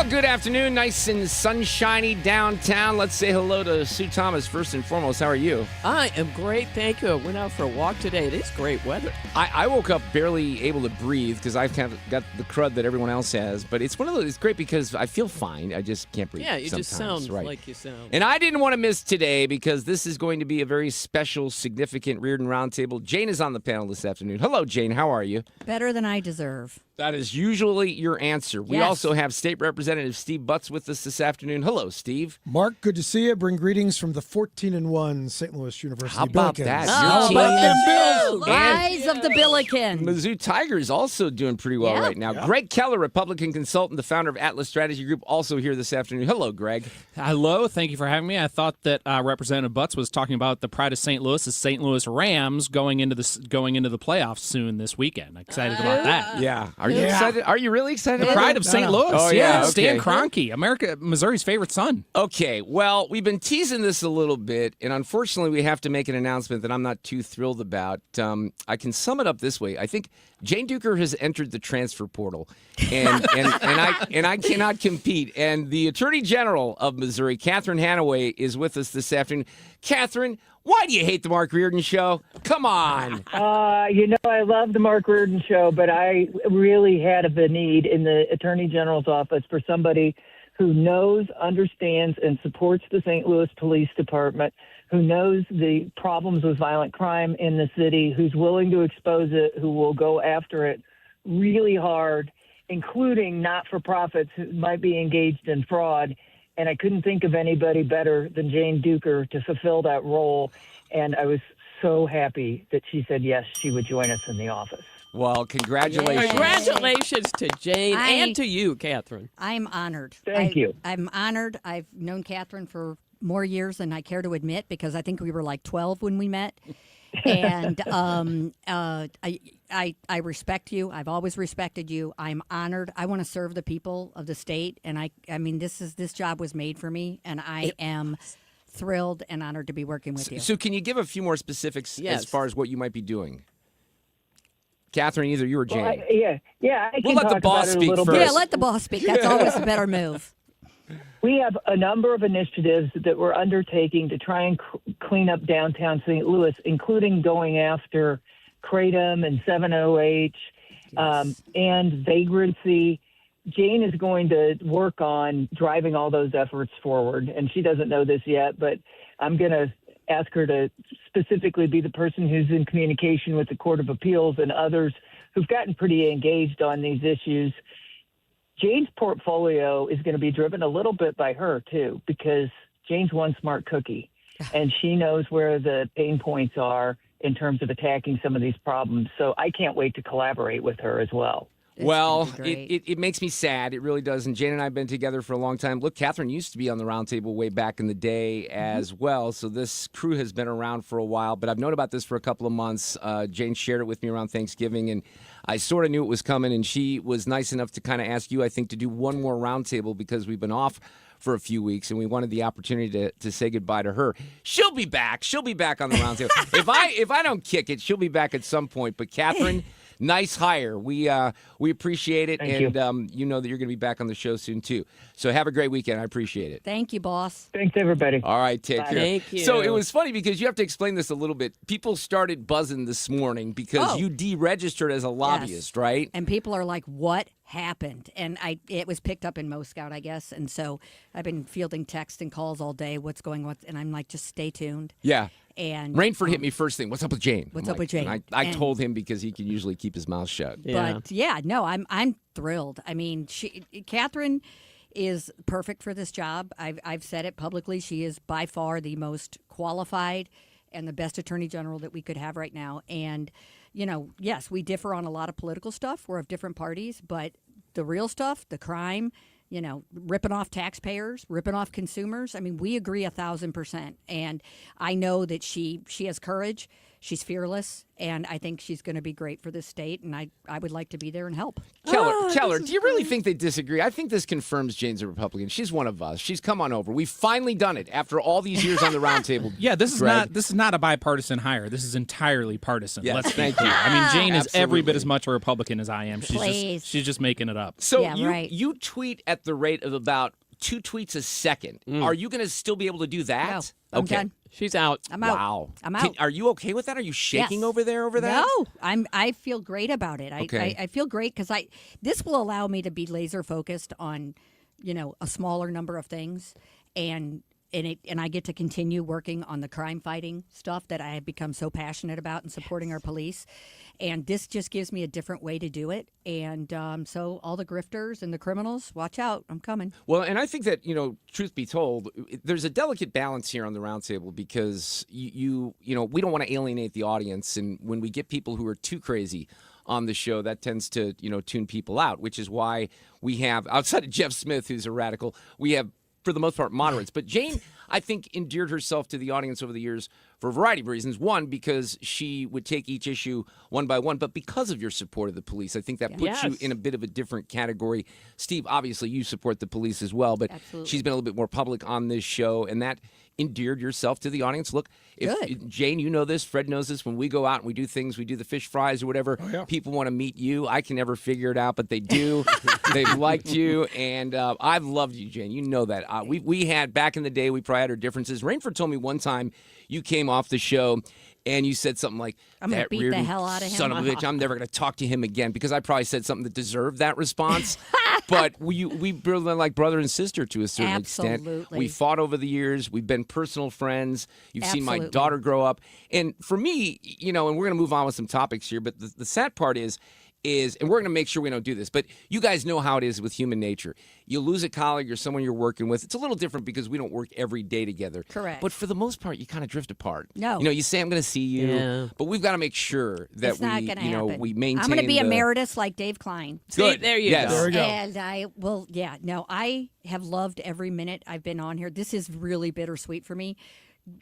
Well, good afternoon. Nice and sunshiny downtown. Let's say hello to Sue Thomas first and foremost. How are you? I am great, thank you. I went out for a walk today. It is great weather. I woke up barely able to breathe because I've kind of got the crud that everyone else has. But it's one of those. It's great because I feel fine. I just can't breathe. Yeah, you sometimes, just sound right. like you sound. And I didn't want to miss today because this is going to be a very special, significant Reardon Roundtable. Jane is on the panel this afternoon. Hello, Jane. How are you? Better than I deserve. That is usually your answer. We Yes. also have State Representative Steve Butts with us this afternoon. Hello, Steve. Mark, good to see you. Bring greetings from the 14-1 St. Louis University How about Billikens. that? Oh, Your about team- them Bills! Rise of the Billikens. Mizzou Tigers also doing pretty well Yeah. right now. Greg Keller, Republican consultant, the founder of Atlas Strategy Group, also here this afternoon. Hello, Greg. Hello, thank you for having me. I thought that Representative Butts was talking about the pride of St. Louis, the St. Louis Rams going into the playoffs soon this weekend. Excited about that. Yeah. Are you excited? Are you really excited? The about pride it? of St. No. Louis. Oh, yeah, Stan okay. Kroenke, Missouri's favorite son. Okay, well, we've been teasing this a little bit, and unfortunately, we have to make an announcement that I'm not too thrilled about. I can sum it up this way. I think Jane Duker has entered the transfer portal, and I cannot compete. And the Attorney General of Missouri, Catherine Hanaway, is with us this afternoon. Catherine, why do you hate the Mark Reardon Show? Come on. I love the Mark Reardon Show, but I really had the need in the Attorney General's office for somebody who knows, understands, and supports the St. Louis Police Department, who knows the problems with violent crime in the city, who's willing to expose it, who will go after it really hard, including not-for-profits who might be engaged in fraud. And I couldn't think of anybody better than Jane Duker to fulfill that role. And I was so happy that she said yes, she would join us in the office. Well, congratulations. Congratulations to Jane I- and to you, Catherine. I'm honored. Thank you. I'm honored. I've known Catherine for more years than I care to admit because I think we were like 12 when we met. And I respect you. I've always respected you. I'm honored. I want to serve the people of the state, and I mean this job was made for me, and I am thrilled and honored to be working with you. So can you give a few more specifics Yes. as far as what you might be doing? Catherine, either you or Jane. Well, I can We'll let the talk boss about it a speak little first. bit. Yeah, let the boss speak. That's always a better move. We have a number of initiatives that we're undertaking to try and clean up downtown St. Louis, including going after Kratom and 70H and vagrancy. Jane is going to work on driving all those efforts forward, and she doesn't know this yet, but I'm going to ask her to specifically be the person who's in communication with the Court of Appeals and others who've gotten pretty engaged on these issues. Jane's portfolio is going to be driven a little bit by her, too, because Jane's one smart cookie, and she knows where the pain points are in terms of attacking some of these problems. So I can't wait to collaborate with her as well. It's Well, gonna be great. it makes me sad. It really does. And Jane and I have been together for a long time. Look, Catherine used to be on the roundtable way back in the day as well. So this crew has been around for a while. But I've known about this for a couple of months. Jane shared it with me around Thanksgiving, and I sort of knew it was coming. And she was nice enough to kind of ask you, I think, to do one more roundtable because we've been off for a few weeks, and we wanted the opportunity to say goodbye to her. She'll be back. She'll be back on the roundtable. If I don't kick it, she'll be back at some point. But Catherine, nice hire. We appreciate it, Thank and you know that you're going to be back on the show soon too. So have a great weekend. I appreciate it. Thank you, boss. Thanks, everybody. All right, take care. Thank you. So it was funny because you have to explain this a little bit. People started buzzing this morning because Oh. you deregistered as a lobbyist, right? And people are like, what happened? And it was picked up in Moscow, I guess. And so I've been fielding texts and calls all day. What's going on? And I'm like, just stay tuned. Yeah. And Rainford hit me first thing. What's up with Jane? What's I'm up like- with Jane? and I And- told him because he can usually keep his mouth shut. Yeah. But yeah, no, I'm thrilled. I mean, Catherine is perfect for this job. I've said it publicly. She is by far the most qualified and the best attorney general that we could have right now. And yes, we differ on a lot of political stuff. We're of different parties, but the real stuff, the crime, ripping off taxpayers, ripping off consumers. I mean, we agree 1,000%. And I know that she has courage. She's fearless, and I think she's going to be great for this state, and I would like to be there and help. Keller, do you really think they disagree? I think this confirms Jane's a Republican. She's one of us. She's come on over. We've finally done it after all these years on the roundtable. Yeah, this Greg. is not a bipartisan hire. This is entirely partisan. Yes, Let's thank be clear. you. I mean, Jane is every bit Absolutely. as much a Republican as I am. Please. She's just making it up. So Yeah, right. you tweet at the rate of about 2 tweets a second. Are you going to still be able to do that? No, I'm done. She's out. I'm out. Wow. I'm out. Are you okay with that? Are you shaking Yes. over that? No, I feel great about it. Okay. I feel great because this will allow me to be laser focused on, a smaller number of things, and I get to continue working on the crime fighting stuff that I have become so passionate about and supporting our police. And this just gives me a different way to do it. And so all the grifters and the criminals, watch out. I'm coming. Well, and I think that, truth be told, there's a delicate balance here on the roundtable because we don't want to alienate the audience. And when we get people who are too crazy on the show, that tends to, tune people out, which is why we have, outside of Jeff Smith, who's a radical, we have, for the most part, moderates. But Jane, I think, endeared herself to the audience over the years for a variety of reasons. One, because she would take each issue one by one, but because of your support of the police, I think that puts you Yes. in a bit of a different category. Steve, obviously, you support the police as well, but Absolutely. she's been a little bit more public on this show, and that endeared yourself to the audience. Look, Good. Jane, you know this, Fred knows this, when we go out and we do things, we do the fish fries or whatever, people want to meet you. I can never figure it out, but they do. They've liked you, and I've loved you, Jane. You know that. We had, back in the day, we probably had our differences. Rainford told me one time you came off the show and you said something like, I'm gonna that beat the Reardon hell out of him." son of a bitch, I'm never going to talk to him again, because I probably said something that deserved that response. But we were like brother and sister to a certain extent. Absolutely. We fought over the years. We've been personal friends. You've seen my Absolutely. daughter grow up. And for me, and we're going to move on with some topics here, but the sad part is, and we're going to make sure we don't do this, but you guys know how it is with human nature. You lose a colleague or someone you're working with. It's a little different because we don't work every day together. Correct. But for the most part, you kind of drift apart. No. You say, I'm going to see you, Yeah. but we've got to make sure that It's not going to happen. we maintain I'm going to be the... emeritus like Dave Klein. See, there you Yes. go. There we go. And I will, I have loved every minute I've been on here. This is really bittersweet for me.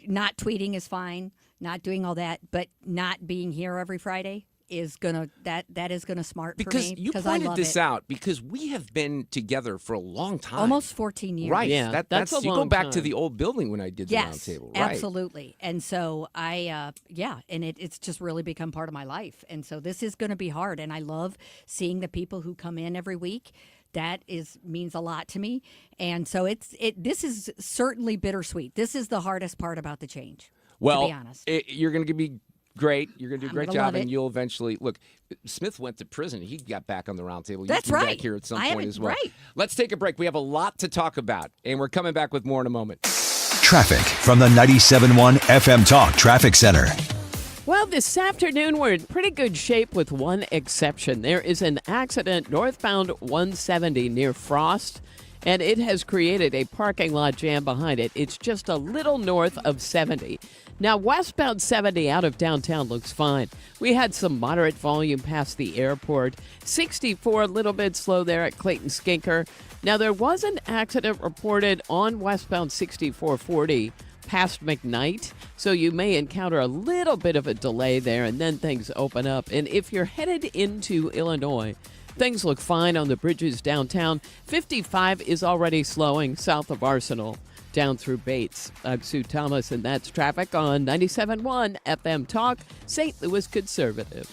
Not tweeting is fine, not doing all that, but not being here every Friday is gonna that is gonna smart Because for me you because I pointed love this it. out, because we have been together for a long time. Almost 14 years. Right. Yeah, that's a you go long back to time. the old building when I did the Yes, roundtable. Right. absolutely. And so and it's just really become part of my life. And so this is going to be hard. And I love seeing the people who come in every week. That means a lot to me. And so this is certainly bittersweet. This is the hardest part about the change. Well, to be honest. You're going to be great. You're going to do a I'm great gonna job, love and it. you'll eventually look. Smith went to prison. He got back on the roundtable. That's you come right. back here at some I point haven't- as well. right. Let's take a break. We have a lot to talk about, and we're coming back with more in a moment. Traffic from the 97.1 FM Talk Traffic Center. Well, this afternoon we're in pretty good shape with one exception. There is an accident northbound 170 near Frost, and it has created a parking lot jam behind it. It's just a little north of 70. Now, westbound 70 out of downtown looks fine. We had some moderate volume past the airport. 64, a little bit slow there at Clayton Skinker. Now, there was an accident reported on westbound 6440 past McKnight, so you may encounter a little bit of a delay there, and then things open up. And if you're headed into Illinois, things look fine on the bridges downtown. 55 is already slowing south of Arsenal down through Bates. I'm Sue Thomas, and that's traffic on 97.1 FM Talk, St. Louis Conservative.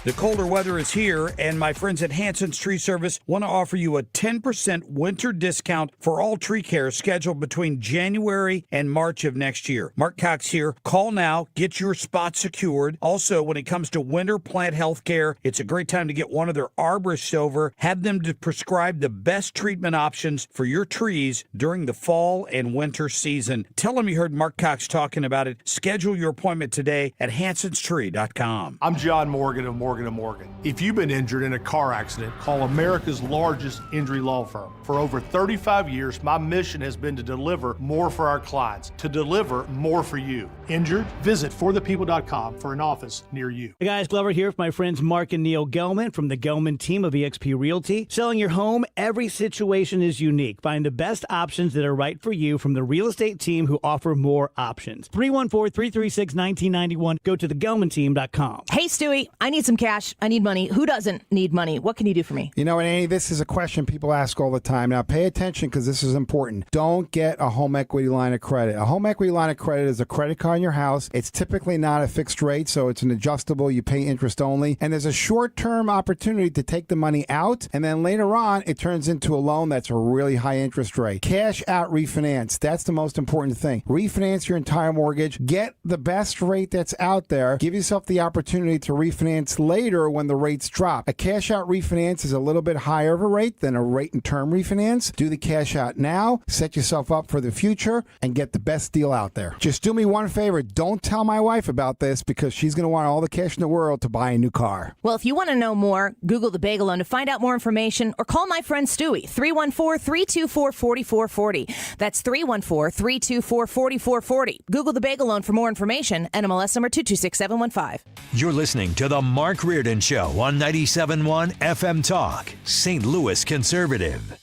The colder weather is here, and my friends at Hanson's Tree Service want to offer you a 10% winter discount for all tree care scheduled between January and March of next year. Mark Cox here. Call now. Get your spot secured. Also, when it comes to winter plant health care, it's a great time to get one of their arborists over. Have them to prescribe the best treatment options for your trees during the fall and winter season. Tell them you heard Mark Cox talking about it. Schedule your appointment today at hansonstree.com. I'm John Morgan of Morgan Morgan & Morgan. If you've been injured in a car accident, call America's largest injury law firm. For over 35 years, my mission has been to deliver more for our clients, to deliver more for you. Injured? Visit forthepeople.com for an office near you. Hey guys, Glover here with my friends Mark and Neil Gelman from the Gelman team of eXp Realty. Selling your home, every situation is unique. Find the best options that are right for you from the real estate team who offer more options. 314-336-1991. Go to thegelmanteam.com. Hey, Stewie, I need some cash. I need money. Who doesn't need money? What can you do for me? You know, Annie, this is a question people ask all the time. Now, pay attention because this is important. Don't get a home equity line of credit. A home equity line of credit is a credit card in your house. It's typically not a fixed rate, so it's an adjustable. You pay interest only. And there's a short-term opportunity to take the money out, and then later on, it turns into a loan that's a really high interest rate. Cash out refinance. That's the most important thing. Refinance your entire mortgage. Get the best rate that's out there. Give yourself the opportunity to refinance later when the rates drop. A cash out refinance is a little bit higher of a rate than a rate and term refinance. Do the cash out now, set yourself up for the future, and get the best deal out there. Just do me one favor. Don't tell my wife about this because she's going to want all the cash in the world to buy a new car. Well, if you want to know more, Google the Bagel Loan to find out more information or call my friend Stewie, 314-324-4440. That's 314-324-4440. Google the Bagel Loan for more information. NMLS number 226715. You're listening to The Mark Reardon Show on 97.1 FM Talk, St. Louis Conservative.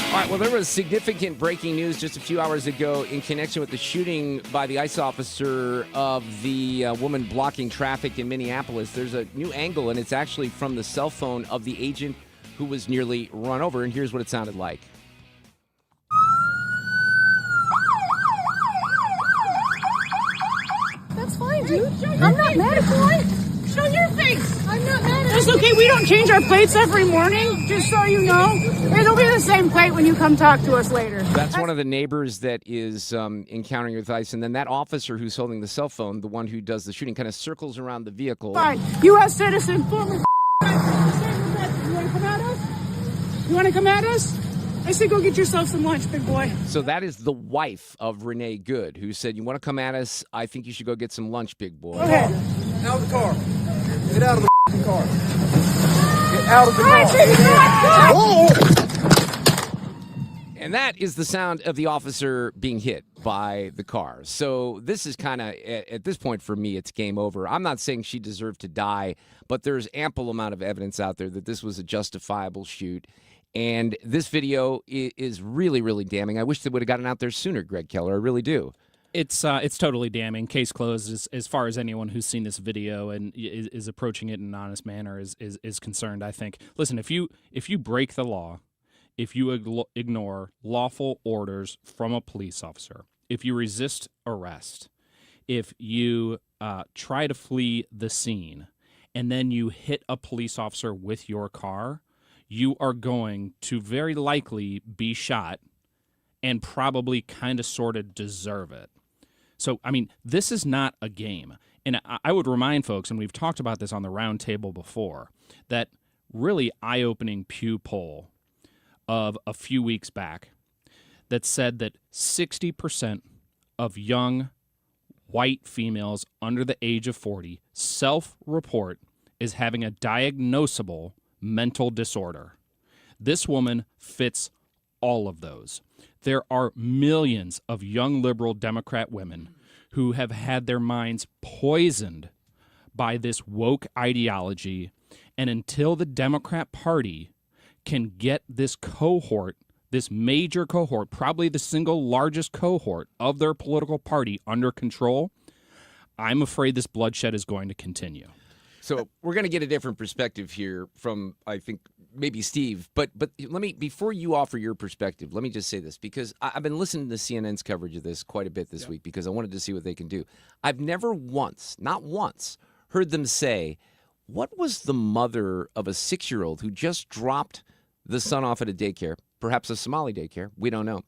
All right, well, there was significant breaking news just a few hours ago in connection with the shooting by the ICE officer of the woman blocking traffic in Minneapolis. There's a new angle, and it's actually from the cell phone of the agent who was nearly run over, and here's what it sounded like. That's fine, dude. I'm not mad at you. Show your face. I'm not mad at you. It's okay. We don't change our plates every morning, just so you know. It'll be the same plate when you come talk to us later. That's one of the neighbors that is encountering with ICE. And then that officer who's holding the cell phone, the one who does the shooting, kind of circles around the vehicle. Fine. U.S. citizen, former. You want to come at us? You want to come at us? I said go get yourself some lunch, big boy. So that is the wife of Renee Good, who said, you want to come at us? I think you should go get some lunch, big boy. Okay. Out of the car. Get out of the car. Get out of the car. And that is the sound of the officer being hit by the car. So this is kind of, at this point for me, it's game over. I'm not saying she deserved to die, but there's ample amount of evidence out there that this was a justifiable shoot. And this video is really, really damning. I wish they would have gotten out there sooner, Greg Keller. I really do. It's totally damning. Case closed as far as anyone who's seen this video and is approaching it in an honest manner is concerned, I think. Listen, if you break the law, if you ignore lawful orders from a police officer, if you resist arrest, if you try to flee the scene, and then you hit a police officer with your car, you are going to very likely be shot and probably kind of sort of deserve it. So, I mean, this is not a game. And I would remind folks, and we've talked about this on the roundtable before, that really eye-opening Pew poll of a few weeks back that said that 60% of young white females under the age of 40 self-report as having a diagnosable mental disorder. This woman fits all of those. There are millions of young liberal Democrat women who have had their minds poisoned by this woke ideology, and until the Democrat Party can get this cohort, this major cohort, probably the single largest cohort of their political party under control, I'm afraid this bloodshed is going to continue. So we're going to get a different perspective here from, I think, maybe Steve. But let me, before you offer your perspective, let me just say this, because I've been listening to CNN's coverage of this quite a bit this week because I wanted to see what they can do. I've never once, not once, heard them say, what was the mother of a 6-year-old who just dropped the son off at a daycare, perhaps a Somali daycare, we don't know,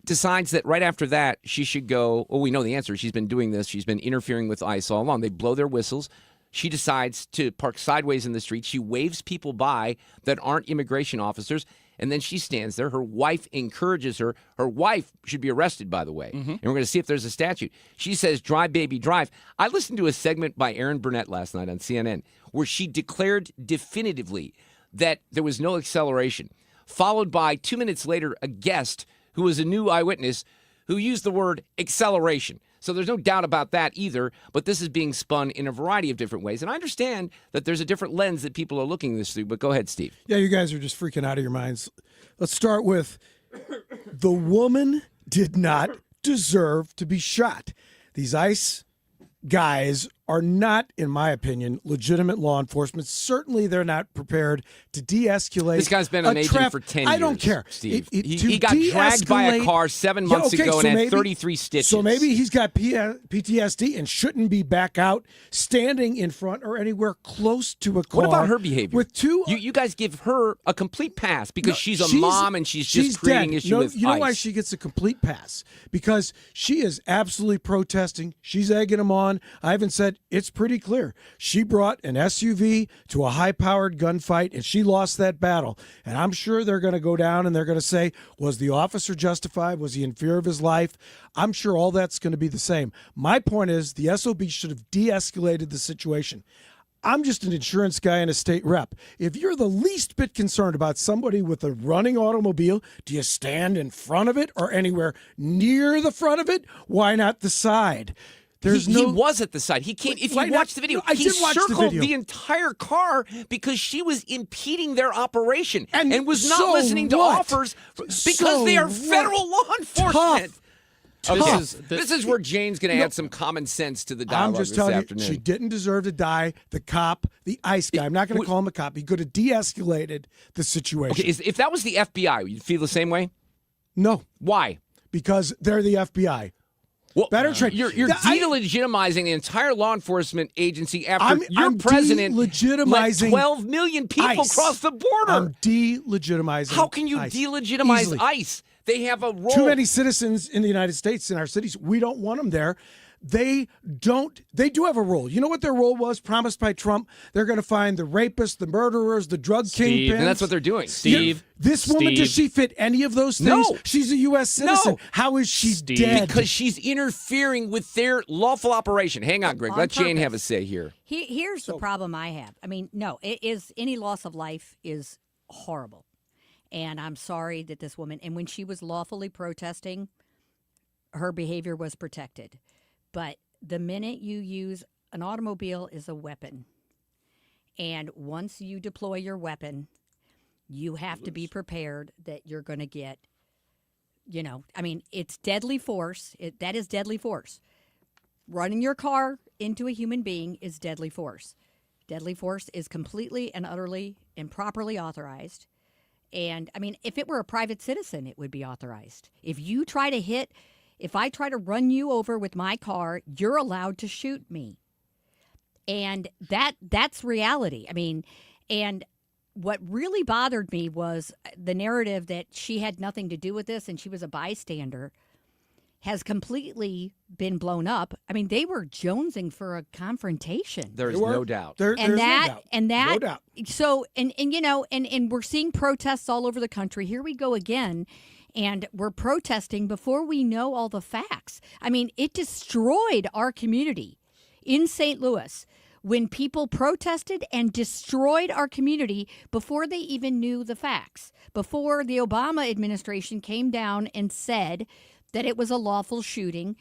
decides that right after that she should go, well, we know the answer. She's been doing this. She's been interfering with ICE all along. They blow their whistles. She decides to park sideways in the street. She waves people by that aren't immigration officers. And then she stands there. Her wife encourages her. Her wife should be arrested, by the way. And we're going to see if there's a statute. She says, drive, baby, drive. I listened to a segment by Erin Burnett last night on CNN where she declared definitively that there was no acceleration, followed by 2 minutes later a guest who was a new eyewitness who used the word acceleration. So there's no doubt about that either, but this is being spun in a variety of different ways. And I understand that there's a different lens that people are looking this through, but go ahead, Steve. Yeah, you guys are just freaking out of your minds. Let's start with the woman did not deserve to be shot. These ICE guys are not, in my opinion, legitimate law enforcement. Certainly, they're not prepared to de-escalate. This guy's been an agent for 10 years. I don't care. Steve. He got dragged by a car 7 months ago and had 33 stitches. So maybe he's got PTSD and shouldn't be back out standing in front or anywhere close to a car. What about her behavior? With two, you guys give her a complete pass because she's a mom and she's just creating dead. issue with You know ICE. why she gets a complete pass? Because she is absolutely protesting. She's egging them on. I haven't said it's pretty clear. She brought an SUV to a high-powered gunfight, and she lost that battle. And I'm sure they're going to go down and they're going to say, was the officer justified? Was he in fear of his life? I'm sure all that's going to be the same. My point is the SOB should have de-escalated the situation. I'm just an insurance guy and a state rep. If you're the least bit concerned about somebody with a running automobile, do you stand in front of it or anywhere near the front of it? Why not the side? He was at the side. He came. If you watch the video, he circled the entire car because she was impeding their operation and was not listening to offers because they are federal law enforcement. This is where Jane's going to add some common sense to the dialogue I'm just this telling afternoon. you, she didn't deserve to die. The cop, the ICE guy, I'm not going to call him a cop. He could have de-escalated the situation. Okay, if that was the FBI, you'd feel the same way? No. Why? Because they're the FBI. Well, better train. You're delegitimizing the entire law enforcement agency after your I'm president let delegitimizing 12 million people ICE. cross the border. I'm delegitimizing How can you ICE. delegitimize Easily. ICE? They have a role. Too many citizens in the United States, in our cities. We don't want them there. They do have a role. You know what their role was promised by Trump? They're going to find the rapists, the murderers, the drug kingpins. And that's what they're doing. This woman, does she fit any of those things? No. She's a U.S. citizen. No. How is she dead? Because she's interfering with their lawful operation. Hang on, Greg. Let Jane have a say here. Here's the problem I have. I mean, no, any loss of life is horrible. And I'm sorry that this woman, and when she was lawfully protesting, her behavior was protected. But the minute you use an automobile is a weapon, and once you deploy your weapon, you have to be prepared that you're going to get, it's deadly force. That is deadly force. Running your car into a human being is deadly force. Deadly force is completely and utterly improperly authorized. And, if it were a private citizen, it would be authorized. If I try to run you over with my car, you're allowed to shoot me. And that's reality. And what really bothered me was the narrative that she had nothing to do with this and she was a bystander has completely been blown up. They were jonesing for a confrontation. There's no doubt. No doubt. So, and we're seeing protests all over the country. Here we go again. And we're protesting before we know all the facts. It destroyed our community in St. Louis when people protested and destroyed our community before they even knew the facts, before the Obama administration came down and said that it was a lawful shooting.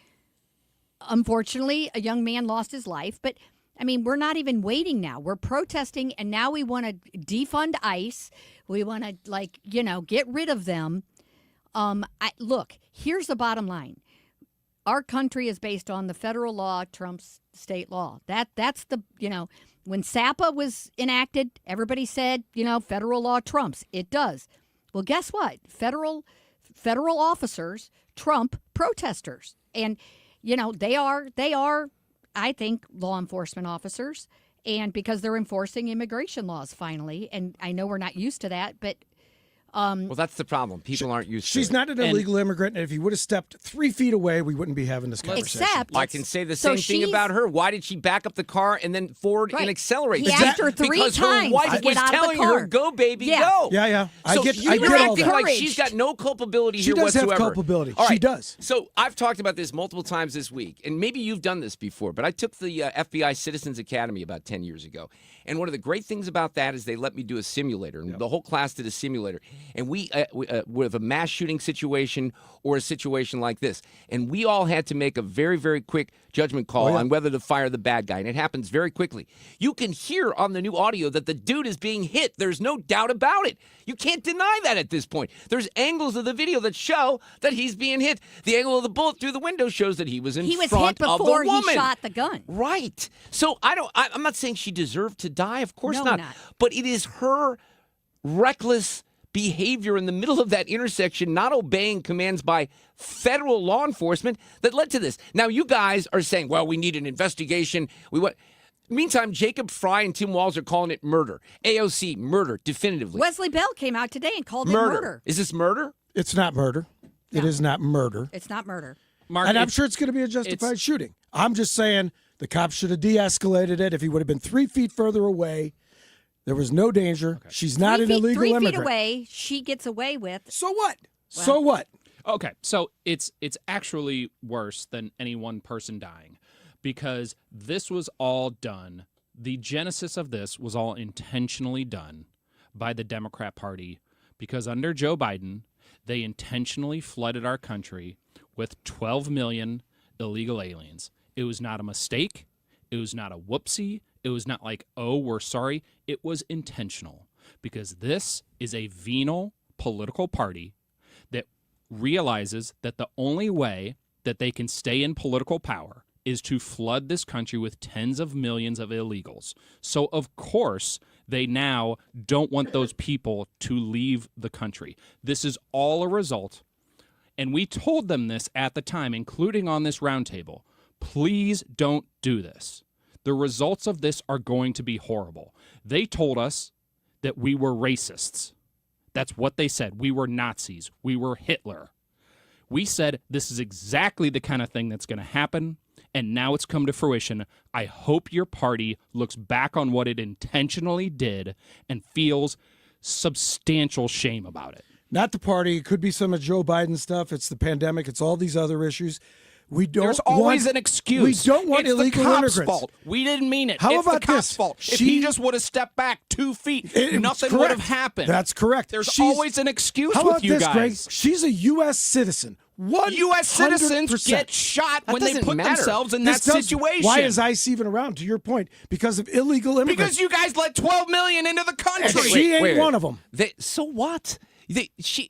Unfortunately, a young man lost his life, but we're not even waiting now. We're protesting, and now we want to defund ICE. We want to, get rid of them. Look, here's the bottom line. Our country is based on the federal law trumps state law. That's the, when SAPA was enacted, everybody said, federal law trumps. It does. Well, guess what? Federal officers trump protesters. And, they are, I think, law enforcement officers. And because they're enforcing immigration laws finally. And I know we're not used to that, but Well, that's the problem. People aren't used to She's it. not an illegal immigrant, and if he would have stepped 3 feet away, we wouldn't be having this conversation. Except, I can say the same thing about her. Why did she back up the car and then forward and accelerate? He asked her 3 because times her wife to was get out of the telling car. her, "Go, baby, Yeah. go." Yeah. I So get you're all acting that. like she's got no culpability She here does have whatsoever. culpability. All She right. does. So I've talked about this multiple times this week, and maybe you've done this before, but I took the FBI Citizens Academy about 10 years ago. And one of the great things about that is they let me do a simulator. And the whole class did a simulator. And we with a mass shooting situation or a situation like this. And we all had to make a very, very quick judgment call on whether to fire the bad guy. And it happens very quickly. You can hear on the new audio that the dude is being hit. There's no doubt about it. You can't deny that at this point. There's angles of the video that show that he's being hit. The angle of the bullet through the window shows that he was in front of the woman. He was hit before he shot the gun. Right. So I'm not saying she deserved to die. Of course No, not. not. But it is her reckless behavior in the middle of that intersection, not obeying commands by federal law enforcement, that led to this. Now, you guys are saying, well, we need an investigation. Meantime, Jacob Fry and Tim Walz are calling it murder. AOC, murder, definitively. Wesley Bell came out today and called it murder. Is this murder? It's not murder. It is not murder. It's not murder. Mark, And I'm sure it's going to be a justified shooting. I'm just saying the cops should have de-escalated it. If he would have been 3 feet further away, there was no danger. Okay. She's not an illegal immigrant. 3 feet away, she gets away with. So what? So what? Okay, so it's actually worse than any one person dying, because this was all done. The genesis of this was all intentionally done by the Democrat Party, because under Joe Biden, they intentionally flooded our country with 12 million illegal aliens. It was not a mistake. It was not a whoopsie. It was not like, oh, we're sorry. It was intentional, because this is a venal political party that realizes that the only way that they can stay in political power is to flood this country with tens of millions of illegals. So, of course, they now don't want those people to leave the country. This is all a result, and we told them this at the time, including on this roundtable. Please don't do this. The results of this are going to be horrible. They told us that we were racists. That's what they said. We were Nazis. We were Hitler. We said this is exactly the kind of thing that's going to happen, and now it's come to fruition. I hope your party looks back on what it intentionally did and feels substantial shame about it. Not the party. It could be some of Joe Biden's stuff. It's the pandemic. It's all these other issues. There's always an excuse. We don't want it's illegal the cops' immigrants. fault. We didn't mean it. How it's about the cops' this? fault. If he just would have stepped back 2 feet, nothing would have happened. That's correct. There's always an excuse How with about you this, guys. Greg? She's a U.S. citizen. U.S. citizens get shot when they put themselves in that situation. Why is ICE even around, to your point? Because of illegal immigrants. Because you guys let 12 million into the country. She ain't one of them. So what? She's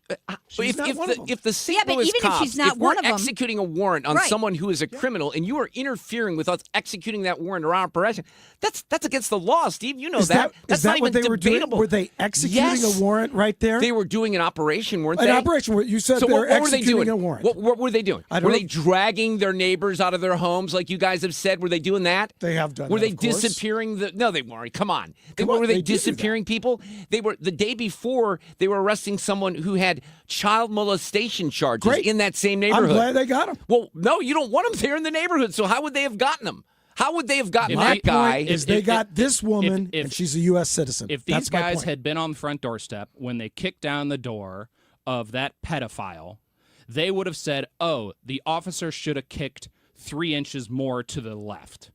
not one of them. If the St. Louis even cops, if she's not we're one of them, executing a warrant on someone who is a criminal, and you are interfering with us executing that warrant or operation, that's against the law, Steve. You know that. That's not what even they were debatable. doing? Were they executing a warrant right there? They were doing an operation, weren't An they? operation. You said so they were what were they executing doing? a warrant. What were they doing? I don't Were know. they dragging their neighbors out of their homes like you guys have said? Were they doing that? They have done Were that, they of course. disappearing the? No, they weren't. Come on. on, Were they they did do that. disappearing people? They were. The day before, they were arresting someone who had child molestation charges in that same neighborhood. I'm glad they got him. Well, no, you don't want them there in the neighborhood. So how would they have gotten them? How would they have gotten My that guy? point is they got this woman, and she's a U.S. citizen. If That's these my guys point. had been on the front doorstep when they kicked down the door of that pedophile, they would have said, oh, the officer should have kicked 3 inches more to the left.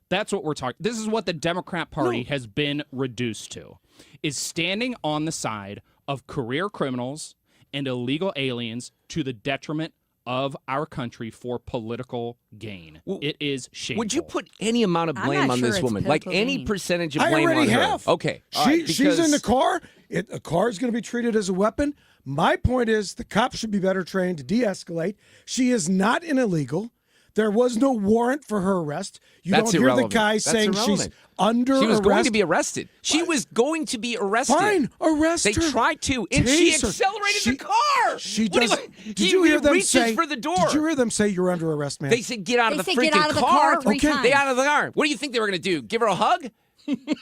That's what we're talking. This is what the Democrat Party has been reduced to, is standing on the side of career criminals and illegal aliens to the detriment of our country for political gain. It is shameful. Would you put any amount of blame on this woman? Like any percentage of I blame already on her? have. Okay. all She, right, she's in the because- car. A car is going to be treated as a weapon. My point is the cops should be better trained to de-escalate. She is not an illegal. There was no warrant for her arrest. You That's don't hear irrelevant. the guy That's saying she's irrelevant. under She was arrest. going to be arrested. She was going to be arrested. Fine, arrest They her. tried to, and she Tase her. accelerated She- the car. She What do does. you- Did you hear them reaches say? for the door? Did you hear them say you're under arrest, man? They said get out of They the said freaking get out of the car three Okay. times. They out of the car. What do you think they were going to do? Give her a hug?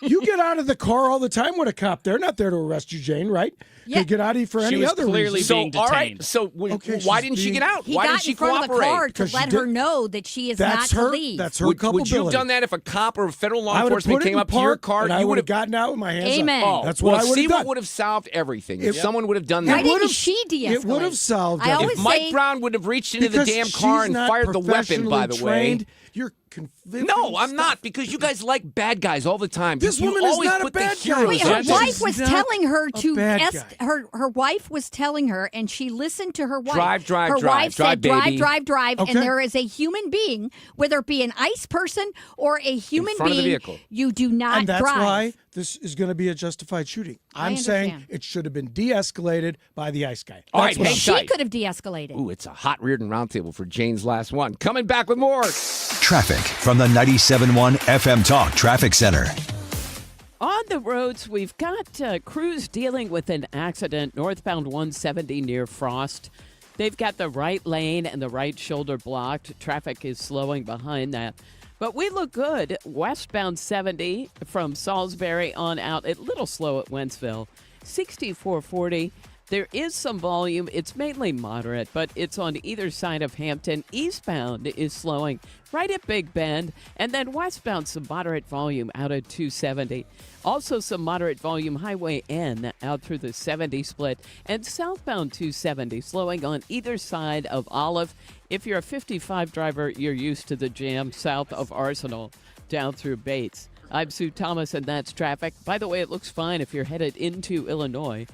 You get out of the car all the time with a cop. They're not there to arrest you, Jane, right? Yeah. You get out of here for She any was other clearly reason. being all right. detained. So Okay, why she's didn't she being- get out? He Why got didn't she in front cooperate? of the car to Because she let her did- know that she is That's not her. to leave. That's her Would culpability. you have done that if a cop or federal law I would have enforcement put it came in up to your park, car? and I You would would have gotten out with my hands Amen. up. Oh, That's what well, I would see have what done. would have solved everything. If It- someone would have done Why that. didn't would've- she de-escalate? It would have solved I it. always If Mike say, Brown would have reached into the Because damn she's car and not fired the weapon, by the way. professionally trained, you're convincing No, I'm stuff. not, because you guys like bad guys all the time. This you woman is always not a put the bad guy. heroes wait, up her there. She's wife was not telling her a to bad guy. her wife was telling her, and she listened to her wife. Drive, drive, her drive, wife drive, said, "Drive, baby." drive, drive." Okay. And there is a human being, whether it be an ICE person or a human front of the being, vehicle. you do not And that's drive. why this is going to be a justified shooting. I I'm saying understand. it should have been de-escalated by the ICE guy. All That's right, what hang I'm She tight. could have de-escalated. Ooh, it's a hot Reardon Roundtable for Jane's last one. Coming back with more. Traffic from the 97.1 FM Talk Traffic Center. On the roads, we've got crews dealing with an accident northbound 170 near Frost. They've got the right lane and the right shoulder blocked. Traffic is slowing behind that. But we look good. Westbound 70 from Salisbury on out. A little slow at Wentzville. 6440. There is some volume. It's mainly moderate, but it's on either side of Hampton. Eastbound is slowing right at Big Bend. And then westbound, some moderate volume out at 270. Also some moderate volume Highway N out through the 70 split. And southbound 270 slowing on either side of Olive. If you're a 55 driver, you're used to the jam south of Arsenal down through Bates. I'm Sue Thomas, and that's traffic. By the way, it looks fine if you're headed into Illinois.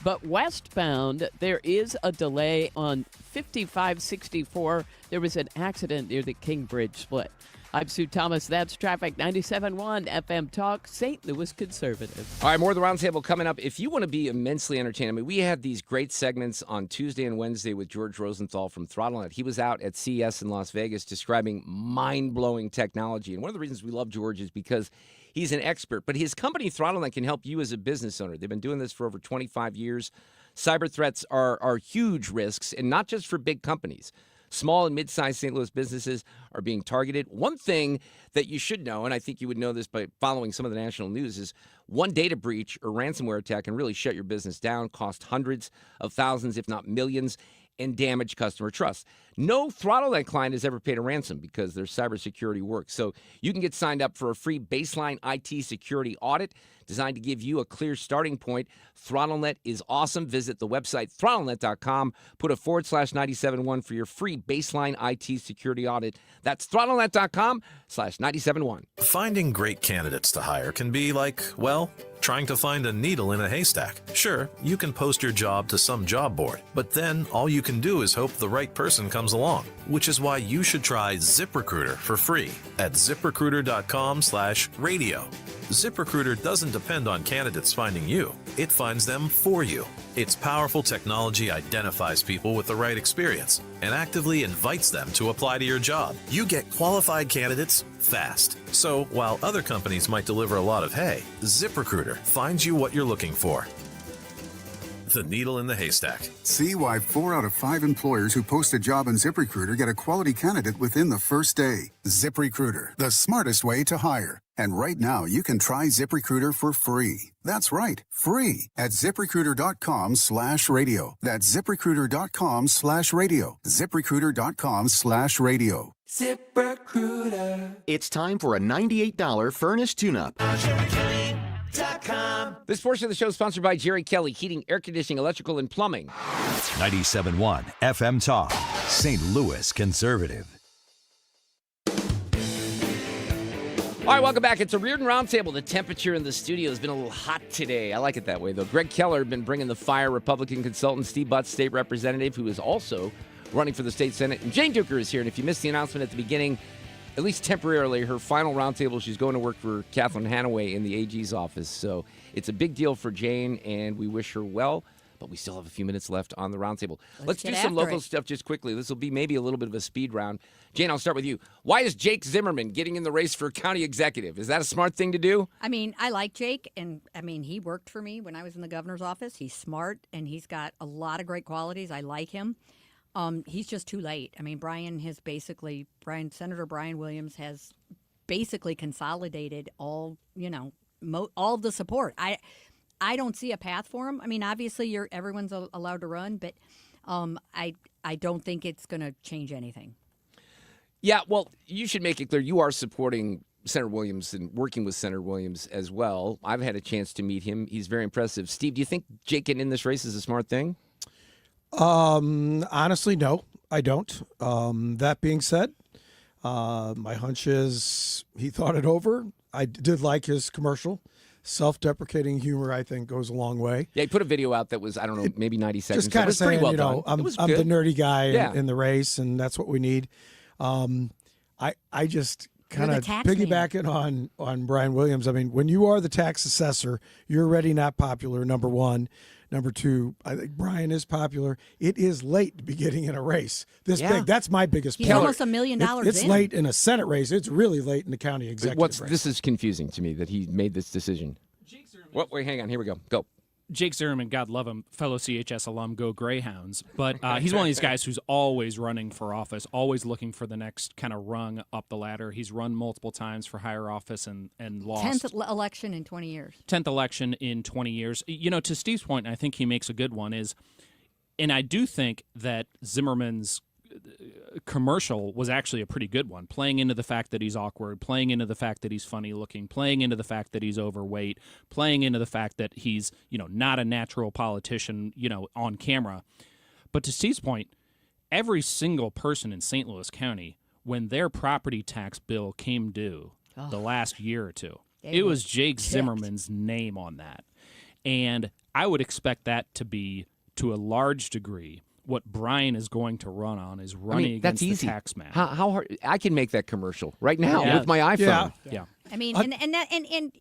But westbound, there is a delay on 5564. There was an accident near the King Bridge split. I'm Sue Thomas. That's traffic. 97.1 FM Talk, St. Louis Conservative. All right, more of the Roundtable coming up. If you want to be immensely entertained, I mean, we had these great segments on Tuesday and Wednesday with George Rosenthal from ThrottleNet. He was out at CES in Las Vegas describing mind-blowing technology. And one of the reasons we love George is because he's an expert. But his company, ThrottleNet, can help you as a business owner. They've been doing this for over 25 years. Cyber threats are huge risks, and not just for big companies. Small and mid-sized St. Louis businesses are being targeted. One thing that you should know, and I think you would know this by following some of the national news, is one data breach or ransomware attack can really shut your business down, cost hundreds of thousands, if not millions, and damage customer trust. No ThrottleNet client has ever paid a ransom because their cybersecurity works. So you can get signed up for a free baseline IT security audit designed to give you a clear starting point. ThrottleNet is awesome. Visit the website throttlenet.com. Put a /971 for your free baseline IT security audit. That's throttlenet.com/971. Finding great candidates to hire can be like, well, trying to find a needle in a haystack. Sure, you can post your job to some job board, but then all you can do is hope the right person comes along, which is why you should try ZipRecruiter for free at ZipRecruiter.com/radio. ZipRecruiter doesn't depend on candidates finding you. It finds them for you. Its powerful technology identifies people with the right experience and actively invites them to apply to your job. You get qualified candidates fast. So while other companies might deliver a lot of hay, ZipRecruiter finds you what you're looking for. The needle in the haystack. See why 4 out of 5 employers who post a job on ZipRecruiter get a quality candidate within the first day. ZipRecruiter, the smartest way to hire. And right now, you can try ZipRecruiter for free. That's right, free at ZipRecruiter.com/radio. That's ZipRecruiter.com/radio. ZipRecruiter.com/radio. ZipRecruiter. It's time for a $98 furnace tune-up. This portion of the show is sponsored by Jerry Kelly, heating, air conditioning, electrical, and plumbing. 97.1 FM Talk, St. Louis Conservative. All right, welcome back. It's a Reardon Roundtable. The temperature in the studio has been a little hot today. I like it that way, though. Greg Keller has been bringing the fire. Republican consultant Steve Butts, state representative, who is also running for the state senate. And Jane Duker is here. And if you missed the announcement at the beginning, at least temporarily, her final roundtable, she's going to work for Catherine Hanaway in the AG's office. So it's a big deal for Jane, and we wish her well. But we still have a few minutes left on the roundtable. Let's do some local stuff just quickly. This will be maybe a little bit of a speed round. Jane, I'll start with you. Why is Jake Zimmerman getting in the race for county executive? Is that a smart thing to do? I mean, I like Jake, and I mean, he worked for me when I was in the governor's office. He's smart, and he's got a lot of great qualities. I like him. He's just too late. I mean, Senator Brian Williams has basically consolidated all, all of the support. I don't see a path for him. I mean, obviously, everyone's allowed to run, but I don't think it's going to change anything. Yeah, well, you should make it clear you are supporting Senator Williams and working with Senator Williams as well. I've had a chance to meet him. He's very impressive. Steve, do you think Jake getting in this race is a smart thing? Honestly, no, I don't. That being said, my hunch is he thought it over. I did like his commercial. Self-deprecating humor, I think, goes a long way. Yeah, he put a video out that was, I don't know, maybe 90 seconds. Just kind of saying, pretty well I'm the nerdy guy in the race, and that's what we need. I just kind of piggybacking on Brian Williams. I mean, when you are the tax assessor, you're already not popular, number one. Number two, I think Brian is popular. It is late to be getting in a race this big. That's my biggest He's point. almost $1 million It's in. late in a Senate race. It's really late in the county executive race. This is confusing to me that he made this decision. Wait, hang on. Here we go. Go. Jake Zimmerman, God love him, fellow CHS alum, go Greyhounds. But he's one of these guys who's always running for office, always looking for the next kind of rung up the ladder. He's run multiple times for higher office and lost. 10th election in 20 years. 10th election in 20 years. To Steve's point, and I think he makes a good one, and I do think that Zimmerman's commercial was actually a pretty good one, playing into the fact that he's awkward, playing into the fact that he's funny looking, playing into the fact that he's overweight, playing into the fact that he's, not a natural politician, on camera. But to Steve's point, every single person in St. Louis County, when their property tax bill came due the last year or two, it was Jake Zimmerman's name on that. And I would expect that to be, to a large degree, what Brian is going to run on is running against the tax man. How hard? I can make that commercial right now with my iPhone. Yeah. I mean, and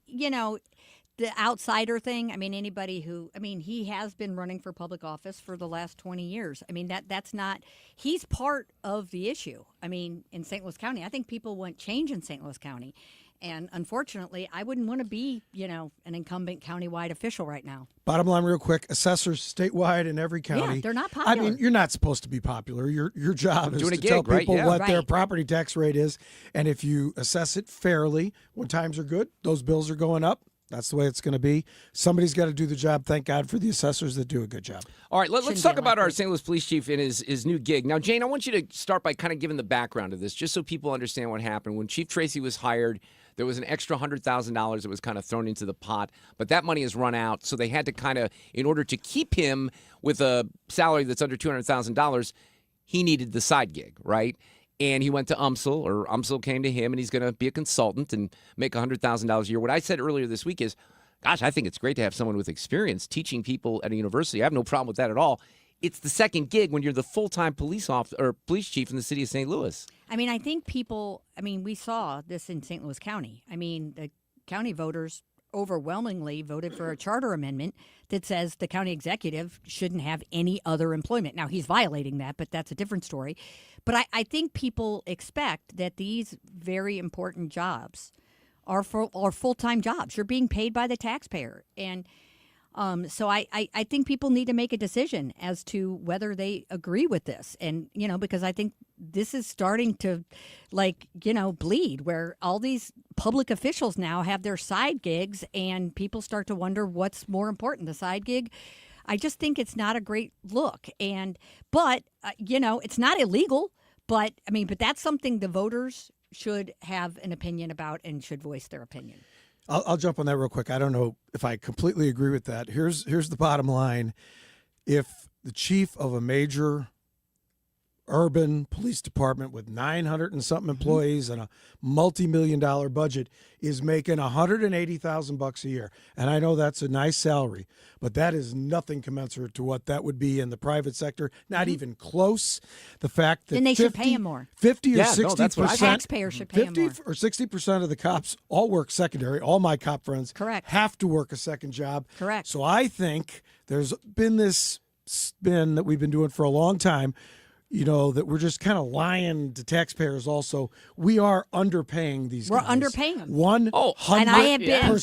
the outsider thing. I mean, anybody who. I mean, he has been running for public office for the last 20 years. I mean, that's not. He's part of the issue. I mean, in St. Louis County, I think people want change in St. Louis County. And unfortunately, I wouldn't want to be, an incumbent countywide official right now. Bottom line, real quick, assessors statewide in every county. Yeah, they're not popular. I mean, you're not supposed to be popular. Your job is doing to a gig, tell people right? what their property tax rate is. And if you assess it fairly, when times are good, those bills are going up. That's the way it's going to be. Somebody's got to do the job. Thank God for the assessors that do a good job. All right, let's talk about our St. Louis Police Chief and his new gig. Now, Jane, I want you to start by kind of giving the background of this, just so people understand what happened. When Chief Tracy was hired, there was an extra $100,000 that was kind of thrown into the pot, but that money has run out, so they had to kind of, in order to keep him with a salary that's under $200,000, he needed the side gig, right? And he went to UMSL, or UMSL came to him, and he's going to be a consultant and make $100,000 a year. What I said earlier this week is, gosh, I think it's great to have someone with experience teaching people at a university. I have no problem with that at all. It's the second gig when you're the full-time police chief in the city of St. Louis. I mean, I think we saw this in St. Louis County. I mean, the county voters overwhelmingly voted for a charter amendment that says the county executive shouldn't have any other employment. Now, he's violating that, but that's a different story. But I think people expect that these very important jobs are full-time jobs. You're being paid by the taxpayer. And so I think people need to make a decision as to whether they agree with this. And, because I think this is starting to, bleed, where all these public officials now have their side gigs and people start to wonder what's more important, the side gig. I just think it's not a great look. But it's not illegal. But that's something the voters should have an opinion about and should voice their opinion. I'll jump on that real quick. I don't know if I completely agree with that. Here's the bottom line. If the chief of a major urban police department with 900 and something employees and a multi-million-dollar budget is making $180,000 a year, and I know that's a nice salary, but that is nothing commensurate to what that would be in the private sector. Not even close. The fact that then they should pay him more. 50 or 60%, taxpayers should pay him more. 50 or 60% of the cops all work secondary. All my cop friends have to work a second job. Correct. So I think there's been this spin that we've been doing for a long time, that we're just kind of lying to taxpayers also. We are underpaying these guys. We're underpaying them. 100%. And I have been,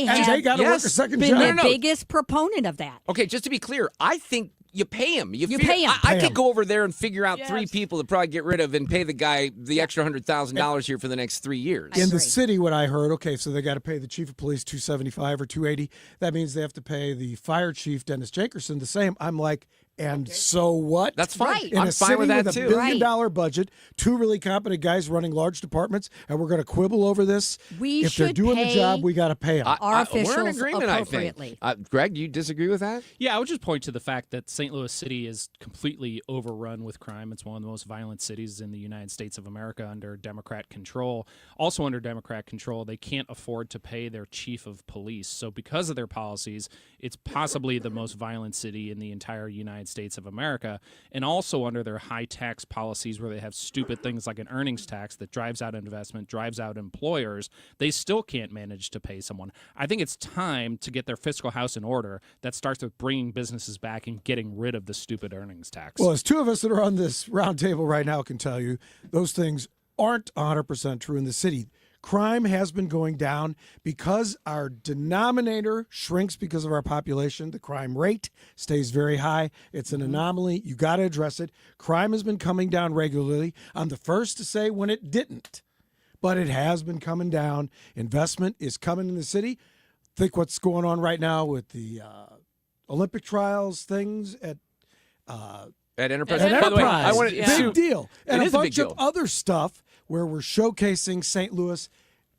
and they got to work a second been job. the biggest proponent of that. Okay, just to be clear, I think you pay him. You pay him. I could go over there and figure out 3 people to probably get rid of and pay the guy the extra $100,000 here for the next 3 years. In the city, what I heard, okay, so they got to pay the chief of police $275 or $280. That means they have to pay the fire chief, Dennis Jenkerson, the same. I'm like, and so what? That's fine. Right. In I'm a fine city with that with too. $1 billion budget, 2 really competent guys running large departments, and we're going to quibble over this. We if they're should doing the pay job, we got to pay them. our officials we're in agreement, I appropriately. think. Greg, do you disagree with that? Yeah, I would just point to the fact that St. Louis City is completely overrun with crime. It's one of the most violent cities in the United States of America under Democrat control. Also under Democrat control, they can't afford to pay their chief of police. So because of their policies, it's possibly the most violent city in the entire United States of America. And also under their high tax policies where they have stupid things like an earnings tax that drives out investment, drives out employers, they still can't manage to pay someone. I think it's time to get their fiscal house in order. That starts with bringing businesses back and getting rid of the stupid earnings tax. Well, as 2 of us that are on this round table right now can tell you, those things aren't 100% true in the city. Crime has been going down because our denominator shrinks because of our population. The crime rate stays very high. It's an anomaly. You got to address it. Crime has been coming down regularly. I'm the first to say when it didn't, but it has been coming down. Investment is coming in the city. Think what's going on right now with the Olympic trials things at Enterprise. At By the way, Enterprise. I want Big deal. And It a is a bunch big deal. of other stuff where we're showcasing St. Louis,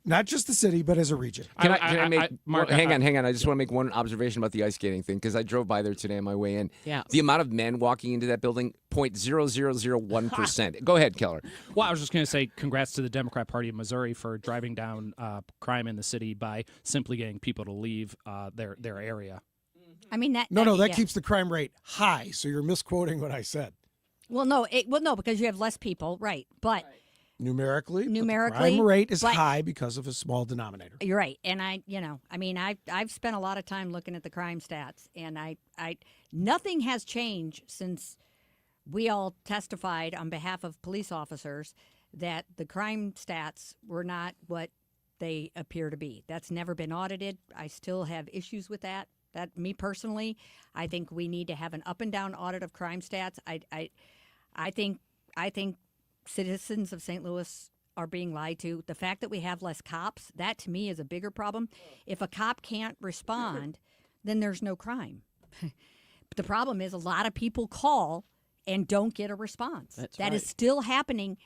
not just the city, but as a region. Can I make? Mark, hang on. I just want to make one observation about the ice skating thing because I drove by there today on my way in. Yeah. The amount of men walking into that building, 0.0001%. Go ahead, Keller. Well, I was just going to say congrats to the Democrat Party of Missouri for driving down crime in the city by simply getting people to leave their area. I mean that. That keeps the crime rate high. So you're misquoting what I said. Well, no, because you have less people, right? But Numerically, Numerically, the crime rate is but- high because of a small denominator. you're right. And I've spent a lot of time looking at the crime stats, and I nothing has changed since we all testified on behalf of police officers that the crime stats were not what they appear to be. That's never been audited. I still have issues with that. That me personally, I think we need to have an up and down audit of crime stats. I think citizens of St. Louis are being lied to. The fact that we have less cops, that to me is a bigger problem. If a cop can't respond, then there's no crime. But the problem is a lot of people call and don't get a response. That is still happening.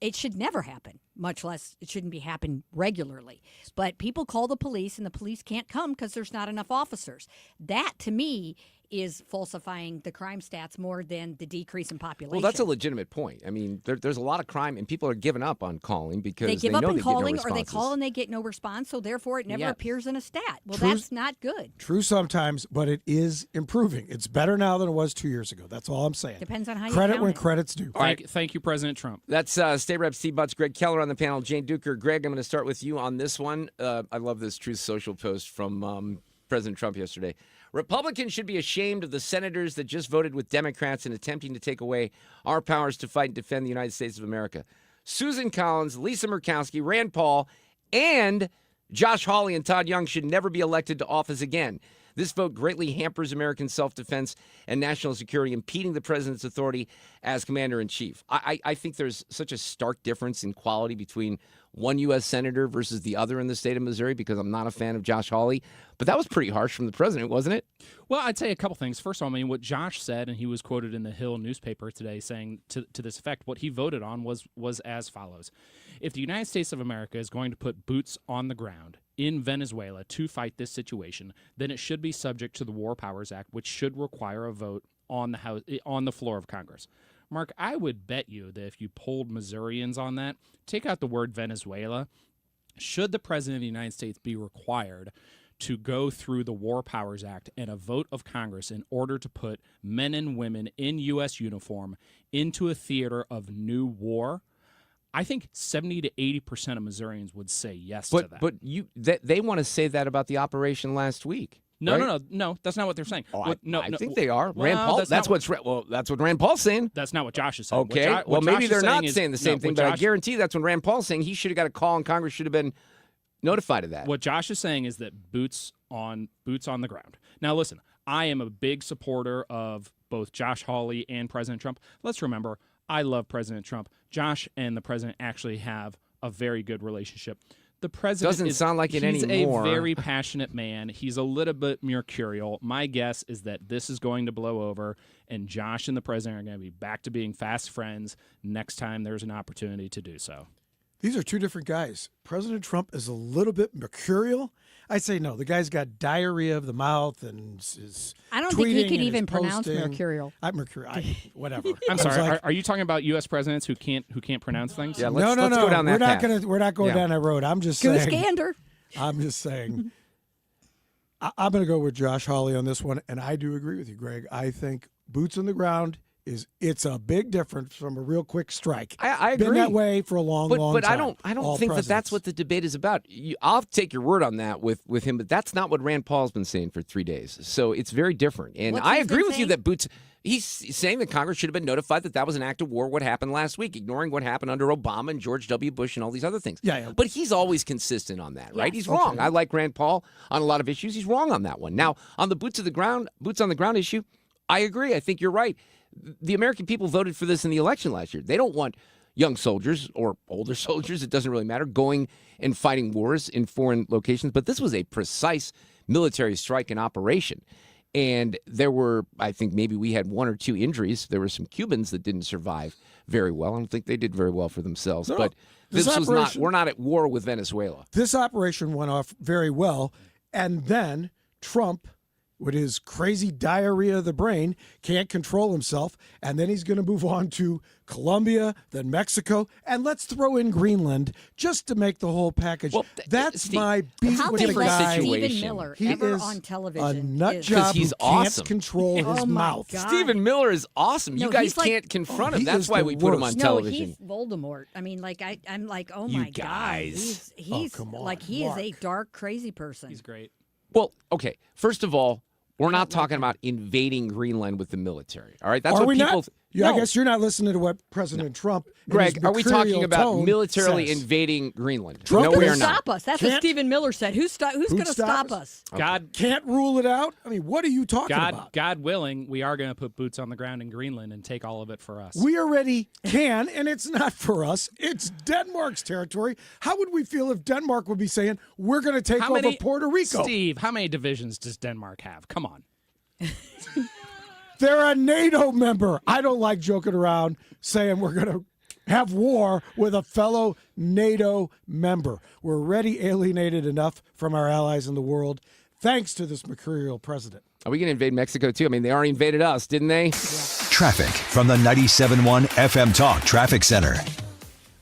It should never happen, much less it shouldn't be happen regularly. But people call the police and the police can't come because there's not enough officers. That, to me, is falsifying the crime stats more than the decrease in population. Well, that's a legitimate point. I mean, there's a lot of crime, and people are giving up on calling because they give up know on they get no calling, or they responses. call and they get no response, so therefore it never Yeah. appears in a stat. Well, True- that's not good. True sometimes, but it is improving. It's better now than it was 2 years ago. That's all I'm saying. Depends on how you Credit count when it. credit's due. Thank you, President Trump. That's State Rep Steve Butts, Greg Keller on the panel, Jane Duker. Greg, I'm going to start with you on this one. I love this Truth Social post from President Trump yesterday. Republicans should be ashamed of the senators that just voted with Democrats in attempting to take away our powers to fight and defend the United States of America. Susan Collins, Lisa Murkowski, Rand Paul, and Josh Hawley and Todd Young should never be elected to office again. This vote greatly hampers American self-defense and national security, impeding the president's authority as commander-in-chief. I think there's such a stark difference in quality between one U.S. senator versus the other in the state of Missouri because I'm not a fan of Josh Hawley. But that was pretty harsh from the president, wasn't it? Well, I'd say a couple things. First of all, I mean, what Josh said, and he was quoted in the Hill newspaper today saying to this effect, what he voted on was as follows. If the United States of America is going to put boots on the ground in Venezuela to fight this situation, then it should be subject to the War Powers Act, which should require a vote on the floor of Congress. Mark, I would bet you that if you polled Missourians on that, take out the word Venezuela, should the President of the United States be required to go through the War Powers Act and a vote of Congress in order to put men and women in U.S. uniform into a theater of new war, I think 70 to 80% of Missourians would say yes to that. But they want to say that about the operation last week. No, right? no, that's not what they're saying. I think they are. Well, Rand Paul. That's what Rand Paul's saying. That's not what Josh is saying. Okay. What Maybe Josh they're is not is- saying the same no, thing, what but I Josh- guarantee that's when Rand Paul's saying he should have got a call and Congress should have been notified of that. What Josh is saying is that boots on the ground. Now, listen, I am a big supporter of both Josh Hawley and President Trump. Let's remember, I love President Trump. Josh and the president actually have a very good relationship. The president doesn't sound like it he's anymore. a very passionate man. He's a little bit mercurial. My guess is that this is going to blow over, and Josh and the president are going to be back to being fast friends next time there's an opportunity to do so. These are two different guys. President Trump is a little bit mercurial. I'd say no. The guy's got diarrhea of the mouth and is I don't think he tweeting could and is even pronounce posting. mercurial. Whatever. I'm sorry. Are you talking about U.S. presidents who can't pronounce things? Yeah, No. let's go down that path. We're not going Yeah. down that road. I'm just Goose saying. gander. I'm just saying. I'm going to go with Josh Hawley on this one, and I do agree with you, Greg. I think boots on the ground it's a big difference from a real quick strike. I agree. Been that way for a long time. But I don't think that that's what the debate is about. I'll take your word on that with him, but that's not what Rand Paul's been saying for 3 days. So it's very different. And What's I he agree been with you saying? that boots. He's saying that Congress should have been notified that was an act of war. What happened last week, ignoring what happened under Obama and George W. Bush and all these other things. Yeah. But he's always consistent on that, right? Yes. He's wrong. I like Rand Paul on a lot of issues. He's wrong on that one. Now on the boots on the ground issue, I agree. I think you're right. The American people voted for this in the election last year. They don't want young soldiers or older soldiers, it doesn't really matter, going and fighting wars in foreign locations. But this was a precise military strike and operation. And there were, I think maybe we had 1 or 2 injuries. There were some Cubans that didn't survive very well. I don't think they did very well for themselves. No, but this this was not, operation- we're not at war with Venezuela. This operation went off very well, and then Trump, with his crazy diarrhea of the brain, can't control himself, and then he's going to move on to Colombia, then Mexico, and let's throw in Greenland just to make the whole package. Well, That's Steve, my beat How with they the different let guy. situation. Stephen Miller He ever is on a television nut is- job he's who awesome. can't control his Oh, my mouth. God. Stephen Miller is awesome. No, You guys he's like- can't confront him. he That's is why the we put him on worst. No, television. he's Voldemort. I mean, like I'm like, oh You my God, guys. he's come on, like he is a Mark. dark, crazy person. He's great. Well, okay. First of all, we're not talking about invading Greenland with the military. All right, that's Are what we people. not? Yeah, No. I guess you're not listening to what President Trump. in his Greg, are we mercurial talking about tone militarily says. invading Greenland? Trump no, Who's we going are to not. stop us? That's what Can't- Stephen Miller said. Who's going to stop stop us? God Can't rule it out. I mean, what are you talking about? God willing, we are going to put boots on the ground in Greenland and take all of it for us. We already can, and it's not for us. It's Denmark's territory. How would we feel if Denmark would be saying, we're going to take How over many- Puerto Rico? Steve, how many divisions does Denmark have? Come on. They're a NATO member. I don't like joking around saying we're going to have war with a fellow NATO member. We're already alienated enough from our allies in the world thanks to this mercurial president. Are we going to invade Mexico too? I mean, they already invaded us, didn't they? Traffic from the 97.1 FM Talk Traffic Center.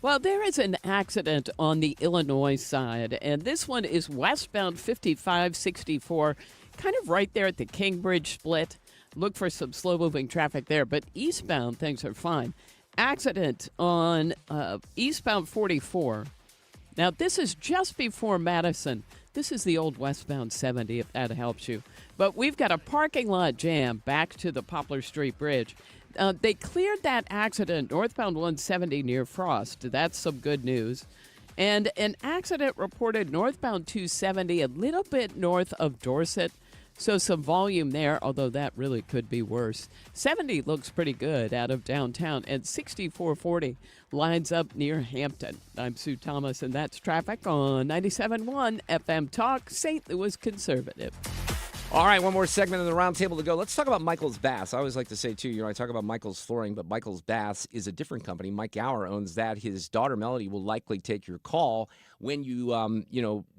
Well, there is an accident on the Illinois side, and this one is westbound 5564, kind of right there at the King Bridge split. Look for some slow-moving traffic there, but eastbound, things are fine. Accident on eastbound 44. Now, this is just before Madison. This is the old westbound 70, if that helps you. But we've got a parking lot jam back to the Poplar Street Bridge. They cleared that accident northbound 170 near Frost. That's some good news. And an accident reported northbound 270 a little bit north of Dorset. So some volume there, although that really could be worse. 70 looks pretty good out of downtown, and 6440 lines up near Hampton. I'm Sue Thomas, and that's traffic on 97.1 FM Talk, St. Louis Conservative. All right, one more segment of the roundtable to go. Let's talk about Michael's Bass. I always like to say, too, I talk about Michael's Flooring, but Michael's Bass is a different company. Mike Gower owns that. His daughter, Melody, will likely take your call when you,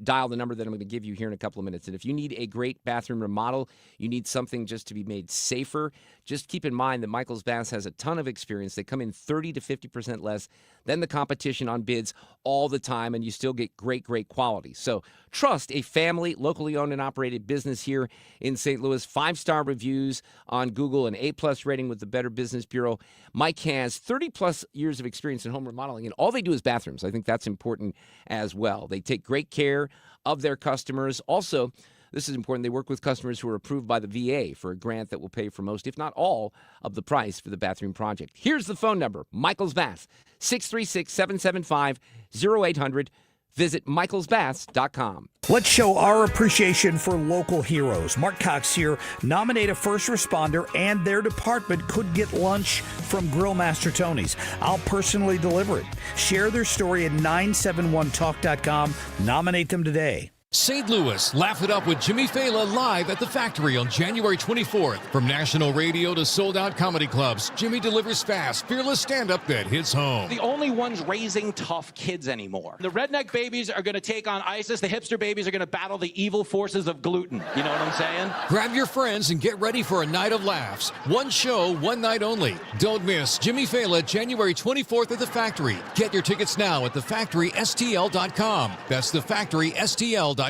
dial the number that I'm going to give you here in a couple of minutes. And if you need a great bathroom remodel, you need something just to be made safer, just keep in mind that Michael's Bass has a ton of experience. They come in 30 to 50% less than the competition on bids all the time, and you still get great, great quality. So trust a family, locally owned and operated business here in St. Louis. 5-star reviews on Google, an A+ rating with the Better Business Bureau. Mike has 30+ years of experience in home remodeling, and all they do is bathrooms. I think that's important as well. They take great care of their customers. Also, this is important. They work with customers who are approved by the VA for a grant that will pay for most, if not all, of the price for the bathroom project. Here's the phone number. Michael's Bath, 636-775-0800. Visit michaelsbaths.com. Let's show our appreciation for local heroes. Mark Cox here. Nominate a first responder and their department could get lunch from Grill Master Tony's. I'll personally deliver it. Share their story at 971talk.com. Nominate them today. St. Louis, laugh it up with Jimmy Fallon live at the Factory on January 24th. From national radio to sold-out comedy clubs, Jimmy delivers fast, fearless stand-up that hits home. The only ones raising tough kids anymore. The redneck babies are going to take on ISIS. The hipster babies are going to battle the evil forces of gluten. You know what I'm saying? Grab your friends and get ready for a night of laughs. One show, one night only. Don't miss Jimmy Fallon, January 24th at the Factory. Get your tickets now at thefactorystl.com. That's thefactorystl.com.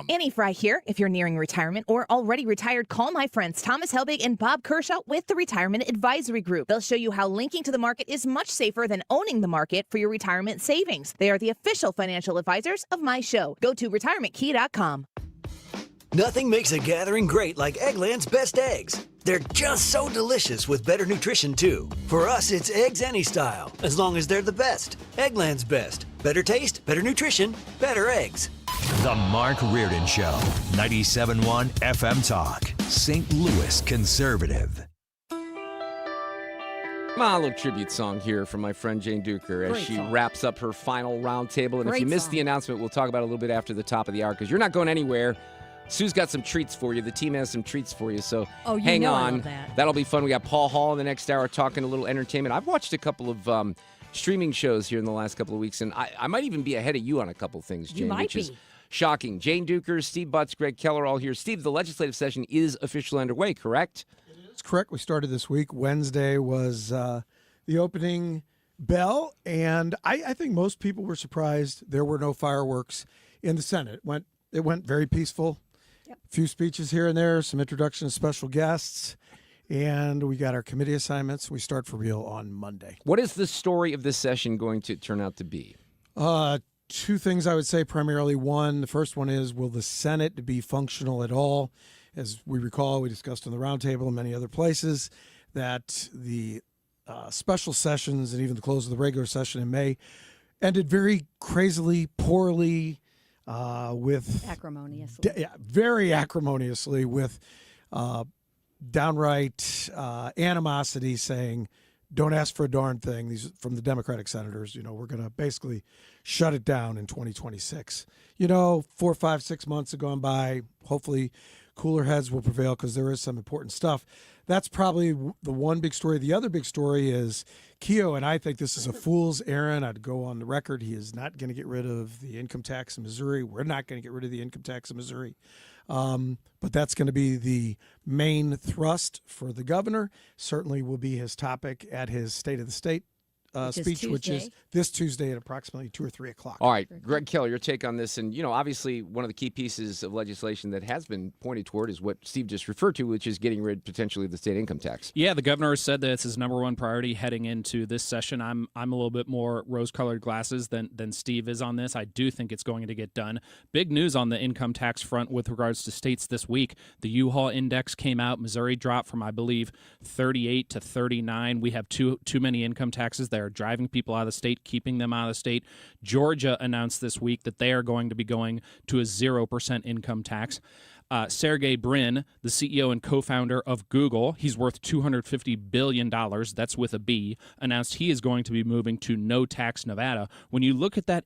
Annie Fry here. If you're nearing retirement or already retired, call my friends Thomas Helbig and Bob Kershaw with the Retirement Advisory Group. They'll show you how linking to the market is much safer than owning the market for your retirement savings. They are the official financial advisors of my show. Go to retirementkey.com. Nothing makes a gathering great like Eggland's Best Eggs. They're just so delicious with better nutrition, too. For us, it's eggs any style, as long as they're the best. Eggland's Best. Better taste, better nutrition, better eggs. The Mark Reardon Show, 97.1 FM Talk, St. Louis Conservative. A little tribute song here from my friend Jane Duker as Great she song. wraps up her final roundtable. And if Great you missed song. the announcement, we'll talk about it a little bit after the top of the hour because you're not going anywhere. Sue's got some treats for you. The team has some treats for you, so Oh, you hang know I on. love that. That'll be fun. We got Paul Hall in the next hour talking a little entertainment. I've watched a couple of streaming shows here in the last couple of weeks, and I might even be ahead of you on a couple things, Jane, You might which is be. shocking. Jane Duker, Steve Butts, Greg Keller all here. Steve, the legislative session is officially underway, correct? That's correct. We started this week. Wednesday was the opening bell, and I think most people were surprised there were no fireworks in the Senate. It went very peaceful. Yep. A few speeches here and there, some introduction of special guests, and we got our committee assignments. We start for real on Monday. What is the story of this session going to turn out to be? Two things I would say primarily. One, the first one is, will the Senate be functional at all? As we recall, we discussed on the roundtable and many other places that the special sessions and even the close of the regular session in May ended very crazily, poorly, with acrimoniously. very acrimoniously, with downright animosity, saying, "Don't ask for a darn thing." These from the Democratic senators. We're going to basically shut it down in 2026. 4, 5, 6 months have gone by. Hopefully, cooler heads will prevail because there is some important stuff. That's probably the one big story. The other big story is Keogh, and I think this is a fool's errand. I'd go on the record. He is not going to get rid of the income tax in Missouri. We're not going to get rid of the income tax in Missouri. But that's going to be the main thrust for the governor. Certainly will be his topic at his State of the State speech, which is this Tuesday at approximately 2 or 3 o'clock. All right, Greg Keller, your take on this. And, obviously one of the key pieces of legislation that has been pointed toward is what Steve just referred to, which is getting rid potentially of the state income tax. Yeah, the governor has said that it's his number one priority heading into this session. I'm a little bit more rose-colored glasses than Steve is on this. I do think it's going to get done. Big news on the income tax front with regards to states this week. The U-Haul index came out. Missouri dropped from, I believe, 38 to 39. We have too many income taxes that are driving people out of the state, keeping them out of the state. Georgia announced this week that they are going to be going to a 0% income tax. Sergey Brin, the CEO and co-founder of Google, he's worth $250 billion, that's with a B, announced he is going to be moving to no-tax Nevada. When you look at that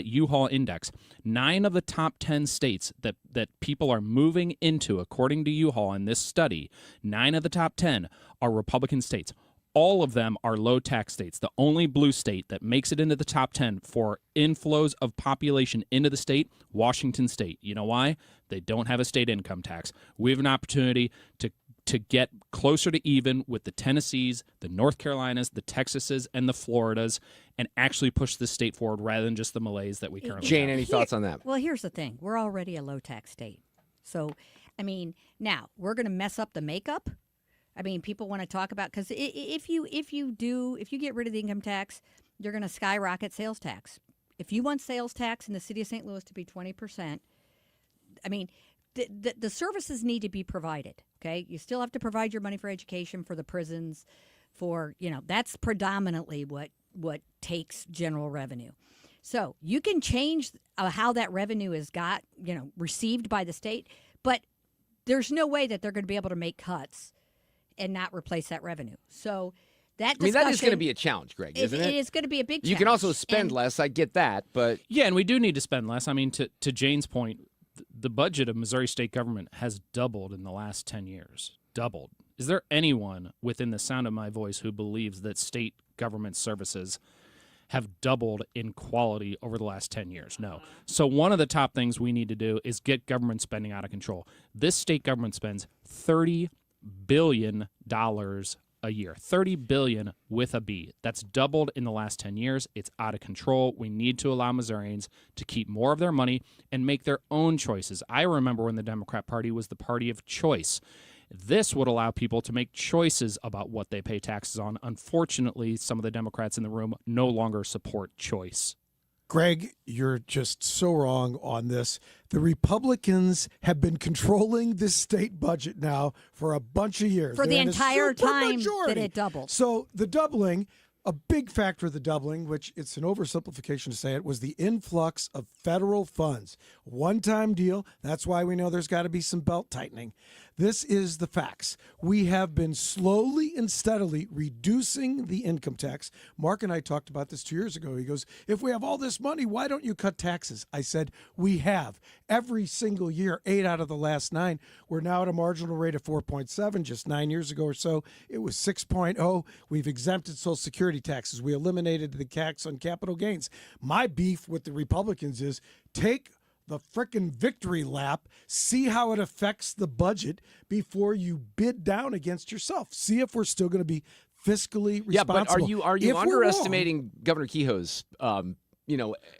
U-Haul index, 9 of the top 10 states that people are moving into, according to U-Haul in this study, 9 of the top 10 are Republican states. All of them are low-tax states. The only blue state that makes it into the top 10 for inflows of population into the state, Washington State. You know why? They don't have a state income tax. We have an opportunity to get closer to even with the Tennessees, the North Carolinas, the Texases, and the Floridas, and actually push this state forward rather than just the malaise that we currently Jane, have. any thoughts on that? Well, here's the thing. We're already a low-tax state. So, now we're going to mess up the makeup. People want to talk about, because if you get rid of the income tax, you're going to skyrocket sales tax. If you want sales tax in the city of St. Louis to be 20%, the services need to be provided. Okay, you still have to provide your money for education, for the prisons, that's predominantly what takes general revenue. So you can change how that revenue is received by the state, but there's no way that they're going to be able to make cuts and not replace that revenue. So that that is going to be a challenge, Greg, isn't it? It is going to be a big challenge. You can also spend less. I get that, but yeah, and we do need to spend less. I mean, to Jane's point, the budget of Missouri state government has doubled in the last 10 years. Doubled. Is there anyone within the sound of my voice who believes that state government services have doubled in quality over the last 10 years? No. So one of the top things we need to do is get government spending out of control. This state government spends $30 billion a year. $30 billion with a B. That's doubled in the last 10 years. It's out of control. We need to allow Missourians to keep more of their money and make their own choices. I remember when the Democrat Party was the party of choice. This would allow people to make choices about what they pay taxes on. Unfortunately, some of the Democrats in the room no longer support choice. Greg, you're just so wrong on this. The Republicans have been controlling this state budget now for a bunch of years. For the entire time majority. that it doubled. So the doubling, a big factor of the doubling, which it's an oversimplification to say it, was the influx of federal funds. One-time deal. That's why we know there's got to be some belt tightening. This is the facts. We have been slowly and steadily reducing the income tax. Mark and I talked about this 2 years ago. He goes, if we have all this money, why don't you cut taxes? I said, we have. Every single year, 8 out of the last 9. We're now at a marginal rate of 4.7. Just 9 years ago or so, it was 6.0. We've exempted Social Security taxes. We eliminated the tax on capital gains. My beef with the Republicans is take the frickin' victory lap, see how it affects the budget before you bid down against yourself. See if we're still going to be fiscally responsible. Yeah, but are you If we're underestimating Governor Kehoe's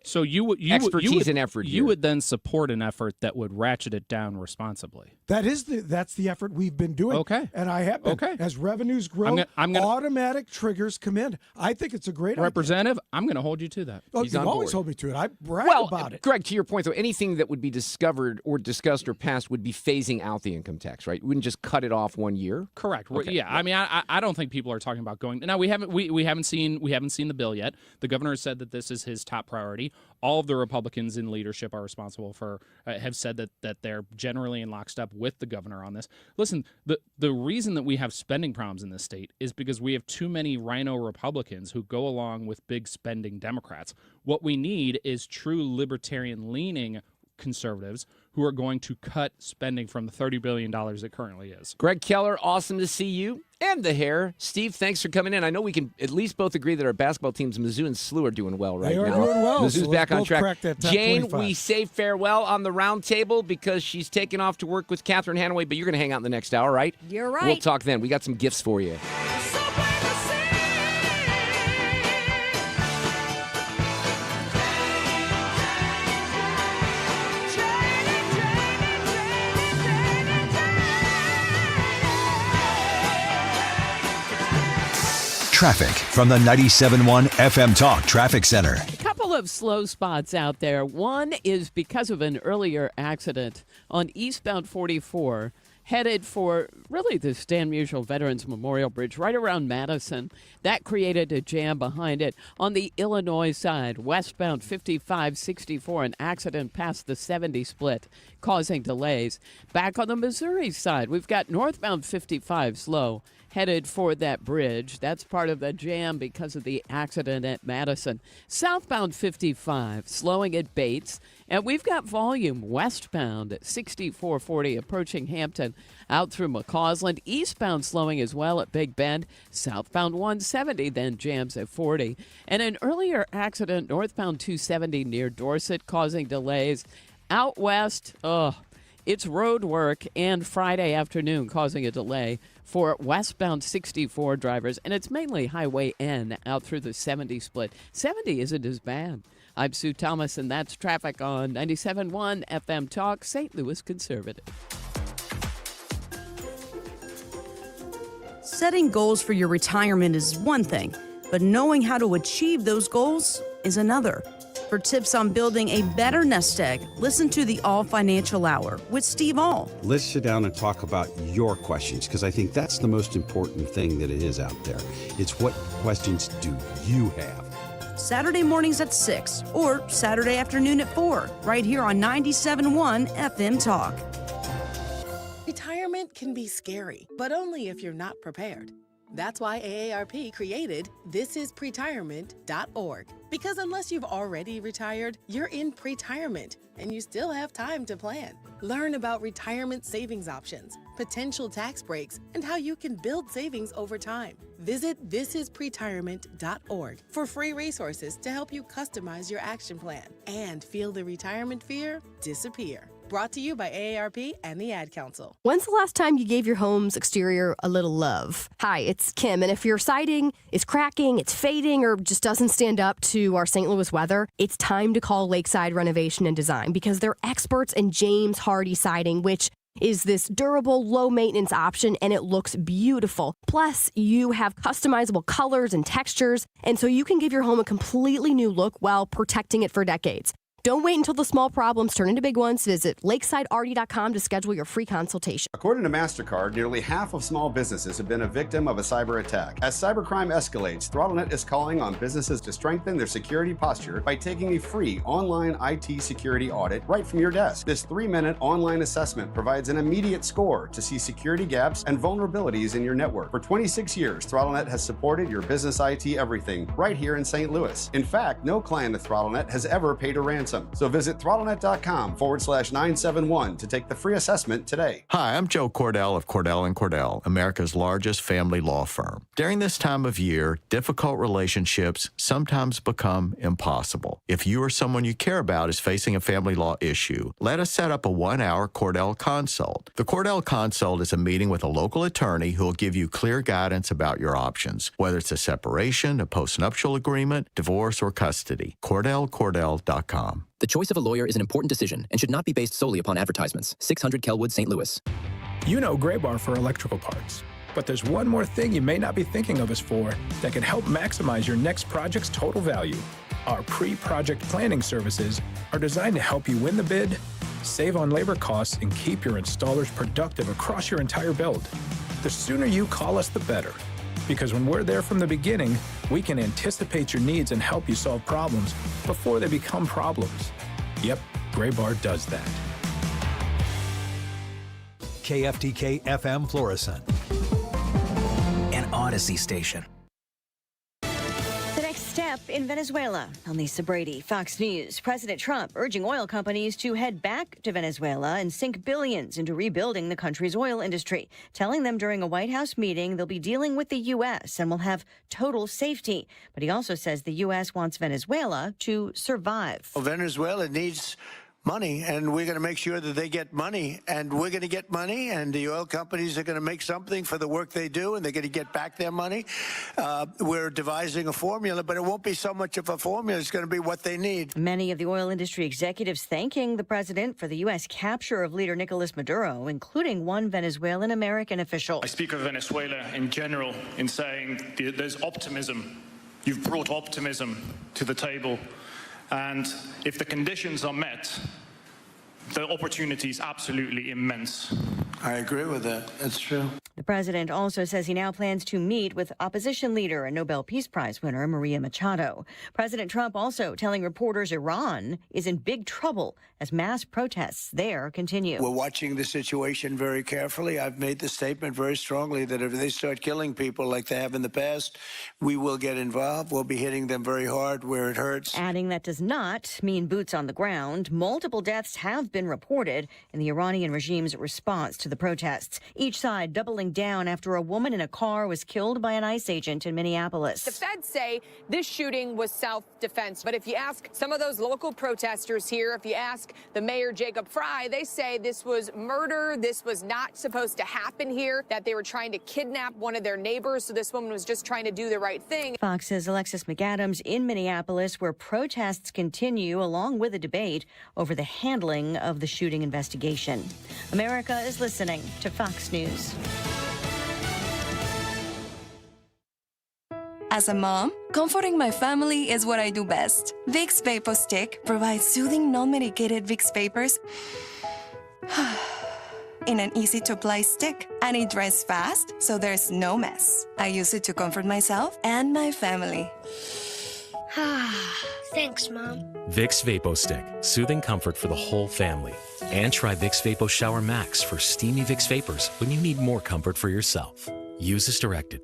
so expertise and effort here? You would then support an effort that would ratchet it down responsibly. That's the effort we've been doing. Okay. And I have been. Okay. As revenues grow, automatic triggers come in. I think it's a great Representative, I'm going to hold you to that. Oh, you always hold me to it. I brag about it. Greg, to your point, though, anything that would be discovered or discussed or passed would be phasing out the income tax, right? We wouldn't just cut it off 1 year. Correct. Okay. Yeah. I mean, I don't think people are talking about going. Now we haven't seen the bill yet. The governor has said that this is his top priority. All of the Republicans in leadership are responsible for have said that they're generally in lockstep with the governor on this. Listen, the reason that we have spending problems in this state is because we have too many rhino Republicans who go along with big spending Democrats. What we need is true libertarian-leaning conservatives who are going to cut spending from the $30 billion it currently is. Greg Keller, awesome to see you. And the hair. Steve, thanks for coming in. I know we can at least both agree that our basketball teams, Mizzou and SLU, are doing well right now. They are doing well. Mizzou's so back on track. Crack that top Jane, 25. we say farewell on the round table because she's taking off to work with Catherine Hanaway, but you're going to hang out in the next hour, right? You're right. We'll talk then. We got some gifts for you. Traffic from the 97.1 FM Talk Traffic Center. A couple of slow spots out there. One is because of an earlier accident on eastbound 44, headed for really the Stan Musial Veterans Memorial Bridge right around Madison. That created a jam behind it. On the Illinois side, westbound 55-64, an accident past the 70 split, causing delays. Back on the Missouri side, we've got northbound 55 slow, headed for that bridge. That's part of the jam because of the accident at Madison. Southbound 55, slowing at Bates. And we've got volume westbound at 6440 approaching Hampton out through McCausland. Eastbound slowing as well at Big Bend. Southbound 170 then jams at 40. And an earlier accident northbound 270 near Dorset causing delays. Out west, it's road work and Friday afternoon causing a delay for westbound 64 drivers, and it's mainly Highway N out through the 70 split. 70 isn't as bad. I'm Sue Thomas, and that's traffic on 97.1 FM Talk, St. Louis Conservative. Setting goals for your retirement is one thing, but knowing how to achieve those goals is another. For tips on building a better nest egg, listen to the All Financial Hour with Steve All. Let's sit down and talk about your questions, because I think that's the most important thing that it is out there. It's what questions do you have? Saturday mornings at 6 or Saturday afternoon at 4, right here on 97.1 FM Talk. Retirement can be scary, but only if you're not prepared. That's why AARP created thisispretirement.org. Because unless you've already retired, you're in pretirement and you still have time to plan. Learn about retirement savings options, potential tax breaks, and how you can build savings over time. Visit thisispretirement.org for free resources to help you customize your action plan and feel the retirement fear disappear. Brought to you by AARP and the Ad Council. When's the last time you gave your home's exterior a little love? Hi, it's Kim, and if your siding is cracking, it's fading, or just doesn't stand up to our St. Louis weather, it's time to call Lakeside Renovation and Design because they're experts in James Hardy siding, which is this durable, low-maintenance option, and it looks beautiful. Plus, you have customizable colors and textures, and so you can give your home a completely new look while protecting it for decades. Don't wait until the small problems turn into big ones. Visit lakesidearty.com to schedule your free consultation. According to MasterCard, nearly half of small businesses have been a victim of a cyber attack. As cybercrime escalates, ThrottleNet is calling on businesses to strengthen their security posture by taking a free online IT security audit right from your desk. This 3-minute online assessment provides an immediate score to see security gaps and vulnerabilities in your network. For 26 years, ThrottleNet has supported your business IT everything right here in St. Louis. In fact, no client of ThrottleNet has ever paid a ransom. So visit throttlenet.com/971 to take the free assessment today. Hi, I'm Joe Cordell of Cordell & Cordell, America's largest family law firm. During this time of year, difficult relationships sometimes become impossible. If you or someone you care about is facing a family law issue, let us set up a 1-hour Cordell Consult. The Cordell Consult is a meeting with a local attorney who will give you clear guidance about your options, whether it's a separation, a postnuptial agreement, divorce, or custody. CordellCordell.com. The choice of a lawyer is an important decision and should not be based solely upon advertisements. 600 Kelwood, St. Louis. You know Gray Bar for electrical parts. But there's one more thing you may not be thinking of us for that can help maximize your next project's total value. Our pre-project planning services are designed to help you win the bid, save on labor costs, and keep your installers productive across your entire build. The sooner you call us, the better. Because when we're there from the beginning, we can anticipate your needs and help you solve problems before they become problems. Yep, Gray Bar does that. KFTK FM Florissant. An Odyssey station. The next step in Venezuela. I'm Lisa Brady, Fox News. President Trump urging oil companies to head back to Venezuela and sink billions into rebuilding the country's oil industry, telling them during a White House meeting they'll be dealing with the U.S. and will have total safety. But he also says the U.S. wants Venezuela to survive. Well, Venezuela needs money, and we're going to make sure that they get money, and we're going to get money, and the oil companies are going to make something for the work they do, and they're going to get back their money. We're devising a formula, but it won't be so much of a formula. It's going to be what they need. Many of the oil industry executives thanking the president for the U.S. capture of leader Nicolas Maduro, including one Venezuelan American official. I speak of Venezuela in general in saying there's optimism. You've brought optimism to the table. And if the conditions are met, the opportunity is absolutely immense. I agree with that. That's true. The president also says he now plans to meet with opposition leader and Nobel Peace Prize winner Maria Machado. President Trump also telling reporters Iran is in big trouble as mass protests there continue. We're watching the situation very carefully. I've made the statement very strongly that if they start killing people like they have in the past, we will get involved. We'll be hitting them very hard where it hurts. Adding that does not mean boots on the ground. Multiple deaths have been reported in the Iranian regime's response to the protests, each side doubling down after a woman in a car was killed by an ICE agent in Minneapolis. The feds say this shooting was self-defense. But if you ask some of those local protesters here, if you ask the mayor, Jacob Fry, they say this was murder. This was not supposed to happen here, that they were trying to kidnap one of their neighbors. So this woman was just trying to do the right thing. Fox's Alexis McAdams in Minneapolis, where protests continue along with a debate over the handling of the shooting investigation. America is listening to Fox News. As a mom, comforting my family is what I do best. Vicks Vapor Stick provides soothing, non-medicated Vicks vapors in an easy-to-apply stick, and it dries fast, so there's no mess. I use it to comfort myself and my family. Thanks, Mom. Vicks VapoStick, soothing comfort for the whole family. And try Vicks Vapo Shower Max for steamy Vicks vapors when you need more comfort for yourself. Use as directed.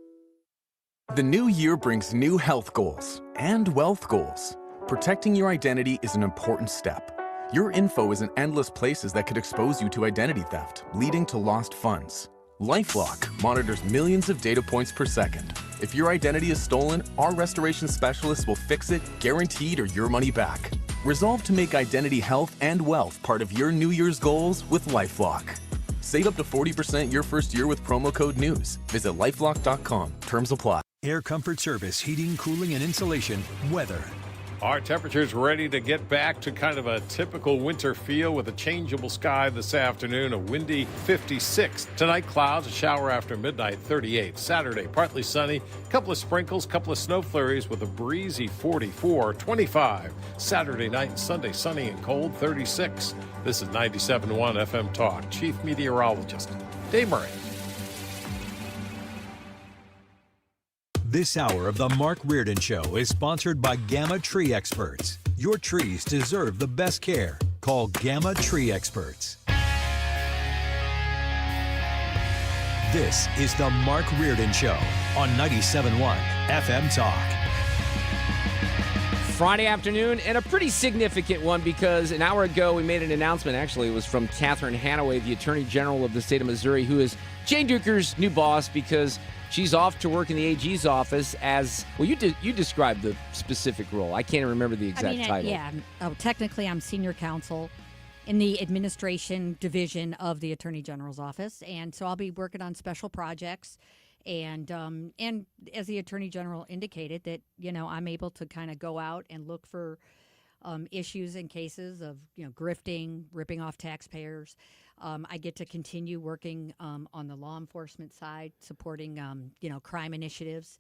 The new year brings new health goals and wealth goals. Protecting your identity is an important step. Your info is in endless places that could expose you to identity theft, leading to lost funds. LifeLock monitors millions of data points per second. If your identity is stolen, our restoration specialists will fix it, guaranteed, or your money back. Resolve to make identity health and wealth part of your New Year's goals with LifeLock. Save up to 40% your first year with promo code NEWS. Visit lifelock.com. Terms apply. Air Comfort Service, heating, cooling, and insulation, weather. Our temperature's ready to get back to kind of a typical winter feel with a changeable sky this afternoon, a windy 56. Tonight, clouds, a shower after midnight, 38. Saturday, partly sunny, couple of sprinkles, couple of snow flurries with a breezy 44, 25. Saturday night and Sunday, sunny and cold, 36. This is 97.1 FM Talk. Chief Meteorologist Dave Murray. This hour of the Mark Reardon Show is sponsored by Gamma Tree Experts. Your trees deserve the best care. Call Gamma Tree Experts. This is the Mark Reardon Show on 97.1 FM Talk. Friday afternoon, and a pretty significant one because an hour ago we made an announcement. Actually, it was from Catherine Hanaway, the Attorney General of the state of Missouri, who is Jane Duker's new boss because she's off to work in the AG's office as, well, you described the specific role. I can't remember the exact title. Yeah. Technically, I'm senior counsel in the administration division of the Attorney General's office, and so I'll be working on special projects. And as the Attorney General indicated, that I'm able to kind of go out and look for issues and cases of grifting, ripping off taxpayers. I get to continue working on the law enforcement side, supporting crime initiatives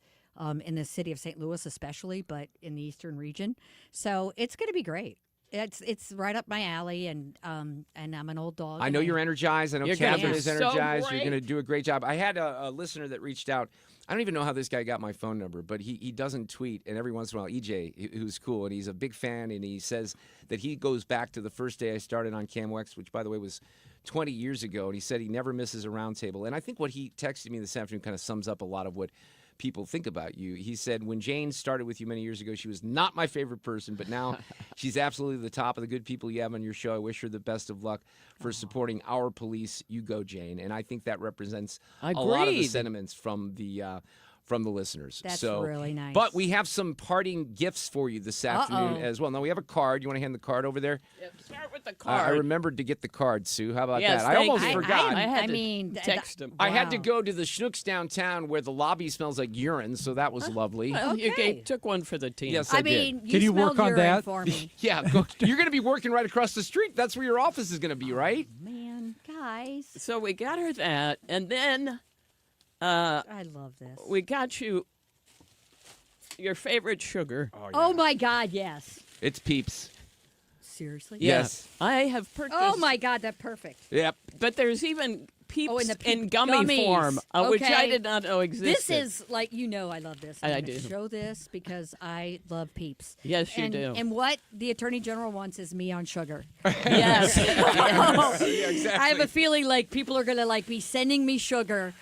in the city of St. Louis, especially, but in the eastern region. So it's going to be great. It's right up my alley, and I'm an old dog. I know you're energized. I know Catherine is energized. So you're going to do a great job. I had a listener that reached out. I don't even know how this guy got my phone number, but he doesn't tweet. And every once in a while, EJ, who's cool, and he's a big fan, and he says that he goes back to the first day I started on KMOX, which, by the way, was 20 years ago. And he said he never misses a roundtable. And I think what he texted me this afternoon kind of sums up a lot of what people think about you. He said, when Jane started with you many years ago, she was not my favorite person, but now she's absolutely the top of the good people you have on your show. I wish her the best of luck for supporting our police. You go, Jane. And I think that represents a lot of the sentiments from the listeners. That's really nice. But we have some parting gifts for you this afternoon as well. Now, we have a card. You want to hand the card over there? Start with the card. I remembered to get the card, Sue. How about Yes, that? I almost forgot. I had to text him. I had to go to the Schnucks downtown where the lobby smells like urine, so that was lovely. Well, you took one for the team. Yes, I mean, did. Can you work on that? For me. Yeah, you're going to be working right across the street. That's where your office is going to be, right? Man, guys. So we got her that, and then I love this. We got you your favorite sugar. Oh my God, yes. It's Peeps. Seriously? Yes. I have purchased. Oh my God, that's perfect. Yep. But there's even Peeps in gummies. gummy form, which I did not know existed. This is like, I love this. I do. Show this because I love Peeps. Yes, you do. And what the Attorney General wants is me on sugar. Yes. Yeah, exactly. I have a feeling like people are going to be sending me sugar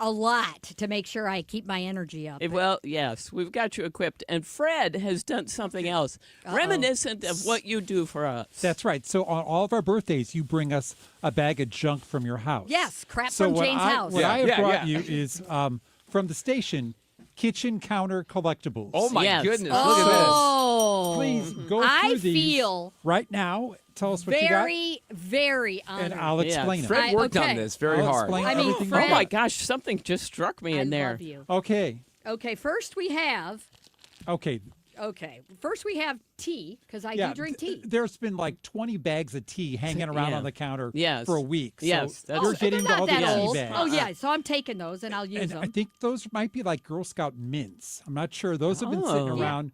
a lot to make sure I keep my energy up. Well, yes, we've got you equipped. And Fred has done something else reminiscent of what you do for us. That's right. So on all of our birthdays, you bring us a bag of junk from your house. Yes, crap from Jane's house. What I have brought you is from the station, kitchen counter collectibles. Oh, my goodness. Look at this. Please go through these right now. Tell us what you got. Very honored. And I'll explain it. Fred worked on this very hard. Oh, my gosh, something just struck me in there. I love you. Okay, first we have... Okay, first we have tea, because I do drink tea. There's been like 20 bags of tea hanging around on the counter for a week. So yes. we're getting all the tea bags. Oh, yeah, so I'm taking those and I'll use them. I think those might be like Girl Scout mints. I'm not sure. Those have been sitting around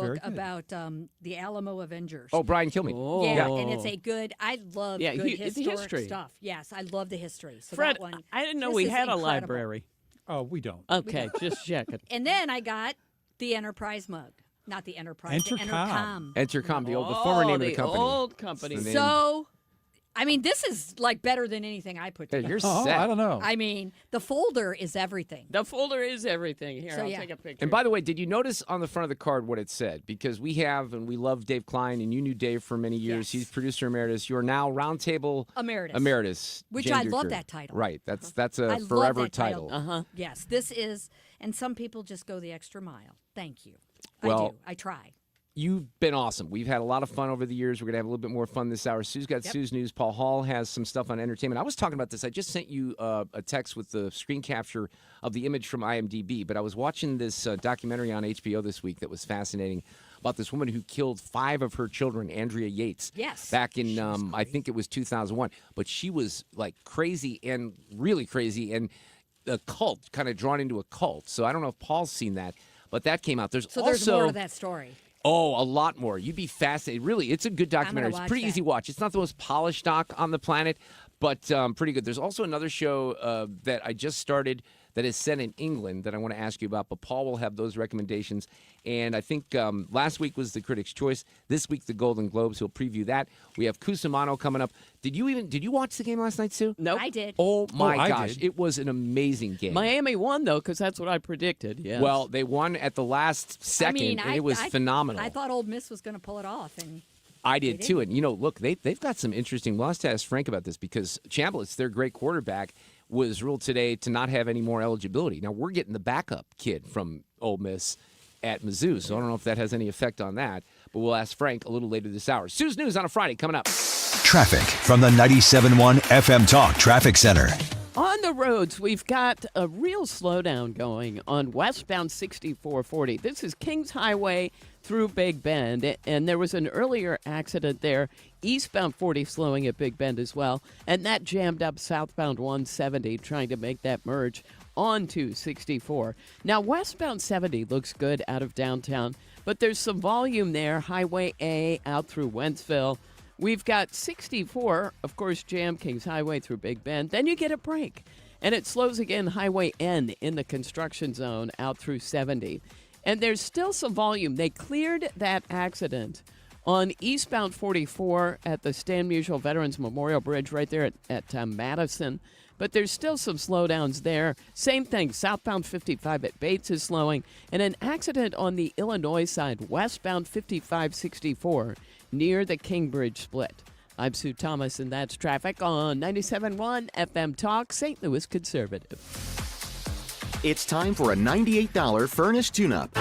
book about the Alamo Avengers. Oh, Brian Kilmeade. Oh. Yeah, and it's a good. I love good it's historic history stuff. Yes, I love the history. So Fred, that one, I didn't know this we is had a incredible. library. Oh, we don't. Okay, just checking. And then I got the Enterprise mug. Not the Enterprise, the Entercom. Entercom, the former name of the company. Old company. So, I mean, this is like better than anything I put together. You're set. I don't know. I mean, the folder is everything. The folder is everything. Here, So, I'll yeah. take a picture. And by the way, did you notice on the front of the card what it said? Because we have, and we love Dave Klein, and you knew Dave for many years. Yes. He's producer emeritus. You are now Roundtable Emeritus. Which Jane I love Duker. that title. Right. That's a I love forever that title. Uh-huh. Yes, this is, and some people just go the extra mile. Thank you. I Well, do. I try. You've been awesome. We've had a lot of fun over the years. We're going to have a little bit more fun this hour. Sue's got Sue's News. Paul Hall has some stuff on entertainment. I was talking about this. I just sent you a text with the screen capture of the image from IMDb, but I was watching this documentary on HBO this week that was fascinating about this woman who killed 5 of her children, Andrea Yates. Yes. Back in, I think it was 2001. But she was like crazy and really crazy and a cult, kind of drawn into a cult. So I don't know if Paul's seen that, but that came out. There's There's more to that story. Oh, a lot more. You'd be fascinated. Really, it's a good documentary. It's a pretty easy watch. It's not the most polished doc on the planet, but pretty good. There's also another show that I just started that is set in England that I want to ask you about, but Paul will have those recommendations. And I think last week was the Critics' Choice. This week, the Golden Globes. He'll preview that. We have Cusumano coming up. Did you watch the game last night, Sue? Nope. I did. Oh, my I gosh. did. It was an amazing game. Miami won, though, because that's what I predicted. Yes. Well, they won at the last second, and it was phenomenal. I thought Old Miss was going to pull it off, and I did too. And, look, they've got some interesting. We'll have to ask Frank about this because Chambliss, their great quarterback, was ruled today to not have any more eligibility. Now, we're getting the backup kid from Ole Miss at Mizzou, so I don't know if that has any effect on that. But we'll ask Frank a little later this hour. Sue's News on a Friday coming up. Traffic from the 97.1 FM Talk Traffic Center. On the roads, we've got a real slowdown going on westbound 6440. This is Kings Highway through Big Bend, and there was an earlier accident there. Eastbound 40 slowing at Big Bend as well, and that jammed up southbound 170 trying to make that merge onto 64. Now, westbound 70 looks good out of downtown, but there's some volume there. Highway A out through Wentzville. We've got 64, of course, jam Kings Highway through Big Bend. Then you get a break, and it slows again Highway N in the construction zone out through 70. And there's still some volume. They cleared that accident on eastbound 44 at the Stan Musial Veterans Memorial Bridge right there at Madison. But there's still some slowdowns there. Same thing, southbound 55 at Bates is slowing. And an accident on the Illinois side, westbound 5564 near the King Bridge split. I'm Sue Thomas, and that's traffic on 97.1 FM Talk, St. Louis Conservative. It's time for a $98 furnace tune-up.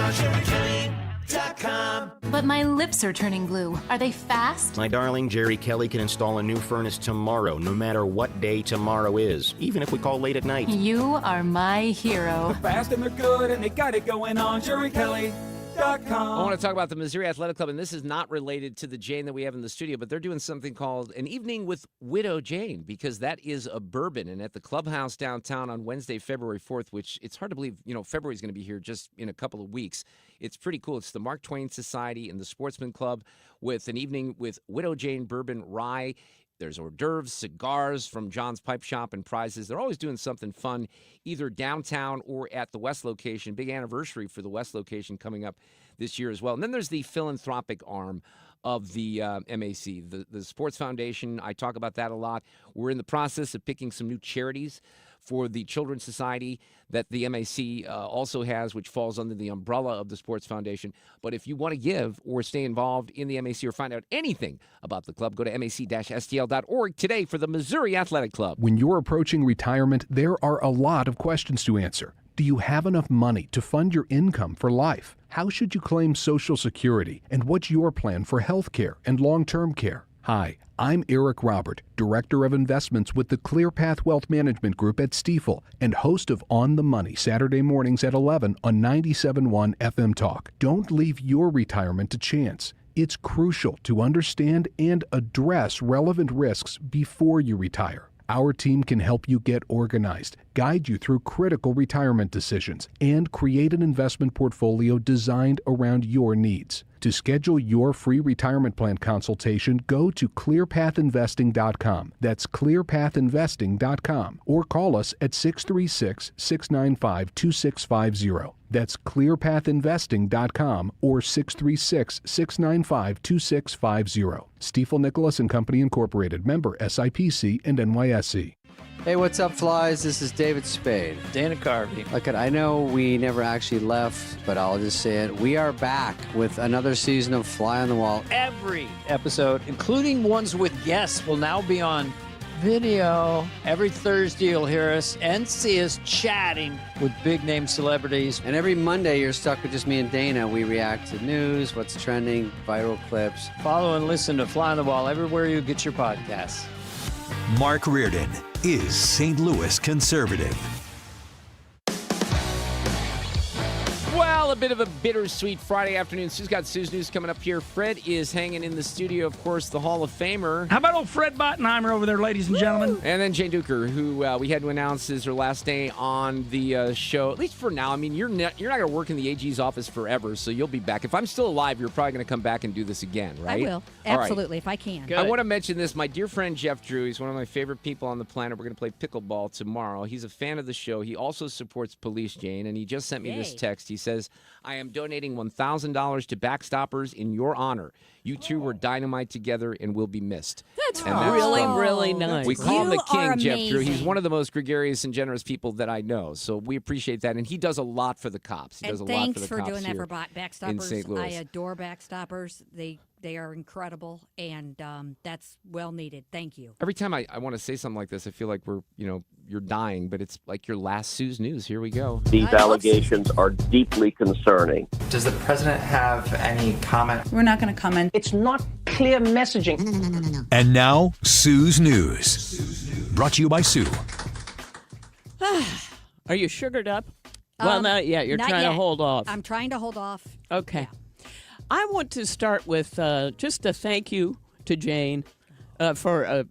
But my lips are turning blue. Are they fast? My darling, Jerry Kelly can install a new furnace tomorrow, no matter what day tomorrow is, even if we call late at night. You are my hero. They're fast and they're good and they got it going on. JerryKelly.com. I want to talk about the Missouri Athletic Club, and this is not related to the Jane that we have in the studio, but they're doing something called an evening with Widow Jane, because that is a bourbon. And at the clubhouse downtown on Wednesday, February 4th, which it's hard to believe, February is going to be here just in a couple of weeks. It's pretty cool. It's the Mark Twain Society and the Sportsman Club with an evening with Widow Jane Bourbon Rye. There's hors d'oeuvres, cigars from John's Pipe Shop, and prizes. They're always doing something fun, either downtown or at the West location. Big anniversary for the West location coming up this year as well. And then there's the philanthropic arm of the MAC, the Sports Foundation. I talk about that a lot. We're in the process of picking some new charities for the Children's Society that the MAC also has, which falls under the umbrella of the Sports Foundation. But if you want to give or stay involved in the MAC or find out anything about the club, go to mac-stl.org today for the Missouri Athletic Club. When you're approaching retirement, there are a lot of questions to answer. Do you have enough money to fund your income for life? How should you claim Social Security? And what's your plan for health care and long-term care? Hi, I'm Eric Robert, Director of Investments with the ClearPath Wealth Management Group at Stifel and host of On the Money Saturday mornings at 11 on 97.1 FM Talk. Don't leave your retirement to chance. It's crucial to understand and address relevant risks before you retire. Our team can help you get organized, guide you through critical retirement decisions, and create an investment portfolio designed around your needs. To schedule your free retirement plan consultation, go to clearpathinvesting.com. That's clearpathinvesting.com. Or call us at 636-695-2650. That's clearpathinvesting.com or 636-695-2650. Stifel Nicholas and Company Incorporated. Member SIPC and NYSE. Hey, what's up, flies? This is David Spade. Dana Carvey. Look, I know we never actually left, but I'll just say it. We are back with another season of Fly on the Wall. Every episode, including ones with guests, will now be on video. Every Thursday, you'll hear us and see us chatting with big-name celebrities. And every Monday, you're stuck with just me and Dana. We react to news, what's trending, viral clips. Follow and listen to Fly on the Wall everywhere you get your podcasts. Mark Reardon is St. Louis conservative. Well, a bit of a bittersweet Friday afternoon. Sue's got Sue's News coming up here. Fred is hanging in the studio, of course, the Hall of Famer. How about old Fred Bottenheimer over there, ladies and gentlemen? And then Jane Duker, who we had to announce is her last day on the show, at least for now. I mean, you're not going to work in the AG's office forever, so you'll be back. If I'm still alive, you're probably going to come back and do this again, right? I will. Absolutely, if I can. I want to mention this. My dear friend Jeff Drew, he's one of my favorite people on the planet. We're going to play pickleball tomorrow. He's a fan of the show. He also supports police, Jane, and he just sent me this text. He says, I am donating $1,000 to Backstoppers in your honor. You two were dynamite together and will be missed. That's really nice. We call him the king, Jeff Drew. He's amazing. one of the most gregarious and generous people that I know. So we appreciate that. And he does a lot for the cops. He does a lot for the cops. Thanks for doing that here for Backstoppers. in St. Louis. I adore Backstoppers. They are incredible, and that's well needed. Thank you. Every time I want to say something like this, I feel like you're dying, but it's like your last Sue's News. Here we go. These allegations are deeply concerning. Does the president have any comment? We're not going to comment. It's not clear messaging. No. And now, Sue's News. Brought to you by Sue. Are you sugared up? Well, not yet. You're Not trying yet. to hold off. I'm trying to hold off. Okay. I want to start with just a thank you to Jane for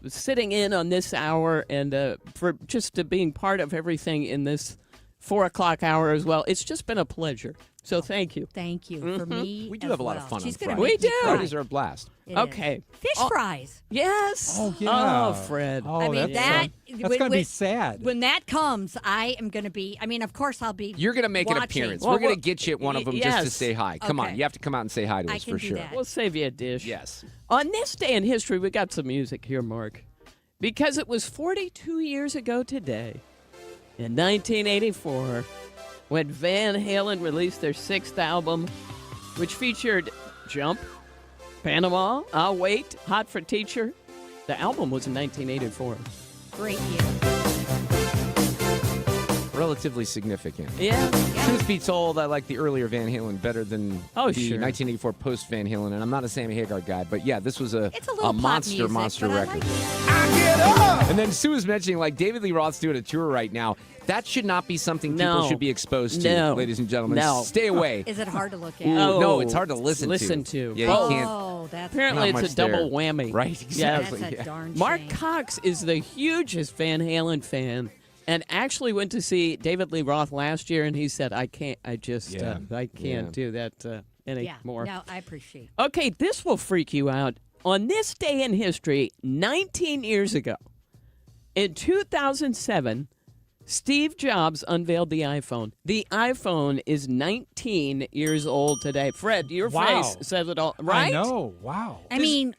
sitting in on this hour and for just being part of everything in this 4 o'clock hour as well. It's just been a pleasure. So thank you. Thank you for me. We do as have a lot well. of fun She's on gonna Fridays. make me cry. Fridays are a blast. It Okay. is. Fish fries. Yes. Oh, yeah. Oh, Fred. Oh, I mean, that's going to be sad. When that comes, I am going to be. I mean, of course, I'll be. You're going to make an watching. appearance. We're going to get you at one of them just to yes. say hi. Come on. Okay. You have to come out and say hi to I us can for do sure. that. We'll save you a dish. Yes. On this day in history, we got some music here, Mark. Because it was 42 years ago today, in 1984, when Van Halen released their 6th album, which featured Jump, Panama, I'll Wait, Hot for Teacher. The album was in 1984. Great year. Relatively significant. Yeah. Truth be told, I like the earlier Van Halen better than the sure. 1984 post Van Halen, and I'm not a Sammy Hagar guy, but yeah, this was It's a little pop monster music, but I record. like it. And then Sue was mentioning, like, David Lee Roth's doing a tour right now. That should not be something people No. should be exposed to, No. ladies and gentlemen. No. Stay away. Is it hard to look at? No, it's hard to listen to. Yeah, you can't. Oh, that's Apparently, not it's a much double there. whammy. Right, exactly. That's a yeah. darn Mark shame. Cox is the hugest Van Halen fan and actually went to see David Lee Roth last year, and he said, I can't do that anymore. Yeah, no, I appreciate it. Okay, this will freak you out. On this day in history, 19 years ago, in 2007, Steve Jobs unveiled the iPhone. The iPhone is 19 years old today. Fred, your Wow. face says it all, right? I know. Wow. I mean,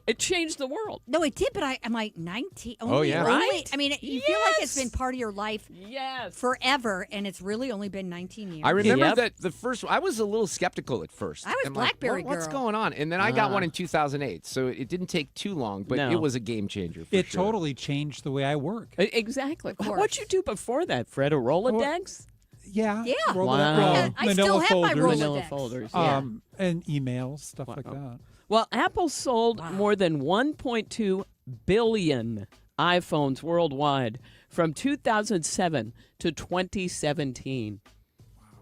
It changed the world. no, it did, but I'm like 19. yeah. Right? I mean, you feel like it's been part of your life Yes. forever, and it's really only been 19 years. I remember Yep. that the first. I was a little skeptical at first. I was I'm like, BlackBerry what's girl. going on? And then I got one in 2008, so it didn't take too long, but No. it was a game changer. For It sure. totally changed the way I work. Exactly. course. What'd you do before that, Fred? A Rolodex? Yeah. Yeah. Roll Wow. that- roll I still manila have my folders. Manila Rolodex. folders. Yeah. And emails, stuff like that. Well, Apple sold more than 1.2 billion iPhones worldwide from 2007 to 2017.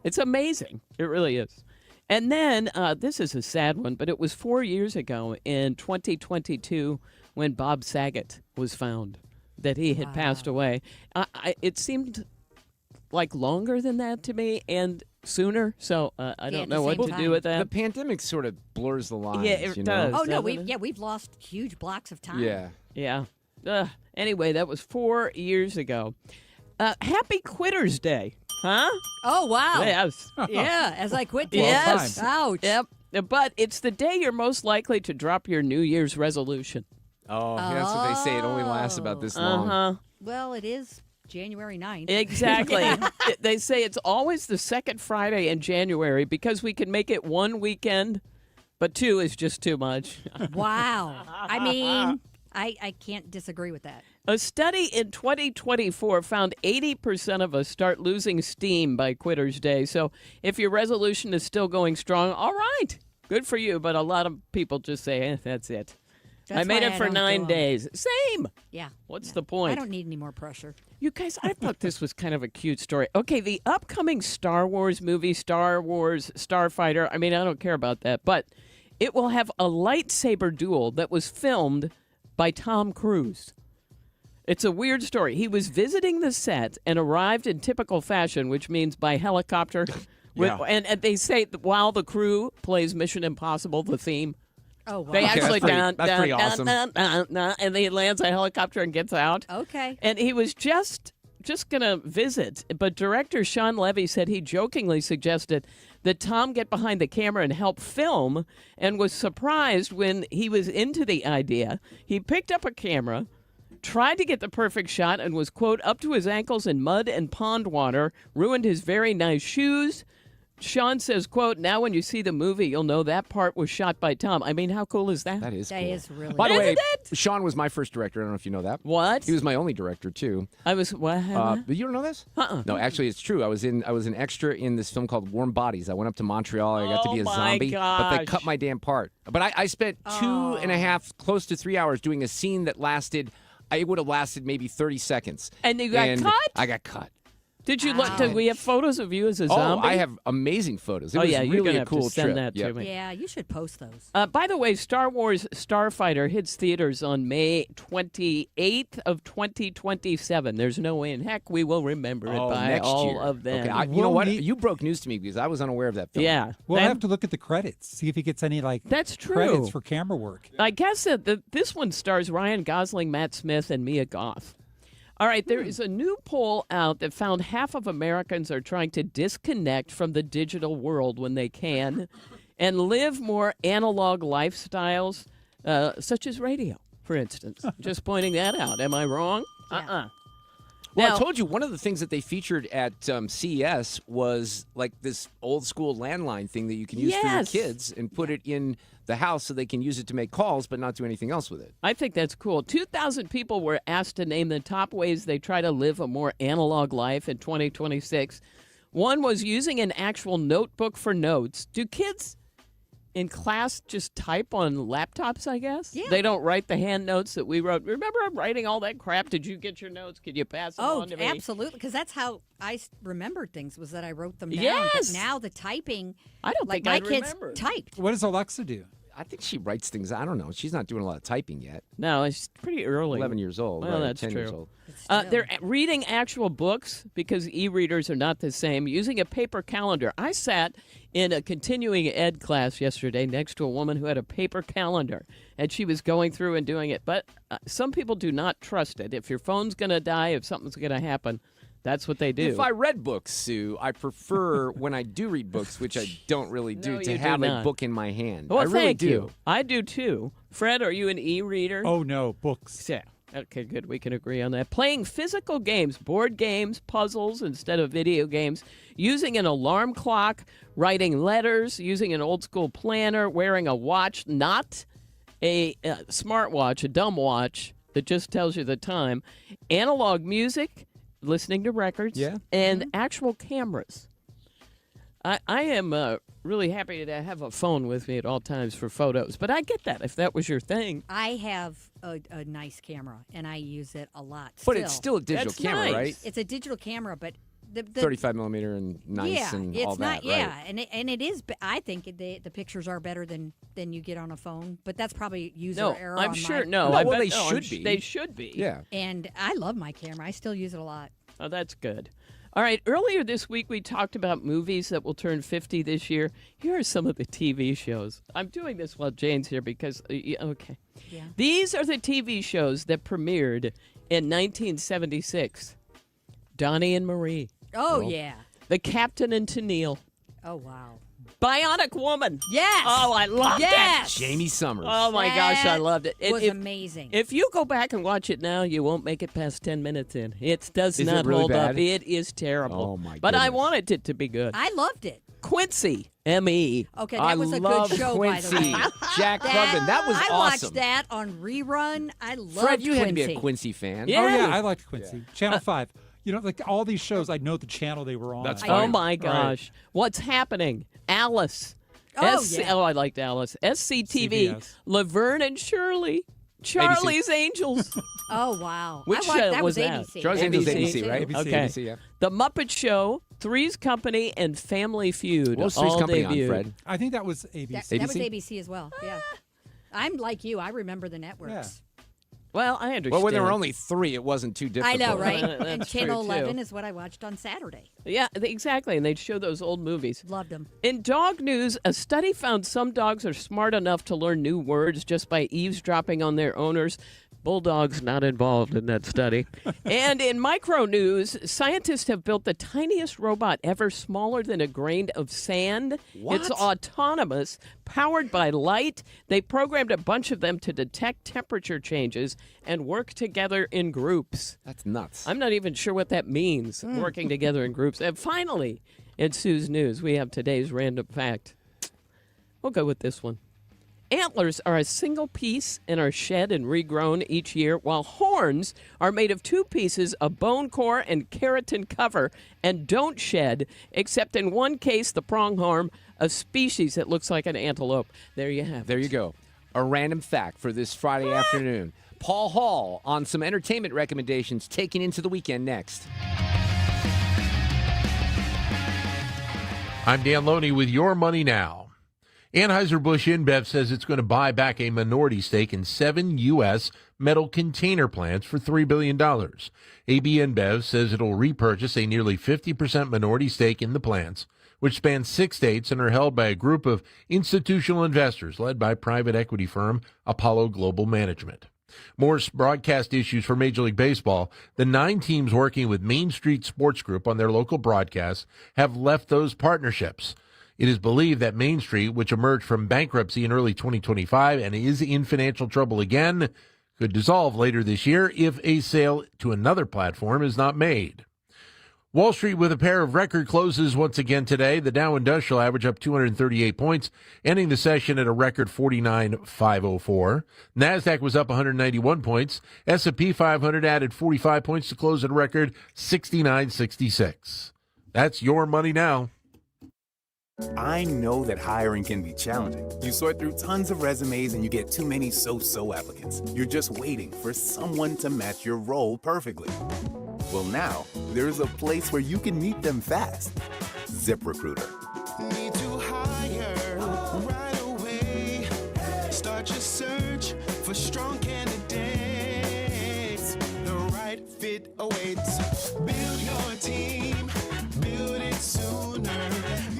It's amazing. It really is. And then, this is a sad one, but it was 4 years ago in 2022 when Bob Saget was found. that he had passed away. It seemed like longer than that to me and sooner, so I don't know what to do with that. The pandemic sort of blurs the lines. Yeah, it you does. know? Oh, no, we've lost huge blocks of time. Yeah. Anyway, that was 4 years ago. Happy Quitter's Day, huh? Oh, wow. Yes. Yeah, as I quit. Yes. Ouch. Yep. But it's the day you're most likely to drop your New Year's resolution. Oh, that's what they say. It only lasts about this long. Well, it is January 9th. Exactly. They say it's always the second Friday in January because we can make it one weekend, but 2 is just too much. Wow. I mean, I can't disagree with that. A study in 2024 found 80% of us start losing steam by Quitter's Day. So if your resolution is still going strong, all right, good for you. But a lot of people just say, that's it. I made it for 9 days. Same. Yeah. What's the point? I don't need any more pressure. You guys, I thought this was kind of a cute story. Okay, the upcoming Star Wars movie, Star Wars Starfighter, I mean, I don't care about that, but it will have a lightsaber duel that was filmed by Tom Cruise. It's a weird story. He was visiting the set and arrived in typical fashion, which means by helicopter. And they say that while the crew plays Mission Impossible, the theme. Oh, wow. They actually that's pretty awesome. And he lands a helicopter and gets out. Okay. And he was just going to visit, but director Sean Levy said he jokingly suggested that Tom get behind the camera and help film, and was surprised when he was into the idea. He picked up a camera, tried to get the perfect shot, and was, quote, up to his ankles in mud and pond water, ruined his very nice shoes. Sean says, quote, now when you see the movie, you'll know that part was shot by Tom. I mean, how cool is that? That is cool. That is really By the cool. way, Sean was my first director. I don't know if you know that. What? He was my only director, too. I was, what? You don't know this? Uh-uh. No, actually, it's true. I was an extra in this film called Warm Bodies. I went up to Montreal. I got to be a zombie. But they cut my damn part. But I spent 2.5, close to 3 hours doing a scene that lasted, it would have lasted maybe 30 seconds. And you got cut? I got cut. Did you look? Did we have photos of you as a zombie? Oh, I have amazing photos. It was you're really gonna a cool have to send trip. that to Yep. me. Yeah, you should post those. By the way, Star Wars Starfighter hits theaters on May 28th of 2027. There's no way in heck we will remember it by next all year. of them. Okay, you know what? You broke news to me because I was unaware of that film. Yeah. We'll have to look at the credits, see if he gets any That's true. credits for camera work. I guess that this one stars Ryan Gosling, Matt Smith, and Mia Goth. All right, there is a new poll out that found half of Americans are trying to disconnect from the digital world when they can and live more analog lifestyles, such as radio, for instance. Just pointing that out. Am I wrong? Well, Now- I told you one of the things that they featured at CES was like this old school landline thing that you can use for your Yes. kids and put it in the house so they can use it to make calls but not do anything else with it. I think that's cool. 2,000 people were asked to name the top ways they try to live a more analog life in 2026. One was using an actual notebook for notes. Do kids in class just type on laptops, I guess? Yeah. They don't write the hand notes that we wrote. Remember writing all that crap? Did you get your notes? Could you pass them on to me? Absolutely, because that's how I remembered things, was that I wrote them down. Yes. But now the typing, I don't like think my I'd kids remember. typed. What does Alexa do? I think she writes things. I don't know. She's not doing a lot of typing yet. No, it's pretty early. 11 years old. Well, right? that's 10 years true. old. They're reading actual books because e-readers are not the same, using a paper calendar. I sat in a continuing ed class yesterday next to a woman who had a paper calendar, and she was going through and doing it. But some people do not trust it. If your phone's going to die, if something's going to happen, that's what they do. If I read books, Sue, I prefer when I do read books, which I don't really do, No, to you do have a not. book in my hand. Well, I really thank do. you. I do too. Fred, are you an e-reader? Oh, no, books. Yeah. Okay, good. We can agree on that. Playing physical games, board games, puzzles instead of video games, using an alarm clock, writing letters, using an old school planner, wearing a watch, not a smartwatch, a dumb watch that just tells you the time, analog music, listening to records, and actual cameras. I am really happy to have a phone with me at all times for photos, but I get that if that was your thing. I have a nice camera, and I use it a lot. But it's still a digital That's camera, nice. right? It's a digital camera, but 35 millimeter and nice and it's all not, that. Yeah, Right. and it is. I think the pictures are better than you get on a phone, but that's probably user error. I'm on sure. mine. No, well, I bet, they should be. They should be. Yeah. And I love my camera. I still use it a lot. Oh, that's good. All right, earlier this week we talked about movies that will turn 50 this year. Here are some of the TV shows. I'm doing this while Jane's here because, okay. Yeah. These are the TV shows that premiered in 1976. Donnie and Marie. Oh, yeah. The Captain and Tennille. Oh, wow. Bionic Woman. Yes. Oh, I loved it. Jamie Summers. Oh, my gosh, I loved it. It was amazing. If you go back and watch it now, you won't make it past 10 minutes in. It does Is it not really hold bad? up. It is terrible. Oh, my But I goodness. wanted it to be good. I loved it. Quincy, M.E. Okay, I that was a love good show, Quincy. by the way. Jack Klugman. That was I awesome. watched that on rerun. I loved Fred, you Quincy. had to be a Quincy fan. Yeah. Oh, yeah, I liked Quincy. Channel 5. You know, like all these shows, I know the channel they were on. That's Oh, fine. my gosh. What's happening? Alice. Oh, yeah. Oh, I liked Alice. SCTV. CBS. Laverne and Shirley. Charlie's Angels. Oh, wow. Which I watched, that was was that? ABC. Charlie's Angels, ABC. ABC, right? ABC. Okay. ABC, yeah. The Muppet Show, Three's Company, and Family Feud. What was Three's all Company on, debuted. Fred? I think that was ABC. That was ABC? ABC as well. Yeah. I'm like you. I remember the networks. Well, I understand. Well, when there were only 3, it wasn't too I difficult. know, right? That's And true, Channel too. 11 is what I watched on Saturday. Yeah, exactly. And they'd show those old movies. Loved them. In dog news, a study found some dogs are smart enough to learn new words just by eavesdropping on their owners. Bulldogs not involved in that study. And in micro news, scientists have built the tiniest robot ever, smaller than a grain of sand. What? It's autonomous, powered by light. They programmed a bunch of them to detect temperature changes and work together in groups. That's nuts. I'm not even sure what that means, working together in groups. And finally, in Sue's News, we have today's random fact. We'll go with this one. Antlers are a single piece and are shed and regrown each year, while horns are made of 2 pieces, a bone core and keratin cover, and don't shed, except in one case, the pronghorn, a species that looks like an antelope. There you have it. There you go. A random fact for this Friday afternoon. Paul Hall on some entertainment recommendations taking into the weekend next. I'm Dan Loney with Your Money Now. Anheuser-Busch InBev says it's going to buy back a minority stake in 7 U.S. metal container plants for $3 billion. AB InBev says it'll repurchase a nearly 50% minority stake in the plants, which span 6 states and are held by a group of institutional investors led by private equity firm Apollo Global Management. More broadcast issues for Major League Baseball. The 9 teams working with Main Street Sports Group on their local broadcasts have left those partnerships. It is believed that Main Street, which emerged from bankruptcy in early 2025 and is in financial trouble again, could dissolve later this year if a sale to another platform is not made. Wall Street with a pair of record closes once again today. The Dow Industrial Average up 238 points, ending the session at a record 49,504. NASDAQ was up 191 points. S&P 500 added 45 points to close at a record 69.66. That's Your Money Now. I know that hiring can be challenging. You sort through tons of resumes and you get too many so-so applicants. You're just waiting for someone to match your role perfectly. Well, now, there's a place where you can meet them fast. ZipRecruiter. Need to hire right away. Start your search for strong candidates. The right fit awaits. Build your team. Build it sooner.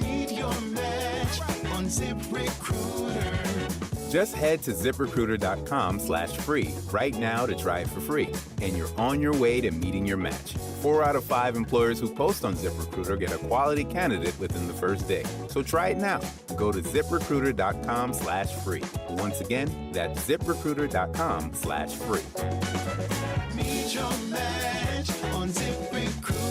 Meet your match on ZipRecruiter. Just head to ZipRecruiter.com/free right now to try it for free. And you're on your way to meeting your match. 4 out of 5 employers who post on ZipRecruiter get a quality candidate within the first day. So try it now. Go to ZipRecruiter.com/free. Once again, that's ZipRecruiter.com/free. Meet your match on ZipRecruiter.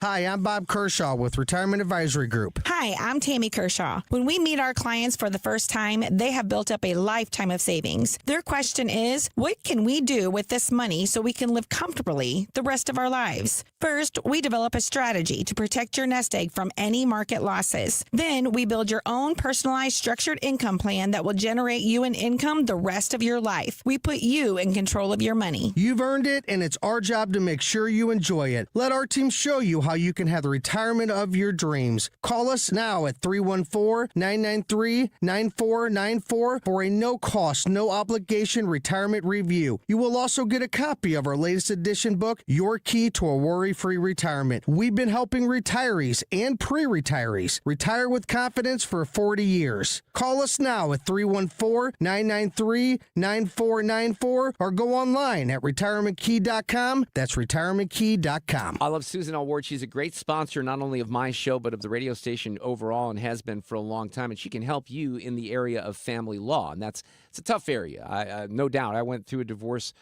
Hi, I'm Bob Kershaw with Retirement Advisory Group. Hi, I'm Tammy Kershaw. When we meet our clients for the first time, they have built up a lifetime of savings. Their question is, what can we do with this money so we can live comfortably the rest of our lives? First, we develop a strategy to protect your nest egg from any market losses. Then, we build your own personalized structured income plan that will generate you an income the rest of your life. We put you in control of your money. You've earned it, and it's our job to make sure you enjoy it. Let our team show you how you can have the retirement of your dreams. Call us now at 314-993-9494 for a no-cost, no-obligation retirement review. You will also get a copy of our latest edition book, Your Key to a Worry-Free Retirement. We've been helping retirees and pre-retirees retire with confidence for 40 years. Call us now at 314-993-9494 or go online at retirementkey.com. That's retirementkey.com. I love Susan L. Ward. She's a great sponsor not only of my show but of the radio station overall and has been for a long time. And she can help you in the area of family law. And it's a tough area. No doubt. I went through a divorce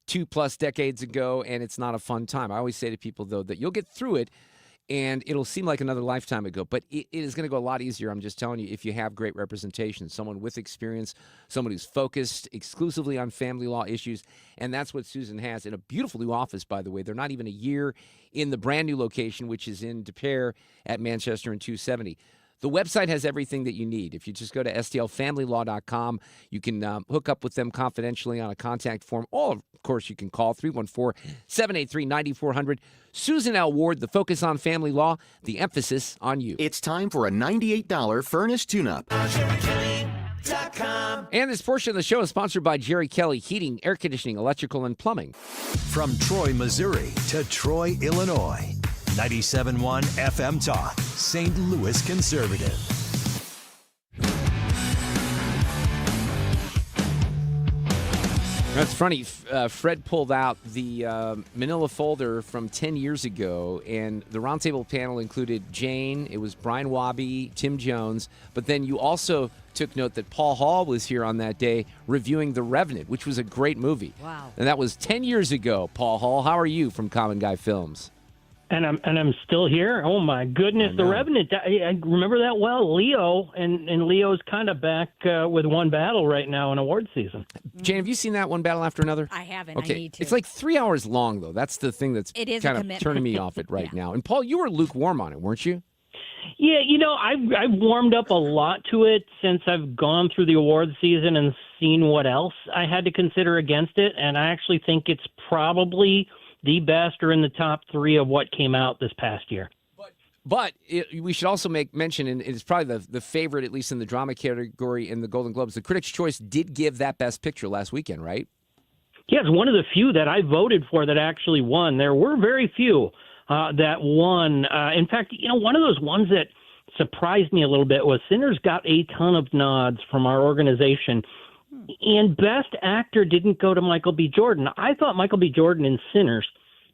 2+ decades ago, and it's not a fun time. I always say to people, though, that you'll get through it, and it'll seem like another lifetime ago. But it is going to go a lot easier, I'm just telling you, if you have great representation, someone with experience, someone who's focused exclusively on family law issues. And that's what Susan has in a beautiful new office, by the way. They're not even a year in the brand new location, which is in De Pere at Manchester and 270. The website has everything that you need. If you just go to stlfamilylaw.com, you can hook up with them confidentially on a contact form. Or, of course, you can call 314-783-9400. Susan L. Ward, the focus on family law, the emphasis on you. It's time for a $98 furnace tune-up. And this portion of the show is sponsored by Jerry Kelly Heating, Air Conditioning, Electrical, and Plumbing. From Troy, Missouri to Troy, Illinois. 97.1 FM Talk, St. Louis Conservative. That's funny. Fred pulled out the manila folder from 10 years ago, and the roundtable panel included Jane, it was Brian Wabi, Tim Jones, but then you also took note that Paul Hall was here on that day reviewing The Revenant, which was a great movie. Wow. And that was 10 years ago, Paul Hall. How are you from Common Guy Films? And I'm still here. Oh my goodness, The Revenant! I remember that well. Leo and Leo's kind of back with one battle right now in award season. Jane, have you seen that one battle after another? I haven't. Okay, I need to. it's like 3 hours long though. That's the thing that's It is a kind of commitment. turning me off it right now. And Paul, you were lukewarm on it, weren't you? Yeah, I've warmed up a lot to it since I've gone through the award season and seen what else I had to consider against it, and I actually think it's probably the best or in the top 3 of what came out this past year. But we should also make mention, and it's probably the favorite, at least in the drama category in the Golden Globes, the Critics' Choice did give that Best Picture last weekend, right? Yeah, it's one of the few that I voted for that actually won. There were very few that won. In fact, one of those ones that surprised me a little bit was Sinners got a ton of nods from our organization. And Best Actor didn't go to Michael B. Jordan. I thought Michael B. Jordan in Sinners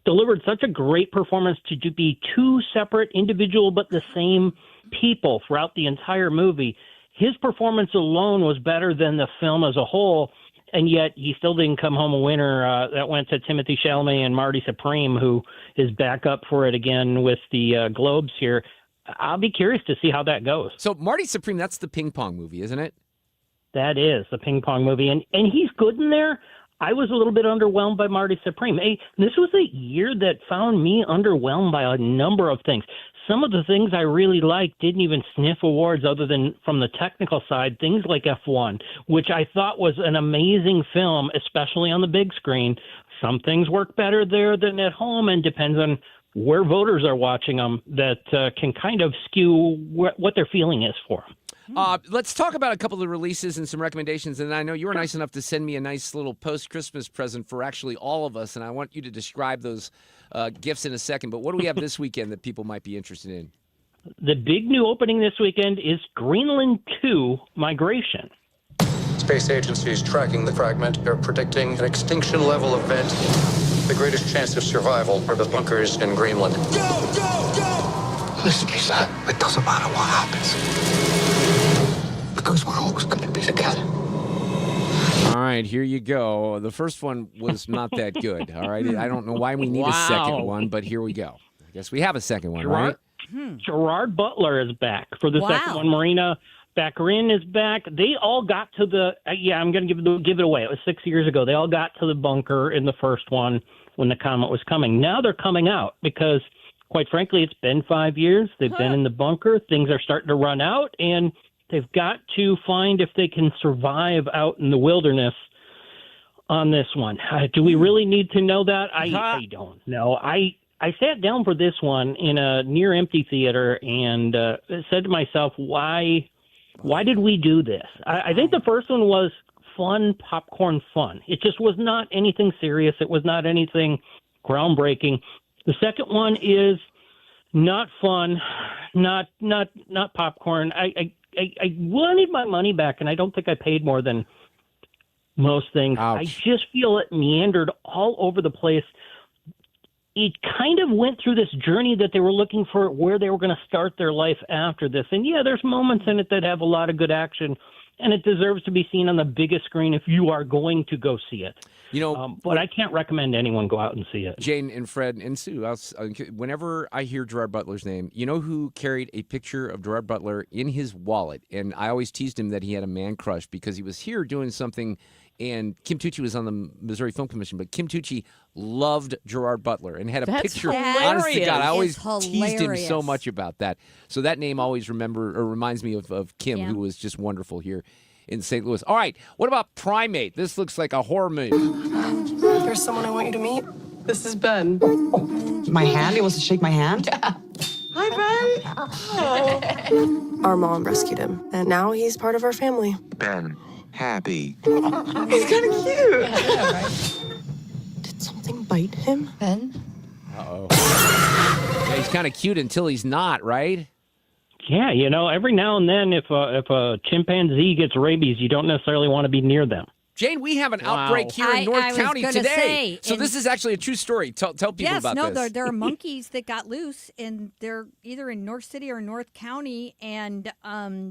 delivered such a great performance to be 2 separate individual but the same people throughout the entire movie. His performance alone was better than the film as a whole, and yet he still didn't come home a winner. That went to Timothée Chalamet and Marty Supreme, who is back up for it again with the Globes here. I'll be curious to see how that goes. So Marty Supreme, that's the ping pong movie, isn't it? That is the ping pong movie, and he's good in there. I was a little bit underwhelmed by Marty Supreme. Hey, this was a year that found me underwhelmed by a number of things. Some of the things I really liked didn't even sniff awards other than from the technical side, things like F1, which I thought was an amazing film, especially on the big screen. Some things work better there than at home, and depends on where voters are watching them that can kind of skew what their feeling is for them. Let's talk about a couple of the releases and some recommendations. And I know you were nice enough to send me a nice little post-Christmas present for actually all of us, and I want you to describe those gifts in a second. But what do we have this weekend that people might be interested in? The big new opening this weekend is Greenland 2 Migration. Space Agency is tracking the fragment. They're predicting an extinction-level event. The greatest chance of survival are the bunkers in Greenland. Go, go, go! Listen, son, it doesn't matter what happens. Because we're always going to be together. All right, here you go. The first one was not that good, all right? I don't know why we need a second one, but here we go. guess we have a second one, Gerard, right? Gerard Butler is back for the second one. Marina Baccarin is back. They all got to the I'm going to give it away. It was 6 years ago. They all got to the bunker in the first one when the comet was coming. Now they're coming out because, quite frankly, it's been 5 years. They've been in the bunker. Things are starting to run out, and they've got to find if they can survive out in the wilderness on this one. Do we really need to know that? I don't know. I sat down for this one in a near empty theater and said to myself, why did we do this? I think the first one was fun, popcorn fun. It just was not anything serious. It was not anything groundbreaking. The second one is not fun, not popcorn. I wanted my money back, and I don't think I paid more than most things. Ouch. I just feel it meandered all over the place. It kind of went through this journey that they were looking for where they were going to start their life after this. And yeah, there's moments in it that have a lot of good action, and it deserves to be seen on the biggest screen if you are going to go see it. But I can't recommend anyone go out and see it. Jane and Fred and Sue, whenever I hear Gerard Butler's name, you know who carried a picture of Gerard Butler in his wallet? And I always teased him that he had a man crush because he was here doing something, and Kim Tucci was on the Missouri Film Commission, but Kim Tucci loved Gerard Butler and had a picture. Honest to God, I always teased him so much about that. So that name always reminds me of Kim, who was just wonderful here in St. Louis. All right, what about Primate? This looks like a horror movie. There's someone I want you to meet. This is Ben. My hand? He wants to shake my hand? Yeah. Hi, Ben. Our mom rescued him, and now he's part of our family. Ben, happy. He's kind of cute. Yeah, right? Did something bite him? Ben? Uh-oh. Yeah, he's kind of cute until he's not, right? Yeah, every now and then if a chimpanzee gets rabies, you don't necessarily want to be near them. Jane, we have an outbreak here in North County today. So this is actually a true story. Tell people about this. Yes, there are monkeys that got loose, and they're either in North City or North County, and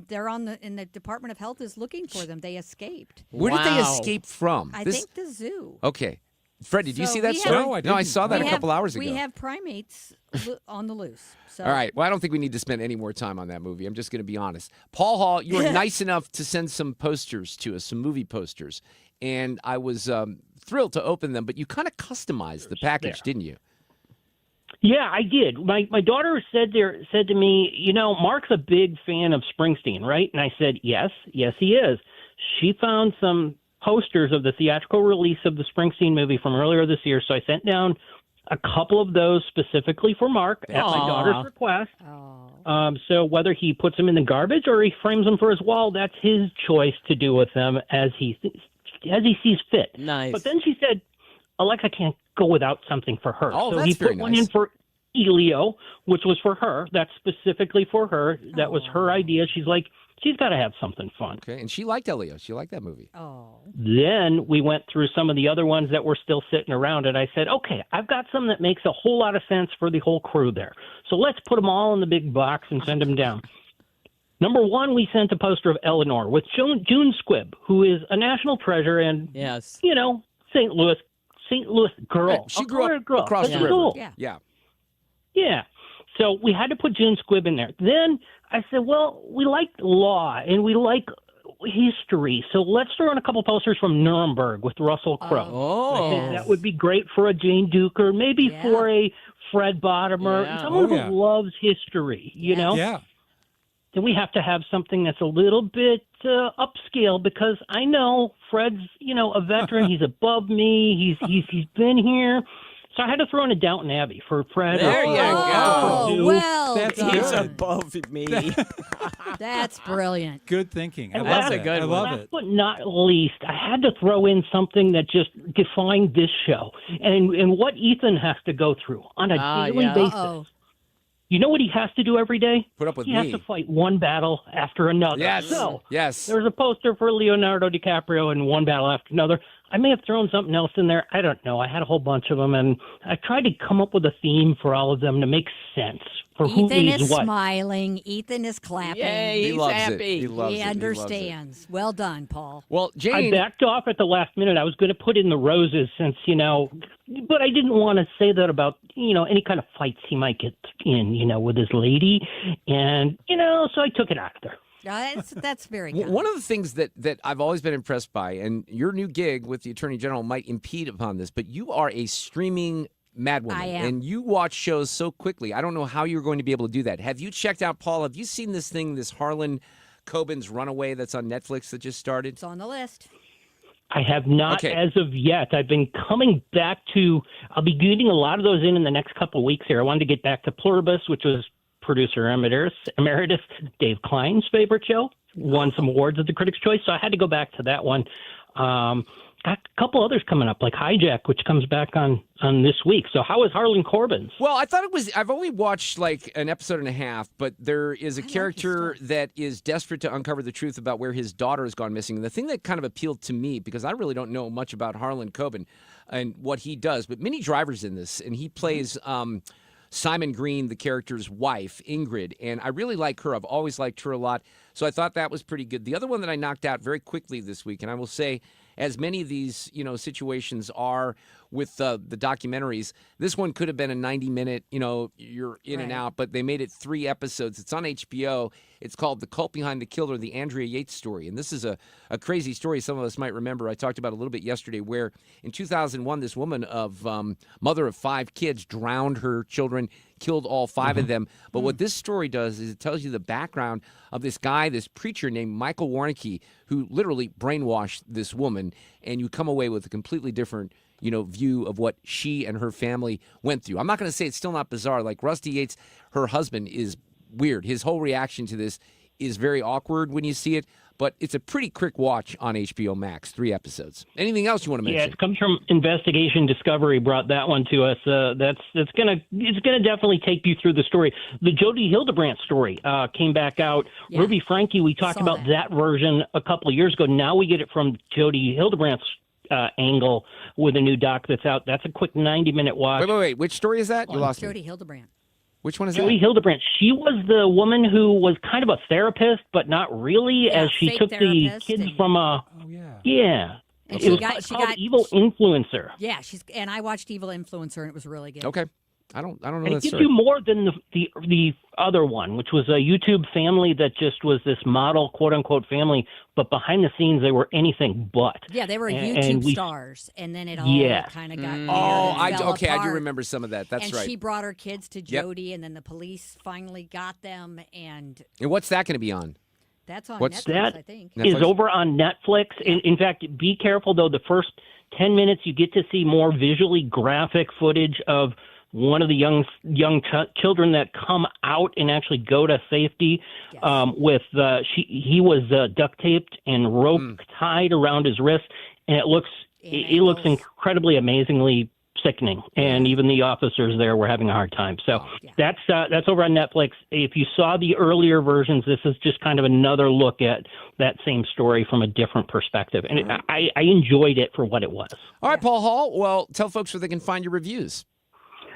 they're in the Department of Health is looking for them. They escaped. Where did they escape from? I think the zoo. Okay. Fred, did you see that story? No, I saw that a couple hours ago. We have primates on the loose. So. All right. Well, I don't think we need to spend any more time on that movie. I'm just going to be honest. Paul Hall, you were nice enough to send some posters to us, some movie posters, and I was thrilled to open them, but you kind of customized the package, didn't you? Yeah, I did. My daughter said to me, Mark's a big fan of Springsteen, right? And I said, yes, he is. She found some posters of the theatrical release of the Springsteen movie from earlier this year, so I sent down a couple of those specifically for Mark at my daughter's request. So whether he puts them in the garbage or he frames them for his wall, that's his choice to do with them as he sees fit. Nice. But then she said, Alexa can't go without something for her. Oh, so that's he very put one nice. in for Elio, which was for her. That's specifically for her. That was her idea. She's like, she's got to have something fun. Okay, and she liked Elio. She liked that movie. Oh. Then we went through some of the other ones that were still sitting around, and I said, okay, I've got some that makes a whole lot of sense for the whole crew there. So let's put them all in the big box and send them down. Number one, we sent a poster of Eleanor with June Squibb, who is a national treasure and, St. Louis girl. She grew up across the river. Cool. Yeah. Yeah. So we had to put June Squibb in there. Then I said, well, we like law and we like history, so let's throw in a couple posters from Nuremberg with Russell Crowe. Oh. That would be great for a Jane Duker, maybe for a Fred Bottomer, someone who loves history, you know? Yeah. Then we have to have something that's a little bit upscale because I know Fred's, a veteran. He's above me. He's been here. So I had to throw in a Downton Abbey for Fred. There you go. Oh, well, he's above me. That's brilliant. Good thinking. And I love it. last I love it. but not least, I had to throw in something that just defined this show and what Ethan has to go through on a daily basis. Uh-oh. You know what he has to do every day? Put up with he me. has to fight one battle after another. Yes. So Yes. there's a poster for Leonardo DiCaprio in one battle after another. I may have thrown something else in there. I don't know. I had a whole bunch of them, and I tried to come up with a theme for all of them to make sense for who Ethan needs is what. smiling. Ethan is clapping. Yay, He he's loves happy. it. He loves it. He loves it. understands. Well done, Paul. Well, I Jane, backed off at the last minute. I was going to put in the roses since, but I didn't want to say that about, any kind of fights he might get in, with his lady. And, so I took it out of there. That's very kind. one of the things that I've always been impressed by, and your new gig with the Attorney General might impede upon this, but you are a streaming madwoman. I am. And you watch shows so quickly. I don't know how you're going to be able to do that. Have you checked out, Paul? Have you seen this Harlan Coben's Runaway that's on Netflix that just started? It's on the list. I have not as of yet. I've been coming back to, I'll be getting a lot of those in the next couple of weeks here. I wanted to get back to Pluribus, which was producer emeritus Dave Klein's favorite show. Won some awards at the Critics' Choice, so I had to go back to that one. Got a couple others coming up, like Hijack, which comes back on this week. So how is Harlan Coben's? Well, I thought I've only watched like an episode and a half, but there is a character that is desperate to uncover the truth about where his daughter has gone missing. And the thing that kind of appealed to me, because I really don't know much about Harlan Coben and what he does, but Minnie Driver's in this, and he plays Simon Green, the character's wife, Ingrid, and I really like her. I've always liked her a lot, so I thought that was pretty good. The other one that I knocked out very quickly this week, and I will say, as many of these, situations are with the documentaries, this one could have been a 90-minute, you're in and out, but they made it 3 episodes. It's on HBO. It's called The Cult Behind the Killer, the Andrea Yates story. And this is a crazy story some of us might remember. I talked about it a little bit yesterday, where in 2001, this woman mother of 5 kids drowned her children, killed all 5 of them. But what this story does is it tells you the background of this guy, this preacher named Michael Warnke, who literally brainwashed this woman, and you come away with a completely different view of what she and her family went through. I'm not going to say it's still not bizarre. Like Rusty Yates, her husband, is weird. His whole reaction to this is very awkward when you see it, but it's a pretty quick watch on HBO Max, 3 episodes. Anything else you want to mention? Yeah, it comes from Investigation Discovery. Brought that one to us. It's gonna definitely take you through the story. The Jodi Hildebrandt story came back out. Yeah. Ruby Franke, we talked about that version a couple of years ago. Now we get it from Jodi Hildebrandt's angle with a new doc that's out. That's a quick 90-minute watch. Wait. Which story is that? You lost me. Jodi Hildebrandt. Which one is Jodi that? Hildebrandt. She was the woman who was kind of a therapist, but not really, Yeah, as she fake took the therapist kids and- from a. Oh, yeah. Yeah. And It was called Evil Influencer. Yeah, and I watched Evil Influencer, and it was really good. Okay. I don't know And that it gives story. you more than the other one, which was a YouTube family that just was this model, quote unquote, family, but behind the scenes they were anything but. Yeah, they were And YouTube we- stars, and then it all kind of got weird Oh, and fell I do apart. remember some of that. That's and right. she brought her kids to Yep. Jodi, and then the police finally got them, and And what's that going to be on? that's on What's Netflix, That I think. is over on Netflix. In fact, be careful, though. The first 10 minutes, you get to see more visually graphic footage of one of the young children that come out and actually go to safety. He was duct taped and rope tied around his wrist, and it looks incredibly amazingly sickening. And even the officers there were having a hard time. So that's over on Netflix. If you saw the earlier versions, this is just kind of another look at that same story from a different perspective. And I enjoyed it for what it was. All right, Paul Hall. Well, tell folks where they can find your reviews.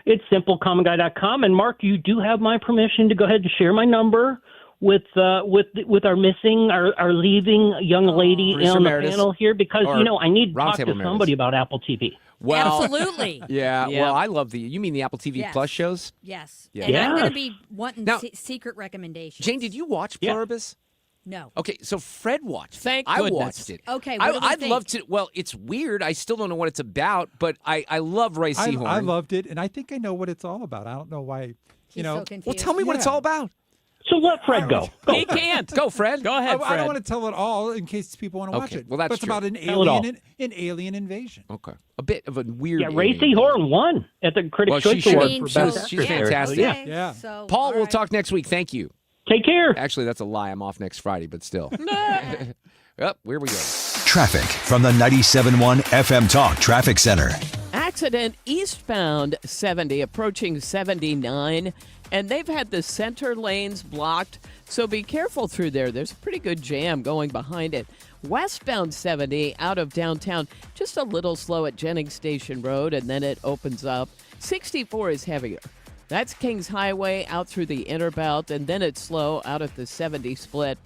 It's simplecommonguy.com. And Mark, you do have my permission to go ahead and share my number with our leaving young lady Producer on the Emeritus. panel here, because Or I need to talk Roundtable to Emeritus. somebody about Apple TV. Well, Absolutely. Yeah, Yeah. well, I love you mean the Apple TV Yes. Plus shows? Yes. Yeah. And I'm going Yes. to be wanting Now- secret recommendations. Jane, did you watch Pluribus? No. Okay, so Fred watched it. Thank I goodness. watched it. Okay, what do we I'd think? love to. Well, it's weird. I still don't know what it's about, but I love Ray Seahorn. I loved it, and I think I know what it's all about. I don't know why. He's so confused. Well, tell me what it's all about. So let Fred go. He can't. Go, Fred. Go ahead, I Fred. don't want to tell it all in case people want to watch Okay, it. well, that's but it's true. about an Tell it all. alien invasion. Okay, a bit of a weird. Yeah, Ray alien. Seahorn won at the Critics' Well, Choice she Award should. for She's- Best she's Actor. fantastic. Yeah. Okay, Yeah. So, Paul, all we'll right. talk next week. Thank you. Take care. Actually, that's a lie. I'm off next Friday, but still. Up, here we go. Traffic from the 97.1 FM Talk Traffic Center. Accident eastbound 70 approaching 79, and they've had the center lanes blocked, so be careful through there. There's a pretty good jam going behind it. Westbound 70 out of downtown, just a little slow at Jennings Station Road, and then it opens up. 64 is heavier. That's Kings Highway out through the inner belt, and then it's slow out at the 70 split.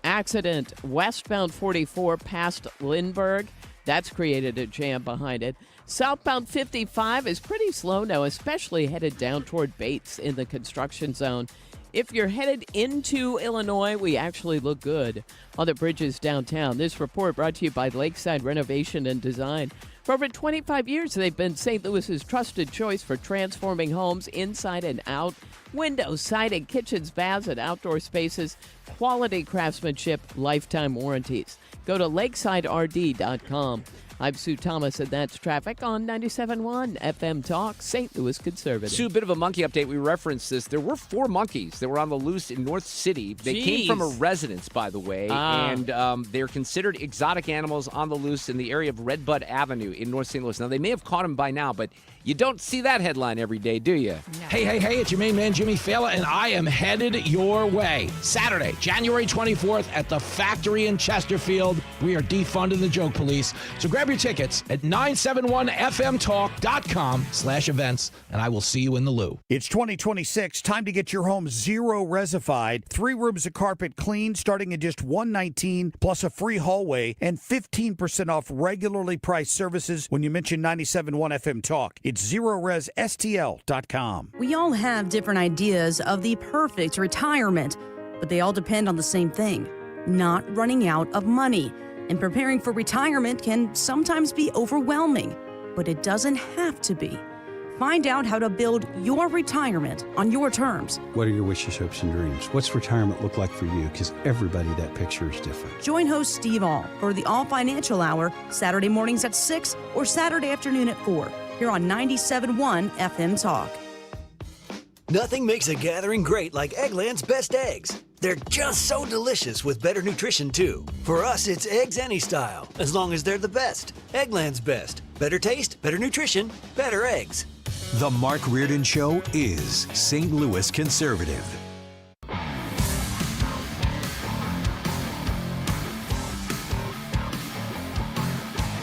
Accident westbound 44 past Lindbergh. That's created a jam behind it. Southbound 55 is pretty slow now, especially headed down toward Bates in the construction zone. If you're headed into Illinois, we actually look good on the bridges downtown. This report brought to you by Lakeside Renovation and Design. For over 25 years, they've been St. Louis's trusted choice for transforming homes inside and out. Windows, siding, kitchens, baths, and outdoor spaces. Quality craftsmanship, lifetime warranties. Go to lakesiderd.com. I'm Sue Thomas, and that's traffic on 97.1 FM Talk, St. Louis Conservative. Sue, a bit of a monkey update. We referenced this. There were 4 monkeys that were on the loose in North City. They came from a residence, by the way, and they're considered exotic animals on the loose in the area of Redbud Avenue in North St. Louis. Now, they may have caught them by now, but you don't see that headline every day, do you? No. Hey, it's your main man, Jimmy Fallon, and I am headed your way. Saturday, January 24th at the Factory in Chesterfield. We are defunding the joke police. So grab your tickets at 971fmtalk.com/events, and I will see you in the loo. It's 2026. Time to get your home zero resified. 3 rooms of carpet clean, starting at just $119, plus a free hallway and 15% off regularly priced services when you mention 97.1 FM Talk. It's ZeroResSTL.com. We all have different ideas of the perfect retirement, but they all depend on the same thing: not running out of money. And preparing for retirement can sometimes be overwhelming, but it doesn't have to be. Find out how to build your retirement on your terms. What are your wishes, hopes, and dreams? What's retirement look like for you? Because everybody, that picture is different. Join host Steve All for the All Financial Hour, Saturday mornings at 6 or Saturday afternoon at 4, here on 97.1 FM Talk. Nothing makes a gathering great like Eggland's Best Eggs. They're just so delicious with better nutrition, too. For us, it's eggs any style, as long as they're the best. Eggland's Best. Better taste, better nutrition, better eggs. The Mark Reardon Show is St. Louis Conservative.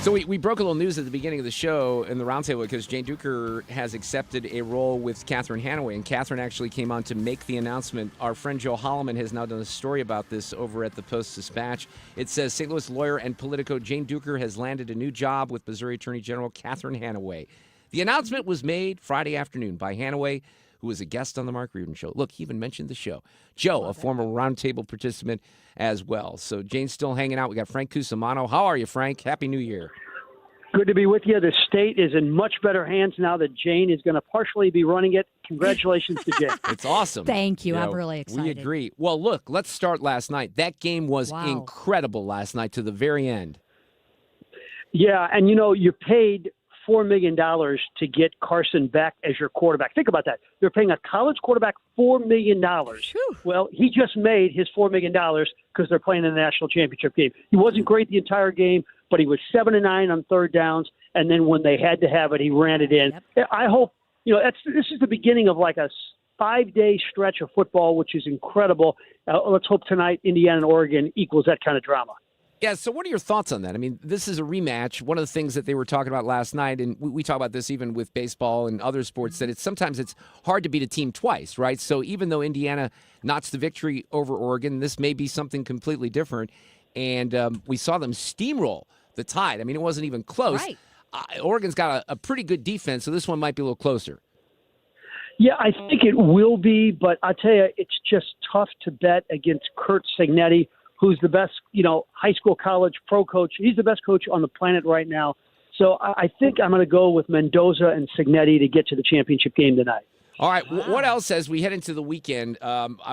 So we broke a little news at the beginning of the show in the roundtable because Jane Duker has accepted a role with Catherine Hanaway, and Catherine actually came on to make the announcement. Our friend Joe Holloman has now done a story about this over at the Post-Dispatch. It says St. Louis lawyer and Politico Jane Duker has landed a new job with Missouri Attorney General Catherine Hanaway. The announcement was made Friday afternoon by Hanaway, who was a guest on the Mark Reardon Show. Look, he even mentioned the show. Joe, a former roundtable participant as well. So Jane's still hanging out. We got Frank Cusumano. How are you, Frank? Happy New Year. Good to be with you. The state is in much better hands now that Jane is going to partially be running it. Congratulations to Jane. It's awesome. Thank you. I'm really excited. We agree. Well, look, let's start last night. That game was incredible last night to the very end. Yeah, and you paid $4 million to get Carson back as your quarterback. Think about that. You're paying a college quarterback $4 million. Well, he just made his $4 million because they're playing in the national championship game. He wasn't great the entire game, but he was 7-9 on third downs, and then when they had to have it, he ran it in. Yep. I hope, this is the beginning of like a 5-day stretch of football, which is incredible. Let's hope tonight Indiana and Oregon equals that kind of drama. Yeah, so what are your thoughts on that? I mean, this is a rematch. One of the things that they were talking about last night, and we talk about this even with baseball and other sports, that sometimes it's hard to beat a team twice, right? So even though Indiana notched the victory over Oregon, this may be something completely different. And we saw them steamroll the Tide. I mean, it wasn't even close. Right. Oregon's got a pretty good defense, so this one might be a little closer. Yeah, I think it will be, but I tell you, it's just tough to bet against Curt Cignetti, who's the best, high school, college, pro coach. He's the best coach on the planet right now. So I think I'm going to go with Mendoza and Cignetti to get to the championship game tonight. All right. What else as we head into the weekend?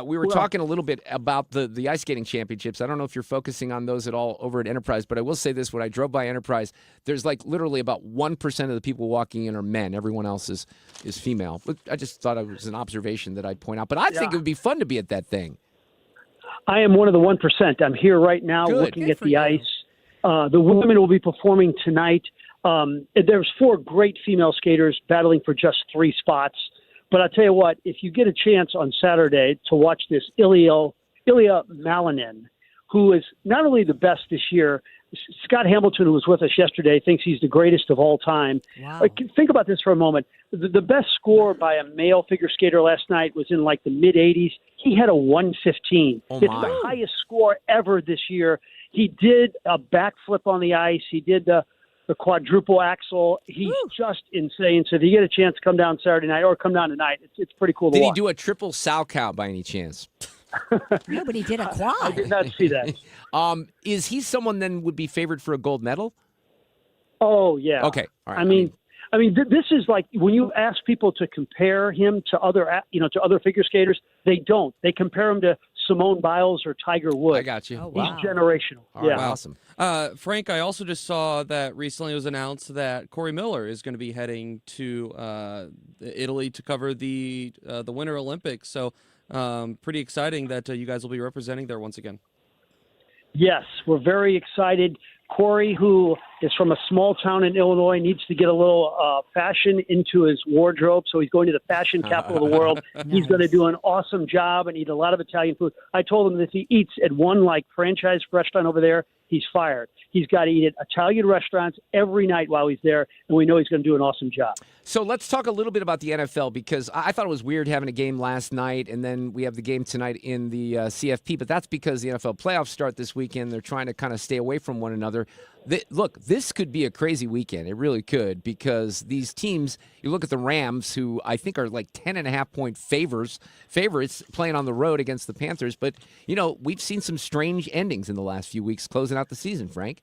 We were talking a little bit about the ice skating championships. I don't know if you're focusing on those at all over at Enterprise, but I will say this. When I drove by Enterprise, there's like literally about 1% of the people walking in are men. Everyone else is female. But I just thought it was an observation that I'd point out. But I think it would be fun to be at that thing. I am one of the 1%. I'm here right now looking at the ice. The women will be performing tonight. There's 4 great female skaters battling for just 3 spots. But I'll tell you what, if you get a chance on Saturday to watch this Ilya Malinin, who is not only the best this year, Scott Hamilton, who was with us yesterday, thinks he's the greatest of all time. Wow. Think about this for a moment. The best score by a male figure skater last night was in like the mid-'80s. He had a 115. Oh, it's my. the highest score ever this year. He did a backflip on the ice. He did the quadruple axel. He's just insane. So if you get a chance, come down Saturday night or come down tonight. It's pretty cool to Did he watch. do a triple sow count by any chance? No, but he did a quad. I did not see that. Is he someone then would be favored for a gold medal? Oh, yeah. Okay. All right. I mean, this is like when you ask people to compare him to other figure skaters, they don't. They compare him to Simone Biles or Tiger Woods. I got you. Oh, He's wow. generational. All right, yeah. awesome. Frank, I also just saw that recently it was announced that Corey Miller is going to be heading to Italy to cover the Winter Olympics. So pretty exciting that you guys will be representing there once again. Yes, we're very excited. Corey, who is from a small town in Illinois, needs to get a little fashion into his wardrobe. So he's going to the fashion capital of the world. He's going to do an awesome job and eat a lot of Italian food. I told him that if he eats at one franchise restaurant over there, he's fired. He's got to eat at Italian restaurants every night while he's there, and we know he's going to do an awesome job. So let's talk a little bit about the NFL, because I thought it was weird having a game last night, and then we have the game tonight in the CFP, but that's because the NFL playoffs start this weekend. They're trying to kind of stay away from one another. Look, this could be a crazy weekend. It really could, because these teams, you look at the Rams, who I think are like 10.5-point favorites playing on the road against the Panthers. But, we've seen some strange endings in the last few weeks closing out the season, Frank.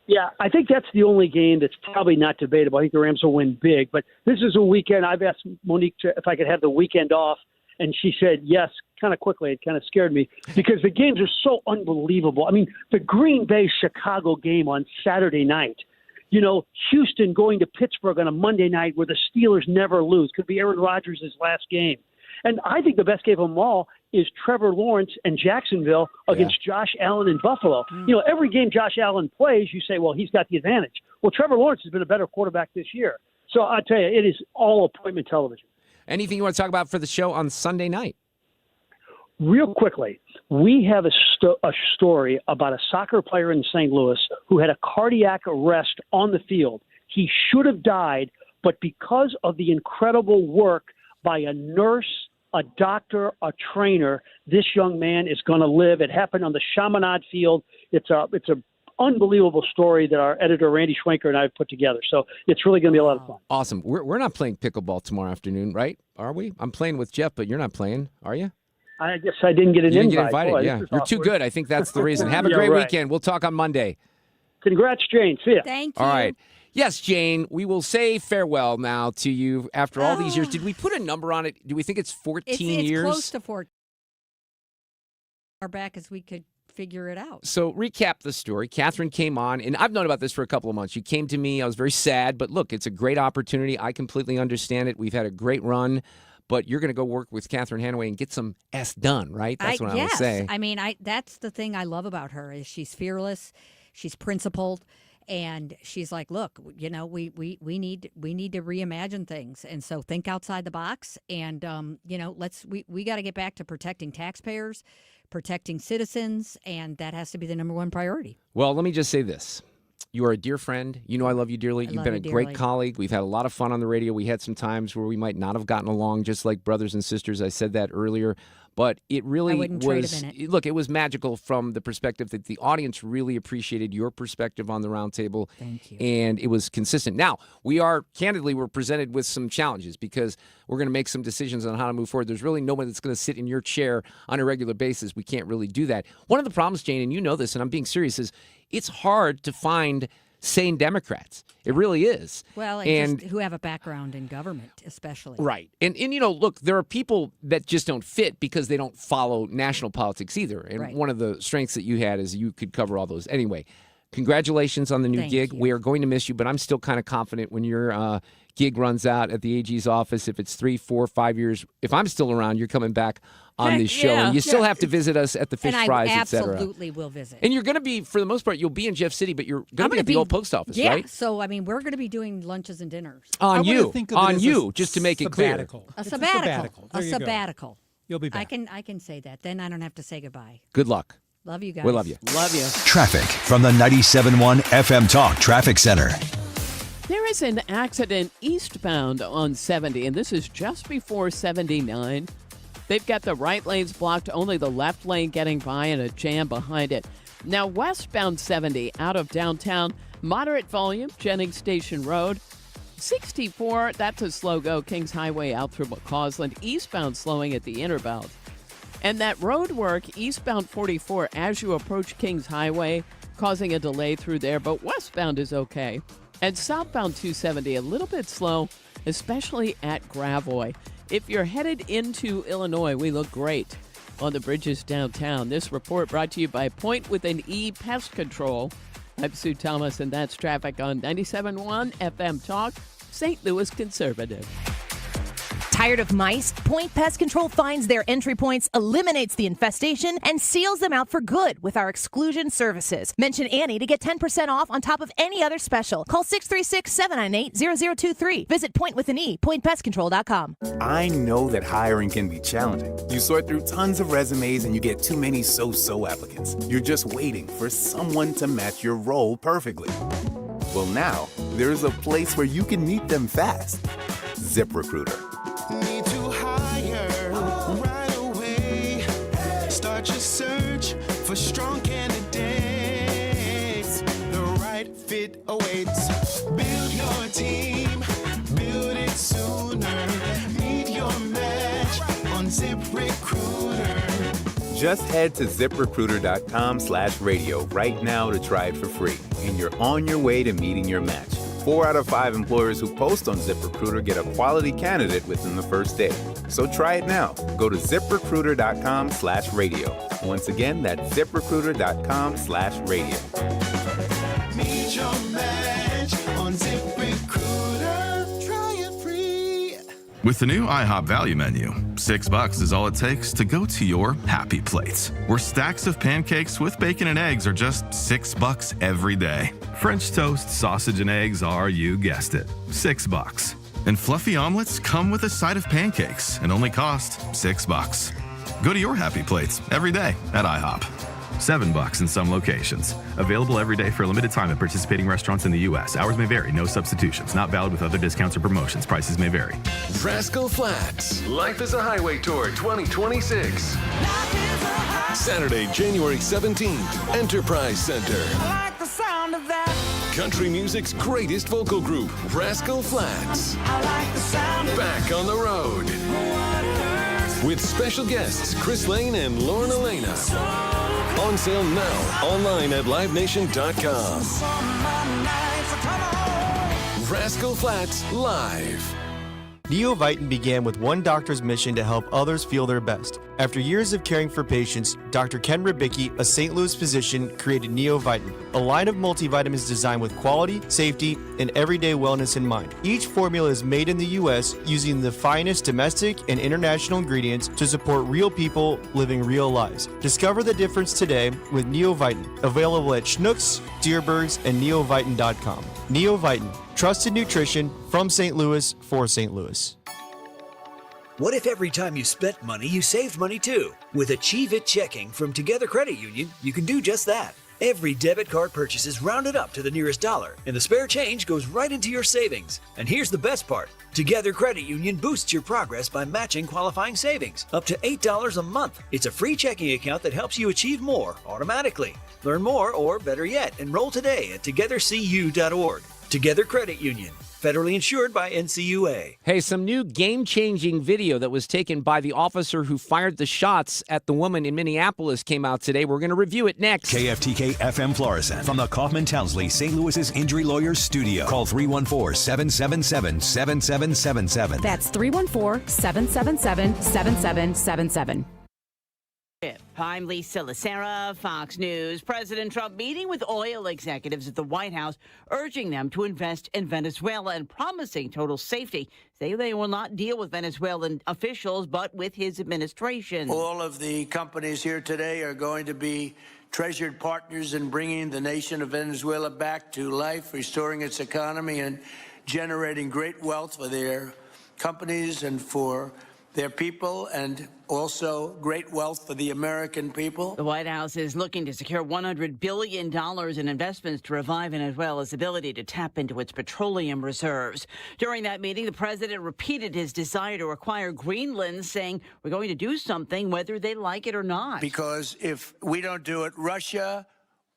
Yeah, I think that's the only game that's probably not debatable. I think the Rams will win big. But this is a weekend. I've asked Monique if I could have the weekend off, and she said yes kind of quickly. It kind of scared me because the games are so unbelievable. I mean, the Green Bay-Chicago game on Saturday night, Houston going to Pittsburgh on a Monday night where the Steelers never lose. Could be Aaron Rodgers' last game. And I think the best game of them all is Trevor Lawrence and Jacksonville against Josh Allen in Buffalo. Every game Josh Allen plays, you say, well, he's got the advantage. Well, Trevor Lawrence has been a better quarterback this year. So I tell you, it is all appointment television. Anything you want to talk about for the show on Sunday night? Real quickly, we have a story about a soccer player in St. Louis who had a cardiac arrest on the field. He should have died, but because of the incredible work by a nurse, a doctor, a trainer, this young man is going to live. It happened on the Chaminade field. It's a unbelievable story that our editor Randy Schwenker and I have put together. So it's really going to be a lot of fun. Awesome. We're not playing pickleball tomorrow afternoon, right? Are we? I'm playing with Jeff, but you're not playing, are you? I guess I didn't get an you didn't invite. get invited. Boy, yeah, you're too good. I think that's the reason. Have a great weekend. We'll talk on Monday. Congrats, Jane. See ya. Thank you. All right. Yes, Jane, we will say farewell now to you after all these years. Did we put a number on it? Do we think it's 14 years? It's close to 14. As far back as we could figure it out. So recap the story. Catherine came on, and I've known about this for a couple of months. She came to me. I was very sad, but look, it's a great opportunity. I completely understand it. We've had a great run, but you're going to go work with Catherine Hanaway and get some S done, right? That's what I would say. I mean, that's the thing I love about her is she's fearless, she's principled. And she's like, look, we need to reimagine things. And so think outside the box. And, we got to get back to protecting taxpayers, protecting citizens. And that has to be the number one priority. Well, let me just say this. You are a dear friend. You know I love you dearly. You've been a great colleague. We've had a lot of fun on the radio. We had some times where we might not have gotten along, just like brothers and sisters. I said that earlier. But it really was, look, it was magical from the perspective that the audience really appreciated your perspective on the roundtable. Thank you. And it was consistent. Now, we're presented with some challenges because we're going to make some decisions on how to move forward. There's really no one that's going to sit in your chair on a regular basis. We can't really do that. One of the problems, Jane, and you know this, and I'm being serious, is it's hard to find sane Democrats. It really is. Well, and just who have a background in government, especially. Right. And look, there are people that just don't fit because they don't follow national politics either. And one of the strengths that you had is you could cover all those. Anyway, congratulations on the new gig. We are going to miss you, but I'm still kind of confident when your gig runs out at the AG's office, if it's 3, 4, 5 years, if I'm still around, you're coming back on this show. And you still have to visit us at the Fish Fries, et cetera. And I absolutely will visit. And you're going to be, for the most part, you'll be in Jeff City, but you're going to be at the old post office, right? Yeah, so, I mean, we're going to be doing lunches and dinners. On you, just to make it clear. A sabbatical. A sabbatical. You'll be back. I can say that. Then I don't have to say goodbye. Good luck. Love you guys. We love you. Love you. Traffic from the 97.1 FM Talk Traffic Center. There is an accident eastbound on 70, and this is just before 79. They've got the right lanes blocked, only the left lane getting by, and a jam behind it. Now, westbound 70 out of downtown, moderate volume, Jennings Station Road. 64, that's a slow go, Kings Highway out through McCausland. Eastbound slowing at the inner belt. And that road work, eastbound 44, as you approach Kings Highway, causing a delay through there, but westbound is okay. And southbound 270, a little bit slow, especially at Gravois. If you're headed into Illinois, we look great on the bridges downtown. This report brought to you by Point with an E Pest Control. I'm Sue Thomas, and that's traffic on 97.1 FM Talk, St. Louis Conservative. Tired of mice? Point Pest Control finds their entry points, eliminates the infestation, and seals them out for good with our exclusion services. Mention Annie to get 10% off on top of any other special. Call 636-798-0023. Visit Point with an E, pointpestcontrol.com. I know that hiring can be challenging. You sort through tons of resumes and you get too many so-so applicants. You're just waiting for someone to match your role perfectly. Well, now, there's a place where you can meet them fast. ZipRecruiter. Need to hire right away. Start your search for strong candidates. The right fit awaits. Build your team, build it sooner. Meet your match on ZipRecruiter. Just head to ZipRecruiter.com/radio right now to try it for free, and you're on your way to meeting your match. 4 out of 5 employers who post on ZipRecruiter get a quality candidate within the first day. So try it now. Go to ZipRecruiter.com/radio. Once again, that's ZipRecruiter.com/radio. Meet your match on ZipRecruiter. Try it free. With the new IHOP value menu, $6 is all it takes to go to your happy place, where stacks of pancakes with bacon and eggs are just $6 every day. French toast, sausage, and eggs are, you guessed it, $6. And fluffy omelets come with a side of pancakes and only cost $6. Go to your happy plates every day at IHOP. $7 in some locations. Available every day for a limited time at participating restaurants in the U.S. Hours may vary. No substitutions. Not valid with other discounts or promotions. Prices may vary. Rascal Flatts. Life is a Highway Tour 2026. Saturday, January 17th. Enterprise Center. I like the sound of that. Country music's greatest vocal group, Rascal Flatts. I like the sound of Back on the road. With special guests Chris Lane and Lauren Elena. On sale now, online at livenation.com. Rascal Flatts Live. Neovitin began with one doctor's mission to help others feel their best. After years of caring for patients, Dr. Ken Ribicki, a St. Louis physician, created Neovitin, a line of multivitamins designed with quality, safety, and everyday wellness in mind. Each formula is made in the U.S. using the finest domestic and international ingredients to support real people living real lives. Discover the difference today with Neovitin, available at Schnucks, Deerbergs, and neovitin.com. Neovitin, trusted nutrition from St. Louis for St. Louis. What if every time you spent money, you saved money too? With Achieve It Checking from Together Credit Union, you can do just that. Every debit card purchase is rounded up to the nearest dollar, and the spare change goes right into your savings. And here's the best part. Together Credit Union boosts your progress by matching qualifying savings, up to $8 a month. It's a free checking account that helps you achieve more automatically. Learn more, or better yet, enroll today at togethercu.org. Together Credit Union, federally insured by NCUA. Hey, some new game-changing video that was taken by the officer who fired the shots at the woman in Minneapolis came out today. We're going to review it next. KFTK FM Florissant from the Kaufman Townsley St. Louis's Injury Lawyers Studio. Call 314-777-7777. That's 314-777-7777. I'm Lisa Lacera, Fox News. President Trump meeting with oil executives at the White House, urging them to invest in Venezuela and promising total safety. Say they will not deal with Venezuelan officials, but with his administration. All of the companies here today are going to be treasured partners in bringing the nation of Venezuela back to life, restoring its economy, and generating great wealth for their companies and for their people and also great wealth for the American people. The White House is looking to secure $100 billion in investments to revive Venezuela's ability to tap into its petroleum reserves. During that meeting, the president repeated his desire to acquire Greenland, saying, we're going to do something whether they like it or not. Because if we don't do it, Russia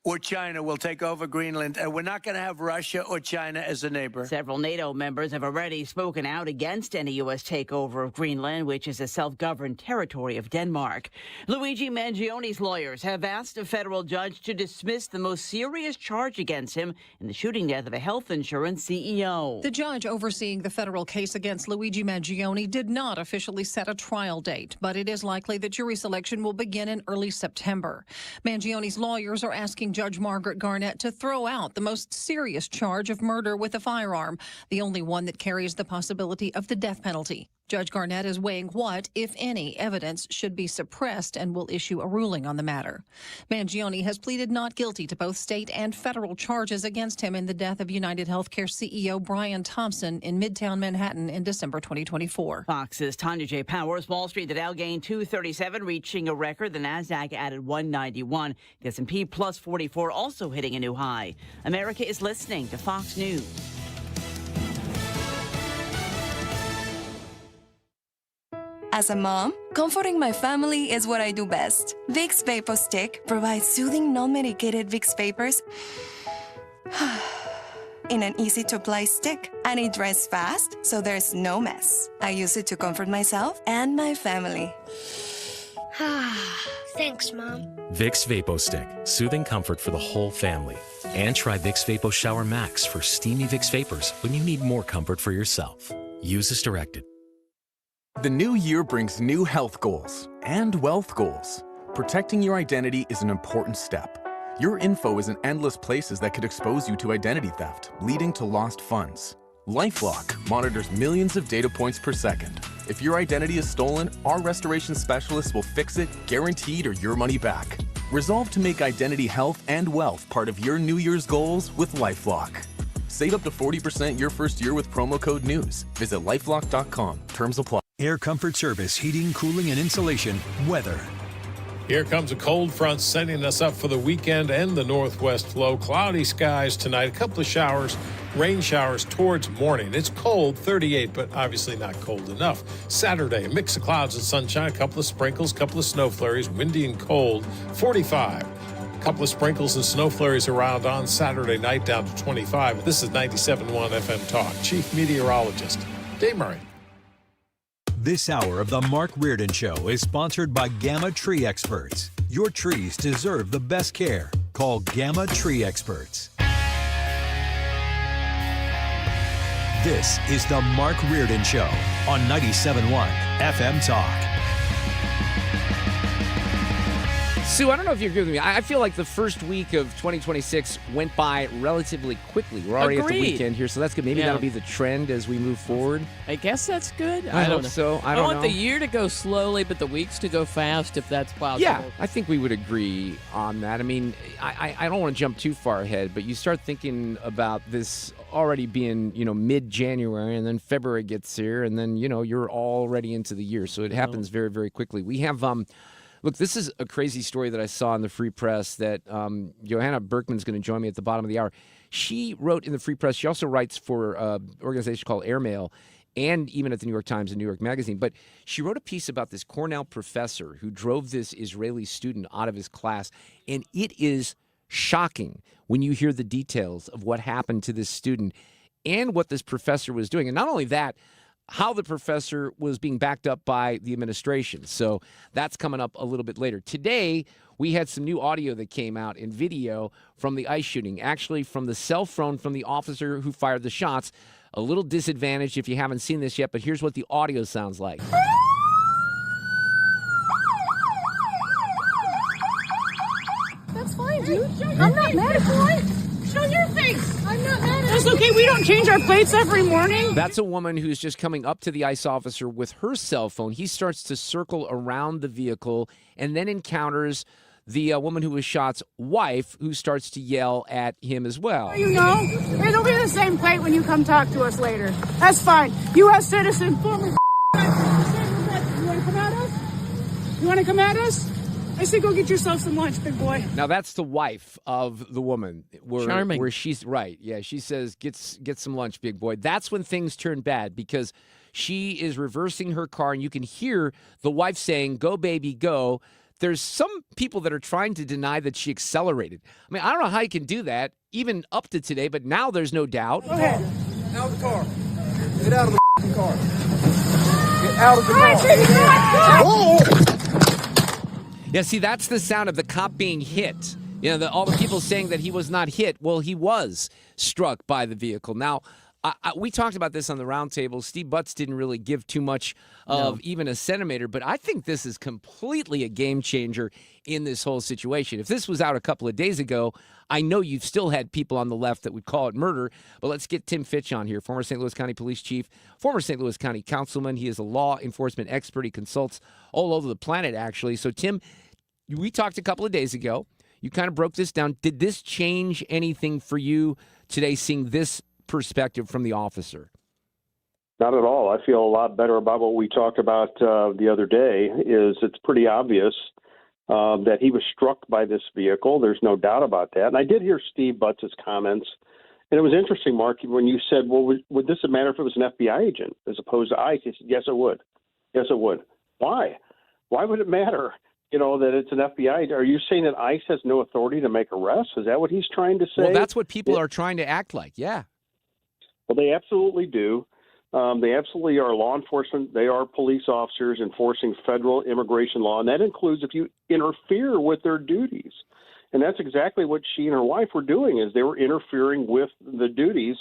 or China will take over Greenland, and we're not going to have Russia or China as a neighbor. Several NATO members have already spoken out against any U.S. takeover of Greenland, which is a self-governed territory of Denmark. Luigi Mangioni's lawyers have asked a federal judge to dismiss the most serious charge against him in the shooting death of a health insurance CEO. The judge overseeing the federal case against Luigi Mangioni did not officially set a trial date, but it is likely that jury selection will begin in early September. Mangioni's lawyers are asking Judge Margaret Garnett to throw out the most serious charge of murder with a firearm, the only one that carries the possibility of the death penalty. Judge Garnett is weighing what, if any, evidence should be suppressed and will issue a ruling on the matter. Mangioni has pleaded not guilty to both state and federal charges against him in the death of United Healthcare CEO Brian Thompson in Midtown Manhattan in December 2024. Fox's Tanya J. Powers. Wall Street, the Dow gained 237, reaching a record. The Nasdaq added 191. The S&P plus 44, also hitting a new high. America is listening to Fox News. As a mom, comforting my family is what I do best. Vicks Vapor Stick provides soothing, non-medicated Vicks vapors in an easy-to-apply stick, and it dries fast, so there's no mess. I use it to comfort myself and my family. Thanks, Mom. Vicks Vapo Stick, soothing comfort for the whole family. And try Vicks Vapo Shower Max for steamy Vicks vapors when you need more comfort for yourself. Use as directed. The new year brings new health goals and wealth goals. Protecting your identity is an important step. Your info is in endless places that could expose you to identity theft, leading to lost funds. LifeLock monitors millions of data points per second. If your identity is stolen, our restoration specialists will fix it, guaranteed, or your money back. Resolve to make identity health and wealth part of your New Year's goals with LifeLock. Save up to 40% your first year with promo code NEWS. Visit lifelock.com. Terms apply. Air Comfort Service, heating, cooling, and insulation, weather. Here comes a cold front sending us up for the weekend and the northwest flow. Cloudy skies tonight, a couple of showers, rain showers towards morning. It's cold, 38, but obviously not cold enough. Saturday, a mix of clouds and sunshine, a couple of sprinkles, a couple of snow flurries, windy and cold, 45. A couple of sprinkles and snow flurries around on Saturday night, down to 25. This is 97.1 FM Talk. Chief Meteorologist Dave Murray. This hour of the Mark Reardon Show is sponsored by Gamma Tree Experts. Your trees deserve the best care. Call Gamma Tree Experts. This is the Mark Reardon Show on 97.1 FM Talk. Sue, I don't know if you agree with me. I feel like the first week of 2026 went by relatively quickly. We're already at the weekend here, so that's good. Maybe that'll be the trend as we move forward. I guess that's good. I hope so. I don't want know. the year to go slowly, but the weeks to go fast, if that's possible. Yeah, I think we would agree on that. I mean, I don't want to jump too far ahead, but you start thinking about this already being, mid-January, and then February gets here, and then, you're already into the year. So it happens very, very quickly. We have... Look, this is a crazy story that I saw in the Free Press that Johanna Berkman is going to join me at the bottom of the hour. She wrote in the Free Press. She also writes for an organization called Airmail and even at the New York Times and New York Magazine. But she wrote a piece about this Cornell professor who drove this Israeli student out of his class. And it is shocking when you hear the details of what happened to this student and what this professor was doing. And not only that, how the professor was being backed up by the administration. So that's coming up a little bit later. Today, we had some new audio that came out in video from the ICE shooting, actually from the cell phone from the officer who fired the shots. A little disadvantaged if you haven't seen this yet, but here's what the audio sounds like. That's fine, dude. I'm not mad at you. Show your face. I'm not mad at you. That's okay. We don't change our plates every morning. That's a woman who's just coming up to the ICE officer with her cell phone. He starts to circle around the vehicle and then encounters the woman who was shot's wife, who starts to yell at him as well. It'll be the same plate when you come talk to us later. That's fine. U.S. citizen, former You want to come at us? I say go get yourself some lunch, big boy. Now, that's the wife of the woman. Charming. Where she's right. Yeah, she says, get some lunch, big boy. That's when things turn bad because she is reversing her car, and you can hear the wife saying, go, baby, go. There's some people that are trying to deny that she accelerated. I mean, I don't know how you can do that, even up to today, but now there's no doubt. Go ahead. Out of the car. Get out of the car. Get out of the car. Yeah, see, that's the sound of the cop being hit. You know, all the people saying that he was not hit. Well, he was struck by the vehicle. Now, we talked about this on the roundtable. Steve Butts didn't really give too much of even a centimeter, but I think this is completely a game changer in this whole situation. If this was out a couple of days ago, I know you've still had people on the left that would call it murder, but let's get Tim Fitch on here, former St. Louis County Police Chief, former St. Louis County Councilman. He is a law enforcement expert. He consults all over the planet, actually. So, Tim, we talked a couple of days ago. You kind of broke this down. Did this change anything for you today, seeing this perspective from the officer? Not at all. I feel a lot better about what we talked about the other day. It's pretty obvious that he was struck by this vehicle. There's no doubt about that. And I did hear Steve Butts' comments. And it was interesting, Mark, when you said, well, would this matter if it was an FBI agent as opposed to ICE? He said, yes, it would. Yes, it would. Why? Why would it matter? You know, that it's an FBI. Are you saying that ICE has no authority to make arrests? Is that what he's trying to say? Well, that's what people are trying to act like, yeah. Well, they absolutely do. They absolutely are law enforcement. They are police officers enforcing federal immigration law, and that includes if you interfere with their duties. And that's exactly what she and her wife were doing, is they were interfering with the duties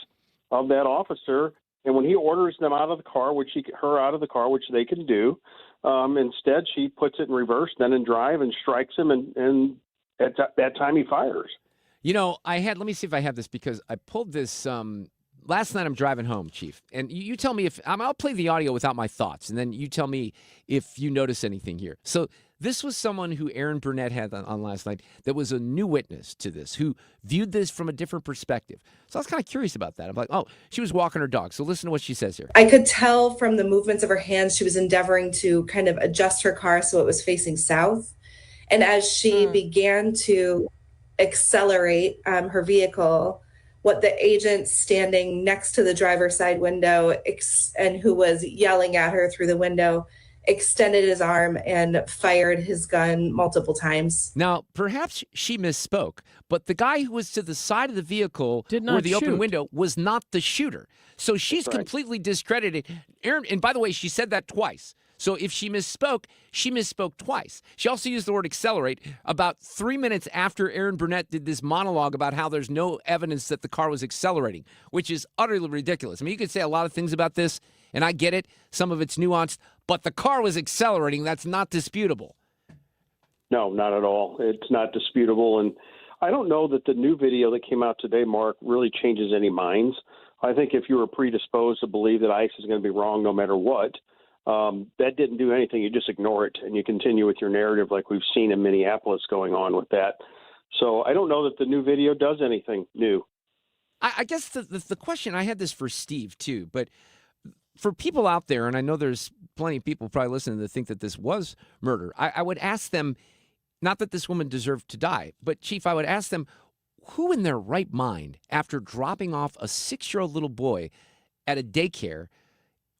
of that officer. And when he orders them out of the car, which they can do, instead she puts it in reverse, then in drive, and strikes him, and at that time he fires. You know, let me see if I have this, because I pulled this last night. I'm driving home, Chief, and you tell me if I'll play the audio without my thoughts, and then you tell me if you notice anything here. So this was someone who Aaron Burnett had on last night that was a new witness to this, who viewed this from a different perspective. So I was kind of curious about that. I'm like, oh, she was walking her dog. So listen to what she says here. I could tell from the movements of her hands, she was endeavoring to kind of adjust her car so it was facing south. And as she began to accelerate her vehicle, what the agent standing next to the driver's side window and who was yelling at her through the window extended his arm and fired his gun multiple times. Now, perhaps she misspoke, but the guy who was to the side of the vehicle where the open window was not the shooter. So she's completely discredited. Aaron, and by the way, she said that twice. So if she misspoke twice. She also used the word accelerate about 3 minutes after Aaron Burnett did this monologue about how there's no evidence that the car was accelerating, which is utterly ridiculous. I mean, you could say a lot of things about this, and I get it. Some of it's nuanced, but the car was accelerating. That's not disputable. No, not at all. It's not disputable. And I don't know that the new video that came out today, Mark, really changes any minds. I think if you were predisposed to believe that ICE is going to be wrong no matter what, that didn't do anything. You just ignore it and you continue with your narrative like we've seen in Minneapolis going on with that. So I don't know that the new video does anything new. I guess the question, I had this for Steve too, but for people out there, and I know there's plenty of people probably listening that think that this was murder, I would ask them, not that this woman deserved to die, but Chief, I would ask them, who in their right mind, after dropping off a 6-year-old little boy at a daycare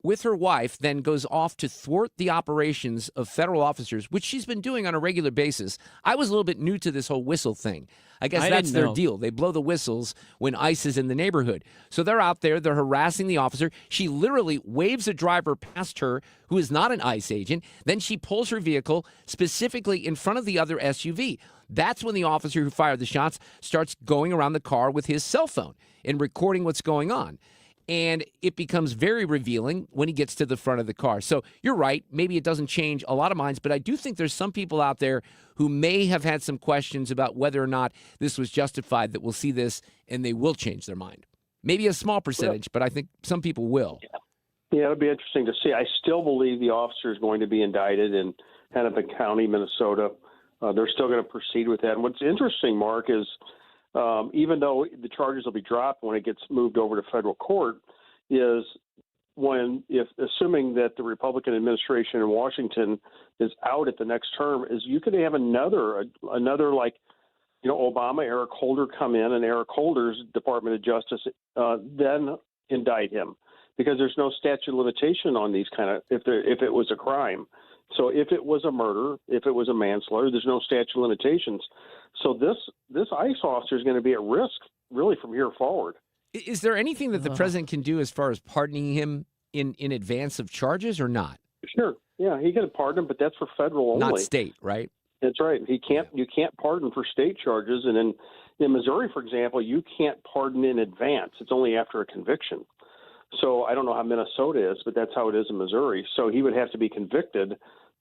with her wife, then goes off to thwart the operations of federal officers, which she's been doing on a regular basis. I was a little bit new to this whole whistle thing. I guess that's their deal. They blow the whistles when ICE is in the neighborhood. So they're out there, they're harassing the officer. She literally waves a driver past her who is not an ICE agent. Then she pulls her vehicle specifically in front of the other SUV. That's when the officer who fired the shots starts going around the car with his cell phone and recording what's going on. And it becomes very revealing when he gets to the front of the car. So you're right. Maybe it doesn't change a lot of minds, but I do think there's some people out there who may have had some questions about whether or not this was justified that will see this and they will change their mind. Maybe a small percentage, but I think some people will. Yeah, it'll be interesting to see. I still believe the officer is going to be indicted in Hennepin County, Minnesota. They're still going to proceed with that. And what's interesting, Mark, is even though the charges will be dropped when it gets moved over to federal court, is if assuming that the Republican administration in Washington is out at the next term, is you could have another like, Obama, Eric Holder come in, and Eric Holder's Department of Justice then indict him, because there's no statute of limitation on these kind of, if it was a crime. So if it was a murder, if it was a manslaughter, there's no statute of limitations. So this ICE officer is going to be at risk really from here forward. Is there anything that the president can do as far as pardoning him in advance of charges or not? Sure. Yeah, he can pardon him, but that's for federal only. Not state, right? That's right. You can't pardon for state charges. And in Missouri, for example, you can't pardon in advance. It's only after a conviction. So I don't know how Minnesota is, but that's how it is in Missouri. So he would have to be convicted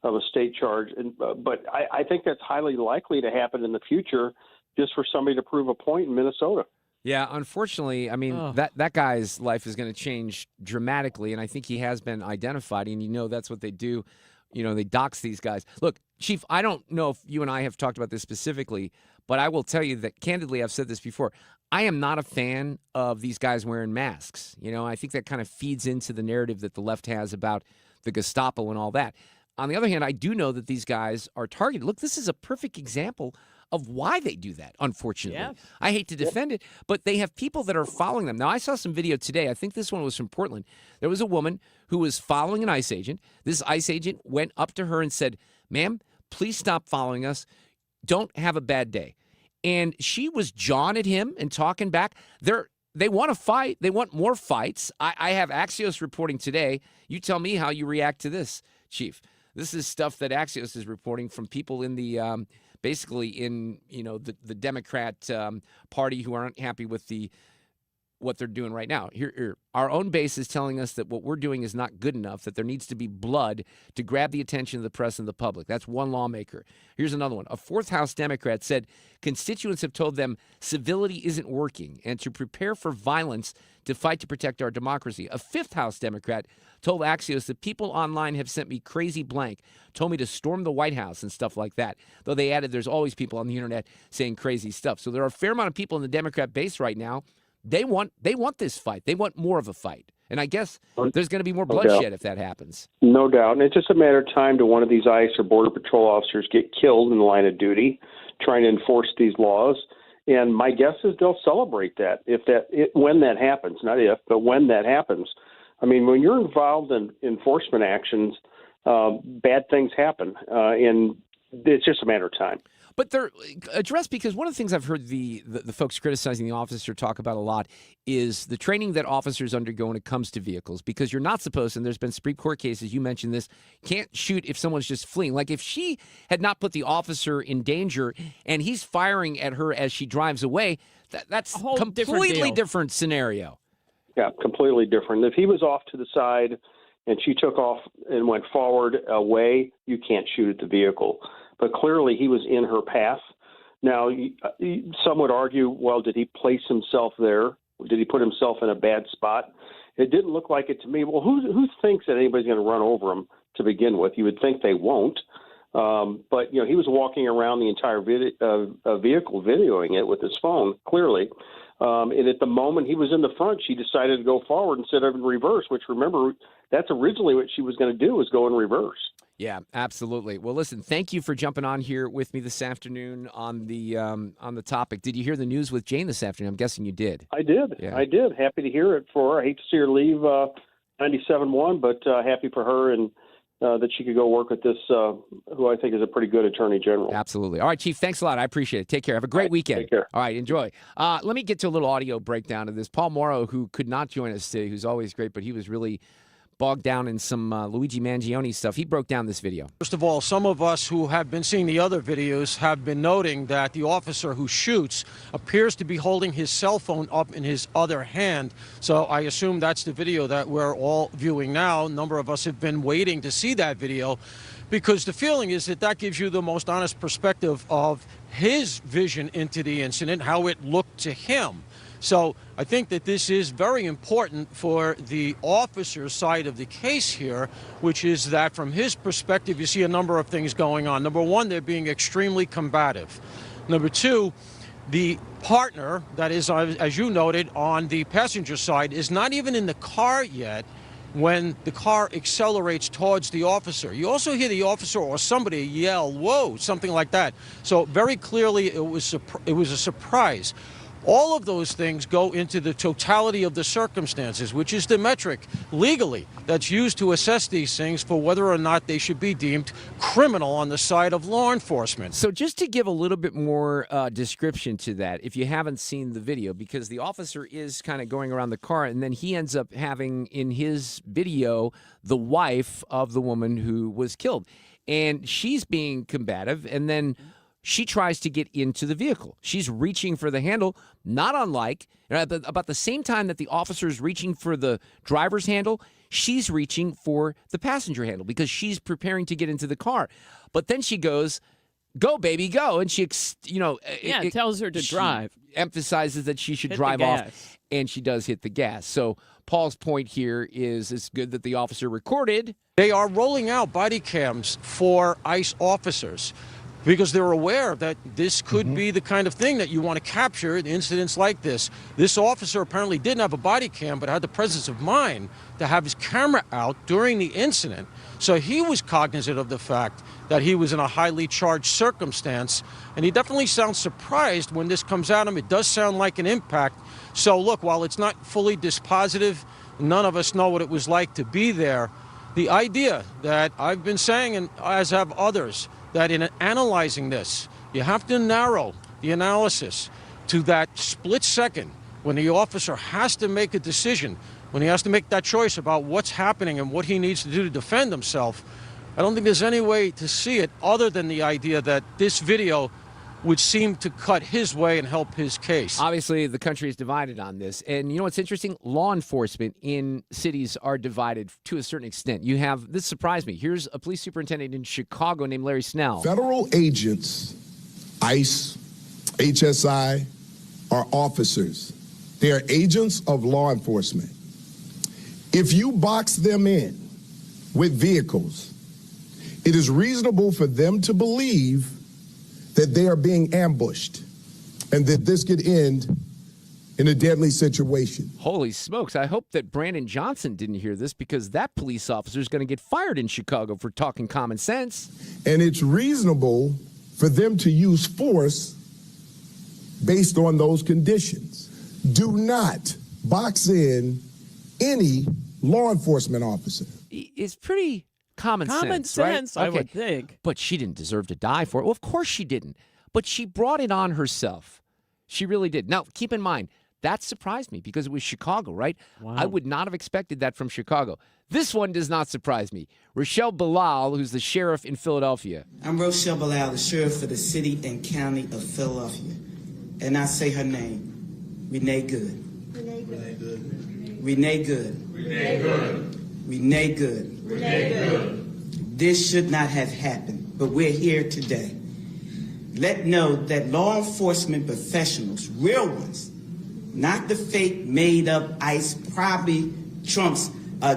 of a state charge. But I think that's highly likely to happen in the future, just for somebody to prove a point in Minnesota. Yeah, unfortunately, I mean, that guy's life is going to change dramatically, and I think he has been identified, and that's what they do. They dox these guys. Look, Chief, I don't know if you and I have talked about this specifically, but I will tell you that, candidly, I've said this before, I am not a fan of these guys wearing masks. I think that kind of feeds into the narrative that the left has about the Gestapo and all that. On the other hand, I do know that these guys are targeted. Look, this is a perfect example of why they do that, unfortunately. Yes. I hate to defend it, but they have people that are following them. Now, I saw some video today. I think this one was from Portland. There was a woman who was following an ICE agent. This ICE agent went up to her and said, "Ma'am, please stop following us. Don't have a bad day." And she was jawing at him and talking back. They want to fight. They want more fights. I have Axios reporting today. You tell me how you react to this, Chief. This is stuff that Axios is reporting from people in the basically in the Democrat Party who aren't happy with what they're doing right now. Here, our own base is telling us that what we're doing is not good enough, that there needs to be blood to grab the attention of the press and the public. That's one lawmaker. Here's another one. A fourth House Democrat said constituents have told them civility isn't working and to prepare for violence to fight to protect our democracy. A fifth House Democrat told Axios that people online have sent me crazy blank, told me to storm the White House and stuff like that. Though they added there's always people on the internet saying crazy stuff. So there are a fair amount of people in the Democrat base right now. They want this fight. They want more of a fight. And I guess there's going to be more bloodshed if that happens. No doubt. And it's just a matter of time to one of these ICE or Border Patrol officers get killed in the line of duty trying to enforce these laws. And my guess is they'll celebrate that when that happens. Not if, but when that happens. I mean, when you're involved in enforcement actions, bad things happen. And it's just a matter of time. But they're addressed because one of the things I've heard the folks criticizing the officer talk about a lot is the training that officers undergo when it comes to vehicles, because you're not supposed, and there's been Supreme Court cases, you mentioned this, can't shoot if someone's just fleeing. Like if she had not put the officer in danger and he's firing at her as she drives away, that's a completely different scenario. Yeah, completely different. If he was off to the side and she took off and went forward away, you can't shoot at the vehicle. But clearly he was in her path. Now, some would argue, well, did he place himself there? Did he put himself in a bad spot? It didn't look like it to me. Well, who thinks that anybody's going to run over him to begin with? You would think they won't. But, he was walking around the entire vehicle videoing it with his phone, clearly. And at the moment he was in the front, she decided to go forward instead of in reverse, which, remember, that's originally what she was going to do, was go in reverse. Yeah, absolutely. Well, listen, thank you for jumping on here with me this afternoon on the topic. Did you hear the news with Jane this afternoon? I'm guessing you did. I did. Yeah. I did. Happy to hear it for her. I hate to see her leave 97-1, but happy for her and that she could go work with this, who I think is a pretty good attorney general. Absolutely. All right, Chief, thanks a lot. I appreciate it. Take care. Have a great weekend. Take care. All right, enjoy. Let me get to a little audio breakdown of this. Paul Morrow, who could not join us today, who's always great, but he was really bogged down in some Luigi Mangione stuff. He broke down this video. First of all, some of us who have been seeing the other videos have been noting that the officer who shoots appears to be holding his cell phone up in his other hand. So I assume that's the video that we're all viewing now. A number of us have been waiting to see that video because the feeling is that that gives you the most honest perspective of his vision into the incident, how it looked to him. So I think that this is very important for the officer's side of the case here, which is that from his perspective, you see a number of things going on. Number one, they're being extremely combative. Number two, the partner, that is, as you noted, on the passenger side, is not even in the car yet. when the car accelerates towards the officer. You also hear the officer or somebody yell, "Whoa," something like that. So very clearly it was a surprise. All of those things go into the totality of the circumstances, which is the metric legally that's used to assess these things for whether or not they should be deemed criminal on the side of law enforcement. So just to give a little bit more description to that, if you haven't seen the video, because the officer is kind of going around the car, and then he ends up having in his video the wife of the woman who was killed. And she's being combative, and then she tries to get into the vehicle. She's reaching for the handle, not unlike, about the same time that the officer is reaching for the driver's handle, she's reaching for the passenger handle because she's preparing to get into the car. But then she goes, "Go, baby, go." And she, it tells her to drive. Emphasizes that she should Hit the drive gas. off, and she does hit the gas. So Paul's point here is it's good that the officer recorded. They are rolling out body cams for ICE officers, because they're aware that this could be the kind of thing that you want to capture in incidents like this. This officer apparently didn't have a body cam, but had the presence of mind to have his camera out during the incident. So he was cognizant of the fact that he was in a highly charged circumstance, and he definitely sounds surprised when this comes at him. It does sound like an impact. So look, while it's not fully dispositive, none of us know what it was like to be there. The idea that I've been saying, and as have others, that in analyzing this, you have to narrow the analysis to that split second when the officer has to make a decision, when he has to make that choice about what's happening and what he needs to do to defend himself. I don't think there's any way to see it other than the idea that this video would seem to cut his way and help his case. Obviously, the country is divided on this. And you know what's interesting? Law enforcement in cities are divided to a certain extent. You have, this surprised me, here's a police superintendent in Chicago named Larry Snell. Federal agents, ICE, HSI, are officers. They are agents of law enforcement. If you box them in with vehicles, it is reasonable for them to believe that they are being ambushed and that this could end in a deadly situation. Holy smokes. I hope that Brandon Johnson didn't hear this, because that police officer is going to get fired in Chicago for talking common sense. And it's reasonable for them to use force based on those conditions. Do not box in any law enforcement officer. It's pretty common sense, right? I would think. But she didn't deserve to die for it. Well, of course she didn't. But she brought it on herself. She really did. Now, keep in mind, that surprised me because it was Chicago, right? Wow. I would not have expected that from Chicago. This one does not surprise me. Rochelle Bilal, who's the sheriff in Philadelphia. I'm Rochelle Bilal, the sheriff for the city and county of Philadelphia. And I say her name, Renee Good. Renee Good. Renee Good. Renee Good. Renee Good. Renee Good. This should not have happened, but we're here today. Let know that law enforcement professionals, real ones, not the fake made-up ICE, probably Trump's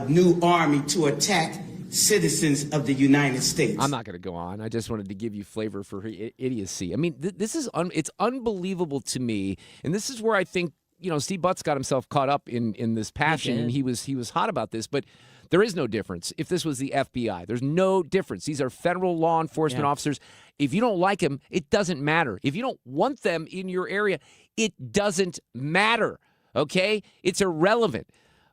new army to attack citizens of the United States. I'm not going to go on. I just wanted to give you flavor for her idiocy. I mean, this is it's unbelievable to me, and this is where I think Steve Butts got himself caught up in this passion, and he was hot about this, but there is no difference if this was the FBI. There's no difference. These are federal law enforcement officers. If you don't like them, it doesn't matter. If you don't want them in your area, it doesn't matter, okay? It's irrelevant.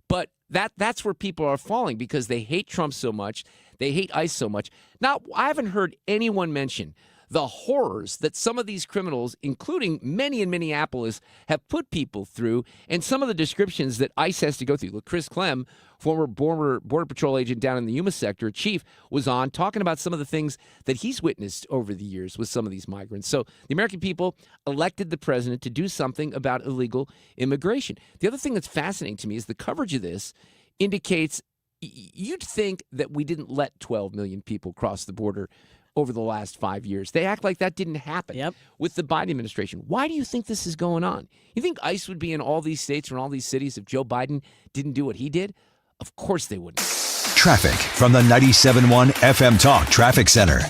But that's where people are falling because they hate Trump so much. They hate ICE so much. Now, I haven't heard anyone mention the horrors that some of these criminals, including many in Minneapolis, have put people through, and some of the descriptions that ICE has to go through. Look, Chris Clem, former Border Patrol agent down in the Yuma sector, chief, was on talking about some of the things that he's witnessed over the years with some of these migrants. So the American people elected the president to do something about illegal immigration. The other thing that's fascinating to me is the coverage of this indicates you'd think that we didn't let 12 million people cross the border over the last 5 years. They act like that didn't happen with the Biden administration. Why do you think this is going on? You think ICE would be in all these states or in all these cities if Joe Biden didn't do what he did? Of course they wouldn't. Traffic from the 97.1 FM Talk Traffic Center.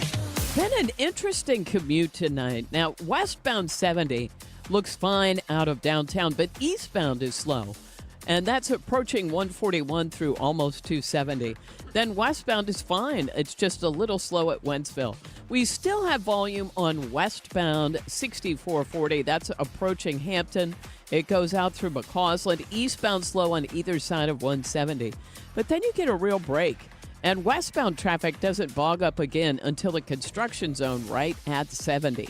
Been an interesting commute tonight. Now, westbound 70 looks fine out of downtown, but eastbound is slow. and that's approaching 141 through almost 270. Then westbound is fine. It's just a little slow at Wentzville. We still have volume on westbound 6440. That's approaching Hampton. It goes out through McCausland. Eastbound slow on either side of 170. But then you get a real break. And westbound traffic doesn't bog up again until the construction zone right at 70.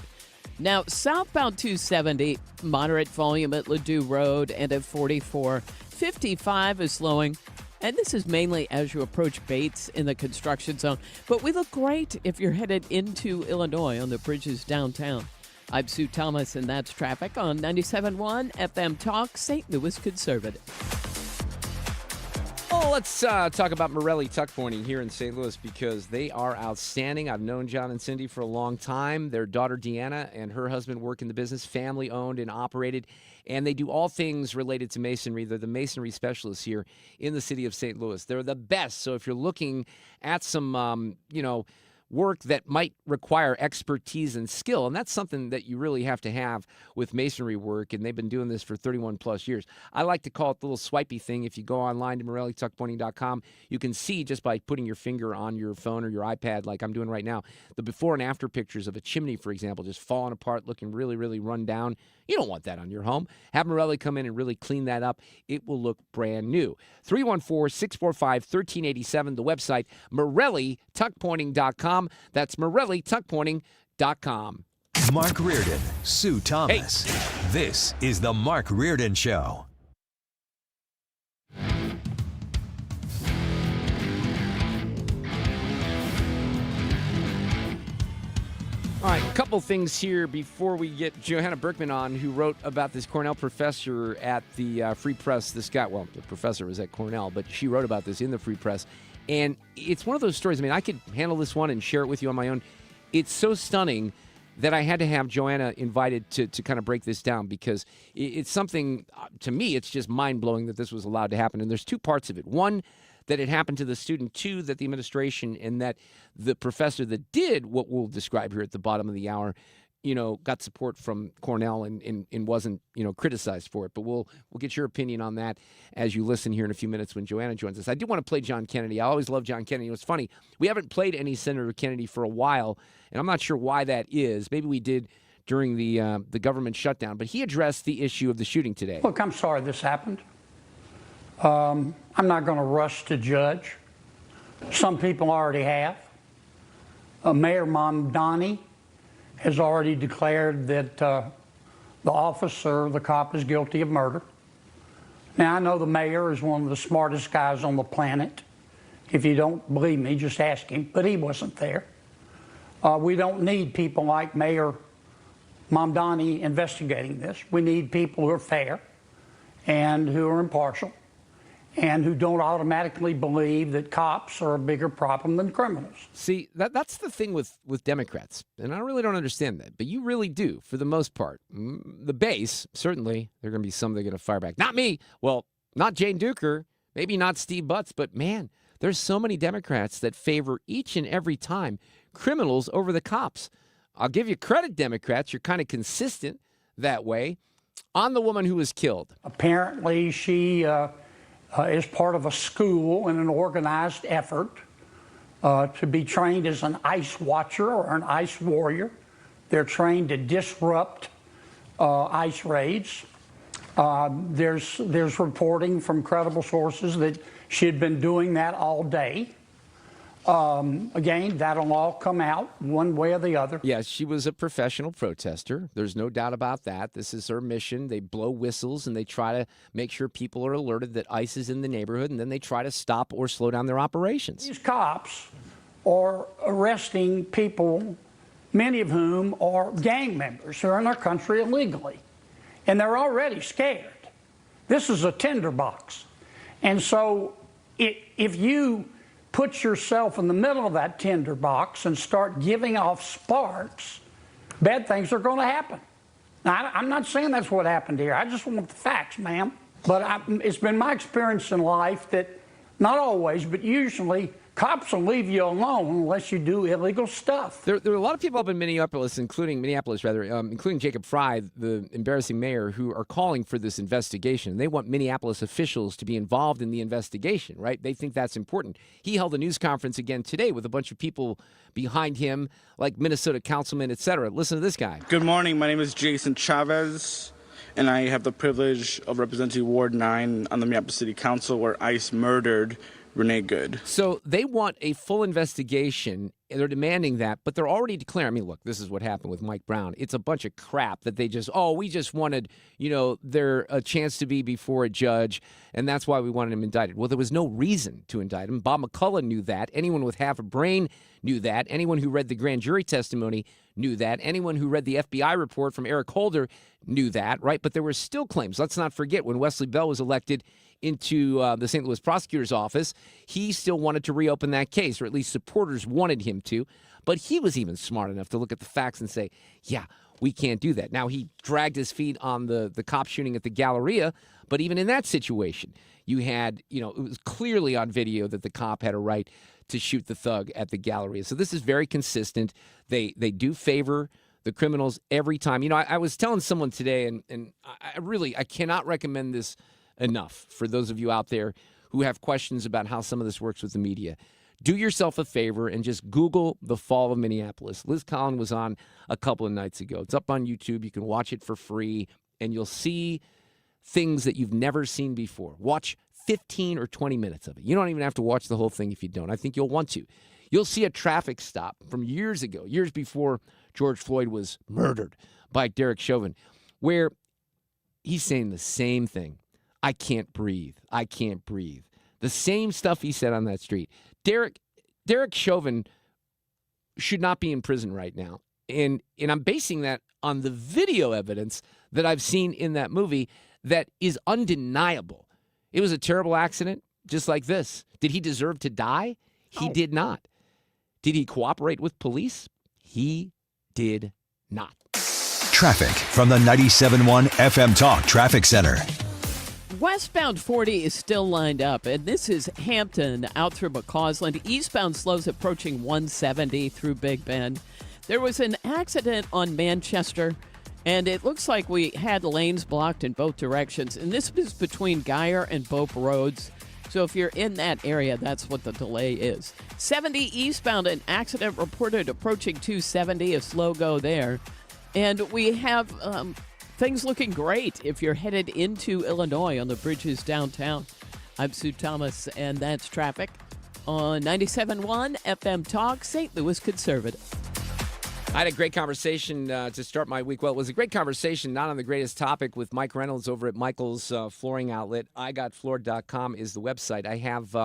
Now, southbound 270, moderate volume at Ladue Road and at 44. 55 is slowing. And this is mainly as you approach Bates in the construction zone. But we look great if you're headed into Illinois on the bridges downtown. I'm Sue Thomas, and that's traffic on 97.1 FM Talk, St. Louis Conservative. Oh, let's talk about Morelli Tuck Pointing here in St. Louis because they are outstanding. I've known John and Cindy for a long time. Their daughter, Deanna, and her husband work in the business, family-owned and operated, and they do all things related to masonry. They're the masonry specialists here in the city of St. Louis. They're the best. So if you're looking at some, work that might require expertise and skill, and that's something that you really have to have with masonry work, and they've been doing this for 31 plus years. I like to call it the little swipey thing. If you go online to MorelliTuckPointing.com, you can see just by putting your finger on your phone or your iPad like I'm doing right now, the before and after pictures of a chimney, for example, just falling apart, looking really, really run down. You don't want that on your home. Have Morelli come in and really clean that up. It will look brand new. 314-645-1387, the website, MorelliTuckPointing.com. That's MorelliTuckPointing.com. Mark Reardon, Sue Thomas. Hey. This is the Mark Reardon Show. All right, a couple things here before we get Johanna Berkman on, who wrote about this Cornell professor at the Free Press. This guy, well, the professor was at Cornell, but she wrote about this in the Free Press. And it's one of those stories. I mean, I could handle this one and share it with you on my own. It's so stunning that I had to have Johanna invited to kind of break this down because it's something, to me, it's just mind-blowing that this was allowed to happen. And there's two parts of it. One, that it happened to the student. Two, that the administration and that the professor that did what we'll describe here at the bottom of the hour, got support from Cornell and wasn't, criticized for it. But we'll get your opinion on that as you listen here in a few minutes when Johanna joins us. I do want to play John Kennedy. I always love John Kennedy. It's funny. We haven't played any Senator Kennedy for a while, and I'm not sure why that is. Maybe we did during the government shutdown. But he addressed the issue of the shooting today. Look, I'm sorry this happened. I'm not going to rush to judge. Some people already have. Mayor Mamdani has already declared that the officer, the cop, is guilty of murder. Now, I know the mayor is one of the smartest guys on the planet. If you don't believe me, just ask him. But he wasn't there. We don't need people like Mayor Mamdani investigating this. We need people who are fair and who are impartial and who don't automatically believe that cops are a bigger problem than criminals. See, that's the thing with Democrats, and I really don't understand that, but you really do, for the most part. The base, certainly, there are going to be some that are going to fire back. Not me. Well, not Jane Duker, maybe not Steve Butts, but man, there's so many Democrats that favor each and every time criminals over the cops. I'll give you credit, Democrats. You're kind of consistent that way. On the woman who was killed. Apparently, she is part of a school in an organized effort to be trained as an ice watcher or an ice warrior. They're trained to disrupt ice raids. There's reporting from credible sources that she had been doing that all day. Again, that'll all come out one way or the other. Yes, she was a professional protester. There's no doubt about that. This is her mission. They blow whistles and they try to make sure people are alerted that ICE is in the neighborhood, and then they try to stop or slow down their operations. These cops are arresting people, many of whom are gang members who are in our country illegally, and they're already scared. This is a tinderbox. And so if you put yourself in the middle of that tinderbox and start giving off sparks, bad things are going to happen. Now, I'm not saying that's what happened here. I just want the facts, ma'am. But it's been my experience in life that not always, but usually Cops will leave you alone unless you do illegal stuff. There are a lot of people up in Minneapolis, including Jacob Fry, the embarrassing mayor, who are calling for this investigation. They want Minneapolis officials to be involved in the investigation, right? They think that's important. He held a news conference again today with a bunch of people behind him, like Minnesota councilmen, et cetera. Listen to this guy. Good morning. My name is Jason Chavez, and I have the privilege of representing Ward 9 on the Minneapolis City Council, where ICE murdered Renee Good. So they want a full investigation. They're demanding that, but they're already declaring. I mean, look, this is what happened with Mike Brown. It's a bunch of crap that we just wanted, a chance to be before a judge, and that's why we wanted him indicted. Well, there was no reason to indict him. Bob McCullough knew that. Anyone with half a brain knew that. Anyone who read the grand jury testimony knew that. Anyone who read the FBI report from Eric Holder knew that, right? But there were still claims. Let's not forget when Wesley Bell was elected into the St. Louis prosecutor's office, he still wanted to reopen that case, or at least supporters wanted him to. But he was even smart enough to look at the facts and say, yeah, we can't do that. Now, he dragged his feet on the cop shooting at the Galleria, but even in that situation, you had, it was clearly on video that the cop had a right to shoot the thug at the Galleria. So this is very consistent. They do favor the criminals every time. I was telling someone today, and I cannot recommend this enough for those of you out there who have questions about how some of this works with the media. Do yourself a favor and just Google the fall of Minneapolis. Liz Collin was on a couple of nights ago. It's up on YouTube. You can watch it for free, and you'll see things that you've never seen before. Watch 15 or 20 minutes of it. You don't even have to watch the whole thing if you don't. I think you'll want to. You'll see a traffic stop from years ago, years before George Floyd was murdered by Derek Chauvin, where he's saying the same thing. I can't breathe. I can't breathe. The same stuff he said on that street. Derek Chauvin should not be in prison right now. And I'm basing that on the video evidence that I've seen in that movie that is undeniable. It was a terrible accident, just like this. Did he deserve to die? He did not. Did he cooperate with police? He did not. Traffic from the 97.1 FM Talk Traffic Center. Westbound 40 is still lined up, and this is Hampton out through McCausland. Eastbound slows approaching 170 through Big Bend. There was an accident on Manchester, and it looks like we had lanes blocked in both directions. And this is between Geyer and Bope Roads. So if you're in that area, that's what the delay is. 70 eastbound, an accident reported approaching 270, a slow go there. And we have things looking great if you're headed into Illinois on the bridges downtown. I'm Sue Thomas, and that's traffic on 97.1 FM Talk, St. Louis Conservative. I had a great conversation to start my week. Well, it was a great conversation, not on the greatest topic, with Mike Reynolds over at Michael's flooring outlet. IGotFloored.com is the website. I have,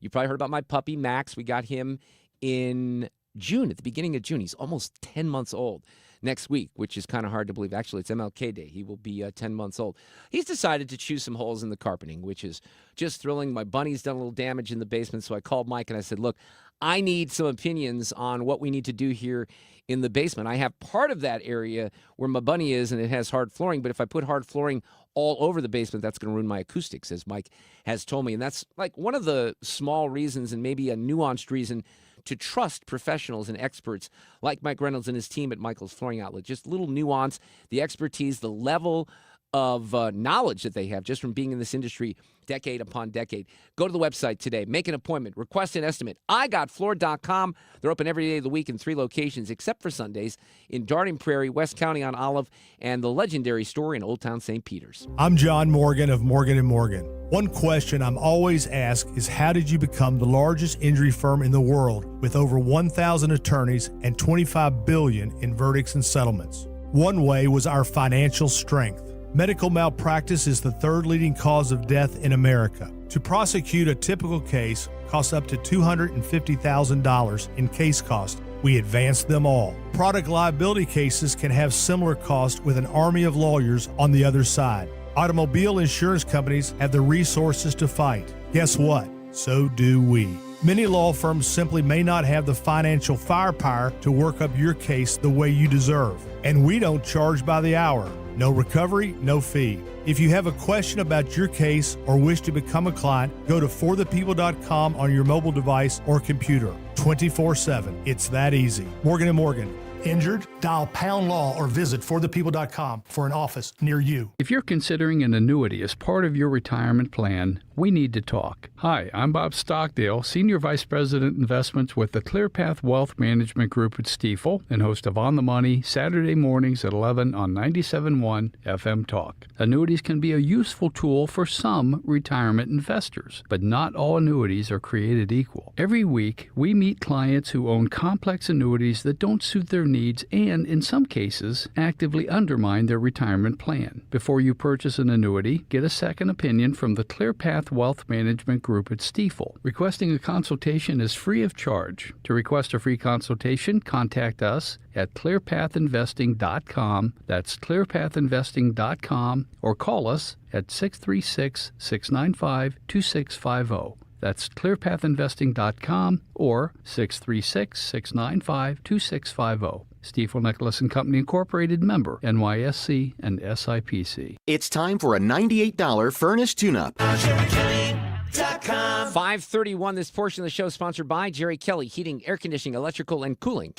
you probably heard about my puppy, Max. We got him in June, at the beginning of June. He's almost 10 months old. Next week, which is kind of hard to believe. Actually, it's MLK Day. He will be 10 months old. He's decided to chew some holes in the carpeting, which is just thrilling. My bunny's done a little damage in the basement, so I called Mike and I said, look, I need some opinions on what we need to do here in the basement. I have part of that area where my bunny is, and it has hard flooring, but if I put hard flooring all over the basement, that's going to ruin my acoustics, as Mike has told me. And that's like one of the small reasons, and maybe a nuanced reason, to trust professionals and experts like Mike Reynolds and his team at Michael's Flooring Outlet. Just little nuance, the expertise, the level of knowledge that they have just from being in this industry decade upon decade. Go to the website today. Make an appointment. Request an estimate. IGotFloored.com. They're open every day of the week in 3 locations, except for Sundays, in Darden Prairie, West County on Olive, and the legendary store in Old Town St. Peters. I'm John Morgan of Morgan & Morgan. One question I'm always asked is, how did you become the largest injury firm in the world with over 1,000 attorneys and $25 billion in verdicts and settlements? One way was our financial strength. Medical malpractice is the 3rd leading cause of death in America. To prosecute a typical case costs up to $250,000 in case cost. We advance them all. Product liability cases can have similar costs with an army of lawyers on the other side. Automobile insurance companies have the resources to fight. Guess what? So do we. Many law firms simply may not have the financial firepower to work up your case the way you deserve. And we don't charge by the hour. No recovery, no fee. If you have a question about your case or wish to become a client, go to forthepeople.com on your mobile device or computer. 24/7. It's that easy. Morgan & Morgan. Injured? Dial pound law or visit forthepeople.com for an office near you. If you're considering an annuity as part of your retirement plan, we need to talk. Hi, I'm Bob Stockdale, Senior Vice President Investments with the ClearPath Wealth Management Group at Stifel and host of On the Money Saturday mornings at 11 on 97.1 FM Talk. Annuities can be a useful tool for some retirement investors, but not all annuities are created equal. Every week, we meet clients who own complex annuities that don't suit their needs and, in some cases, actively undermine their retirement plan. Before you purchase an annuity, get a second opinion from the ClearPath Wealth Management Group at Stifel. Requesting a consultation is free of charge. To request a free consultation, contact us at clearpathinvesting.com. That's clearpathinvesting.com, or call us at 636-695-2650. That's clearpathinvesting.com or 636-695-2650. Stifel Nicholas and Company Incorporated, member NYSE and SIPC. It's time for a $98 furnace tune-up. 5:31. This portion of the show is sponsored by Jerry Kelly, heating, air conditioning, electrical, and cooling.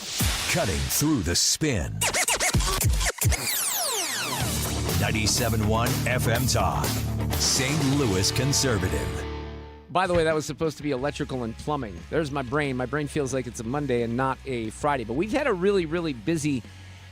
Cutting through the spin. 97.1 FM Talk. St. Louis Conservative. By the way, that was supposed to be electrical and plumbing. There's my brain. My brain feels like it's a Monday and not a Friday. But we've had a really, really busy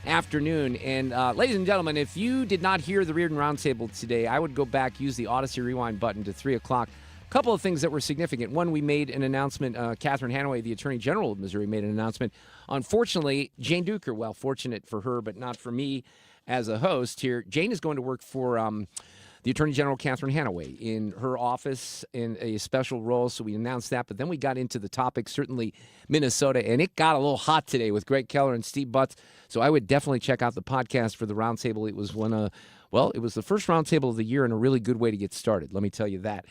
afternoon. And ladies and gentlemen, if you did not hear the Reardon Roundtable today, I would go back, use the Odyssey Rewind button to 3 o'clock. A couple of things that were significant. One, we made an announcement. Catherine Hanaway, the Attorney General of Missouri, made an announcement. Unfortunately, Jane Duker, well, fortunate for her, but not for me as a host here, Jane is going to work for the Attorney General, Catherine Hanaway, in her office in a special role. So we announced that. But then we got into the topic, certainly Minnesota, and it got a little hot today with Greg Keller and Steve Butts. So I would definitely check out the podcast for the roundtable. It was it was the first roundtable of the year and a really good way to get started. Let me tell you that.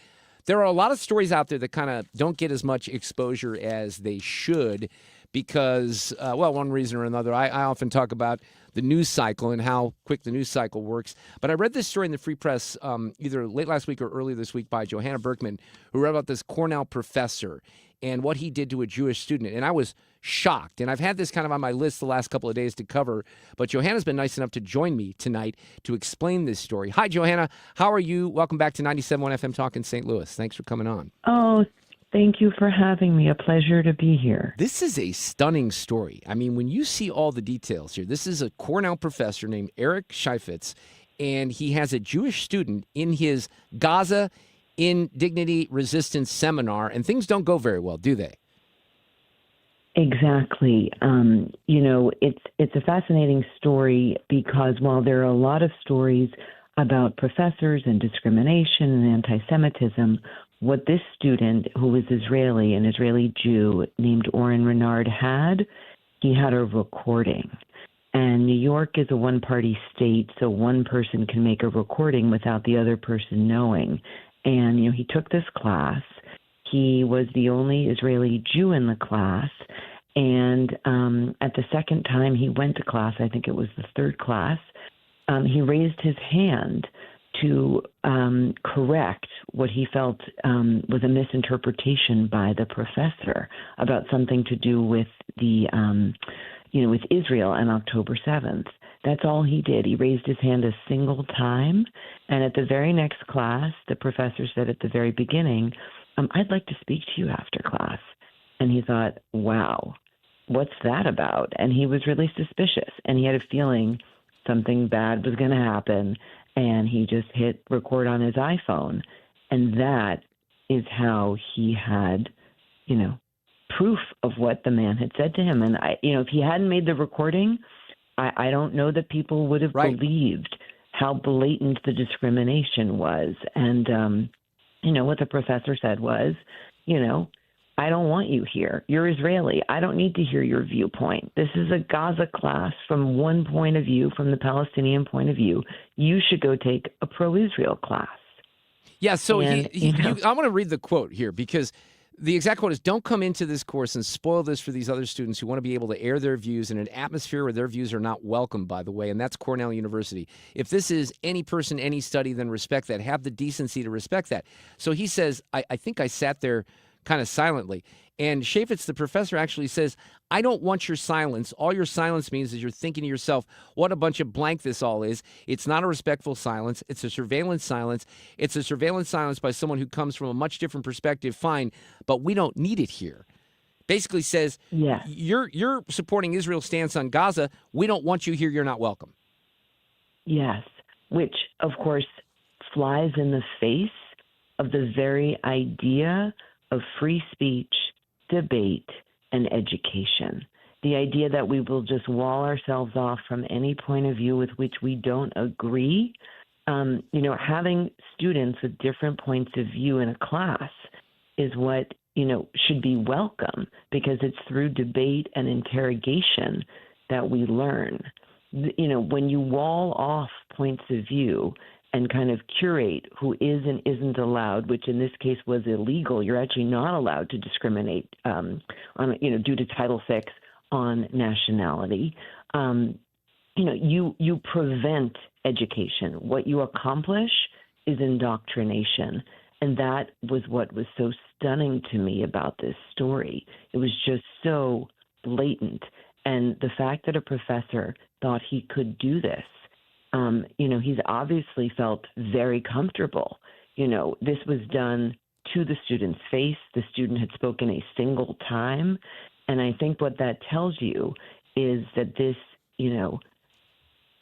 There are a lot of stories out there that kind of don't get as much exposure as they should because, one reason or another, I often talk about the news cycle and how quick the news cycle works. But I read this story in the Free Press either late last week or earlier this week by Johanna Berkman, who wrote about this Cornell professor and what he did to a Jewish student. And I was shocked. And I've had this kind of on my list the last couple of days to cover. But Johanna's been nice enough to join me tonight to explain this story. Hi, Johanna. How are you? Welcome back to 97.1 FM Talk in St. Louis. Thanks for coming on. Oh, thank you for having me. A pleasure to be here. This is a stunning story. I mean, when you see all the details here, this is a Cornell professor named Eric Scheifetz, and he has a Jewish student in his Gaza Indignity Resistance seminar, and things don't go very well, do they? Exactly. It's a fascinating story because while there are a lot of stories about professors and discrimination and anti-Semitism, what this student, who was Israeli, an Israeli Jew named Oren Renard, he had a recording. And New York is a one-party state, so one person can make a recording without the other person knowing. And, he took this class. He was the only Israeli Jew in the class. And at the second time he went to class, I think it was the third class, he raised his hand to correct what he felt was a misinterpretation by the professor about something to do with the, with Israel on October 7th. That's all he did. He raised his hand a single time. And at the very next class, the professor said at the very beginning, I'd like to speak to you after class. And he thought, wow, what's that about? And he was really suspicious. And he had a feeling something bad was going to happen. And he just hit record on his iPhone. And that is how he had, proof of what the man had said to him. And, if he hadn't made the recording, I don't know that people would have believed how blatant the discrimination was. And, what the professor said was, I don't want you here. You're Israeli. I don't need to hear your viewpoint. This is a Gaza class from one point of view, from the Palestinian point of view. You should go take a pro-Israel class. Yeah, so I want to read the quote here because The exact quote is, "Don't come into this course and spoil this for these other students who want to be able to air their views in an atmosphere where their views are not welcome," by the way, and that's Cornell University. If this is any person, any study, then respect that. Have the decency to respect that. So he says, I think I sat there kind of silently. And Chaffetz, the professor, actually says, "I don't want your silence. All your silence means is you're thinking to yourself, what a bunch of blank this all is. It's not a respectful silence. It's a surveillance silence. It's a surveillance silence by someone who comes from a much different perspective. Fine, but we don't need it here." Basically says, you're supporting Israel's stance on Gaza. We don't want you here. You're not welcome. Yes, which, of course, flies in the face of the very idea of free speech, debate, and education. The idea that we will just wall ourselves off from any point of view with which we don't agree. Having students with different points of view in a class is what, should be welcome, because it's through debate and interrogation that we learn. When you wall off points of view and kind of curate who is and isn't allowed, which in this case was illegal. You're actually not allowed to discriminate due to Title VI on nationality. You prevent education. What you accomplish is indoctrination. And that was what was so stunning to me about this story. It was just so blatant. And the fact that a professor thought he could do this, he's obviously felt very comfortable. This was done to the student's face. The student had spoken a single time. And I think what that tells you is that this,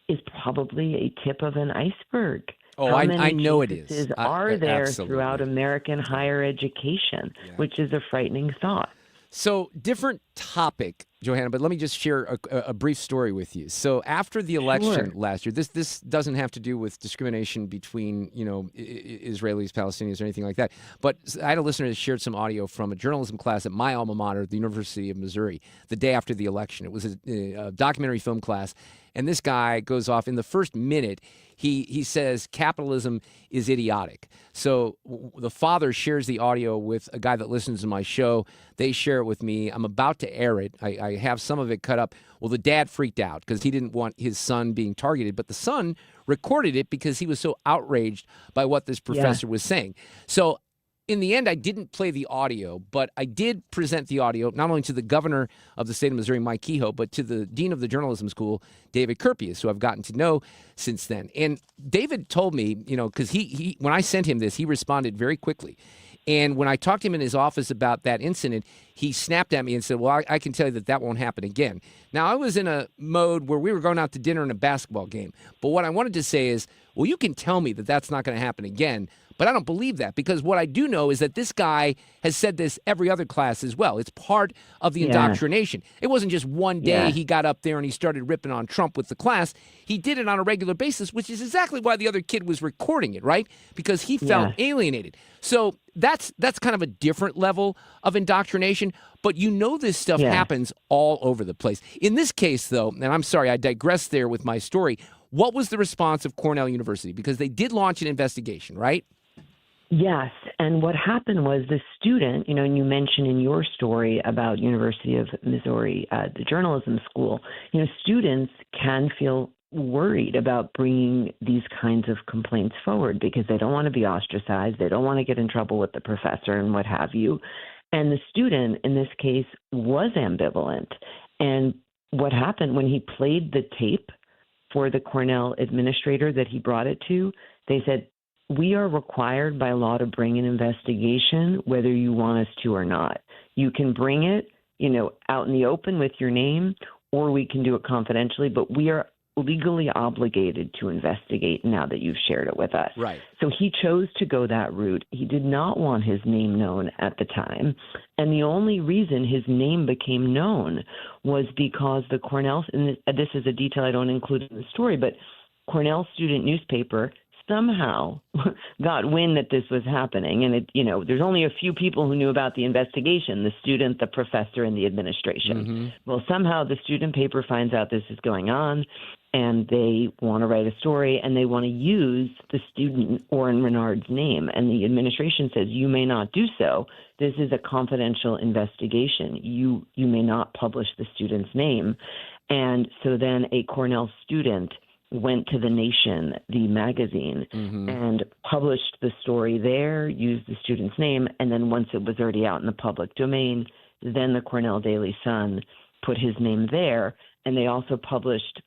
is probably a tip of an iceberg. Oh, I know it is. Are there absolutely. Throughout American higher education, which is a frightening thought. So, different topic, Johanna, but let me just share a brief story with you. So, after the election last year, this doesn't have to do with discrimination between, Israelis, Palestinians, or anything like that. But I had a listener that shared some audio from a journalism class at my alma mater, the University of Missouri, the day after the election. It was a documentary film class, and this guy goes off in the first minute. He says capitalism is idiotic. So the father shares the audio with a guy that listens to my show. They share it with me. I'm about to air it. I have some of it cut up. Well, the dad freaked out because he didn't want his son being targeted. But the son recorded it because he was so outraged by what this professor was saying. So in the end, I didn't play the audio, but I did present the audio not only to the governor of the state of Missouri, Mike Kehoe, but to the dean of the journalism school, David Kurpius, who I've gotten to know since then. And David told me, because he when I sent him this, he responded very quickly. And when I talked to him in his office about that incident, he snapped at me and said, well, I can tell you that won't happen again. Now, I was in a mode where we were going out to dinner and a basketball game. But what I wanted to say is, well, you can tell me that that's not going to happen again. But I don't believe that, because what I do know is that this guy has said this every other class as well. It's part of the indoctrination. It wasn't just one day he got up there and he started ripping on Trump with the class. He did it on a regular basis, which is exactly why the other kid was recording it, right? Because he felt alienated. So that's kind of a different level of indoctrination. But this stuff happens all over the place. In this case, though, and I'm sorry, I digressed there with my story. What was the response of Cornell University? Because they did launch an investigation, right? Yes, and what happened was the student, and you mentioned in your story about University of Missouri, the journalism school, students can feel worried about bringing these kinds of complaints forward because they don't want to be ostracized, they don't want to get in trouble with the professor and what have you. And the student, in this case, was ambivalent. And what happened when he played the tape for the Cornell administrator that he brought it to, they said, we are required by law to bring an investigation, whether you want us to or not. You can bring it, out in the open with your name, or we can do it confidentially, but we are legally obligated to investigate now that you've shared it with us. Right. So he chose to go that route. He did not want his name known at the time. And the only reason his name became known was because the Cornell, and this is a detail I don't include in the story, but Cornell student newspaper somehow got wind that this was happening. And there's only a few people who knew about the investigation, the student, the professor, and the administration. Well, somehow the student paper finds out this is going on. and they want to write a story, and they want to use the student Orrin Renard's name. And the administration says, you may not do so. This is a confidential investigation. You may not publish the student's name. And so then a Cornell student went to The Nation, the magazine, and published the story there, used the student's name, and then once it was already out in the public domain, then the Cornell Daily Sun put his name there. And they also published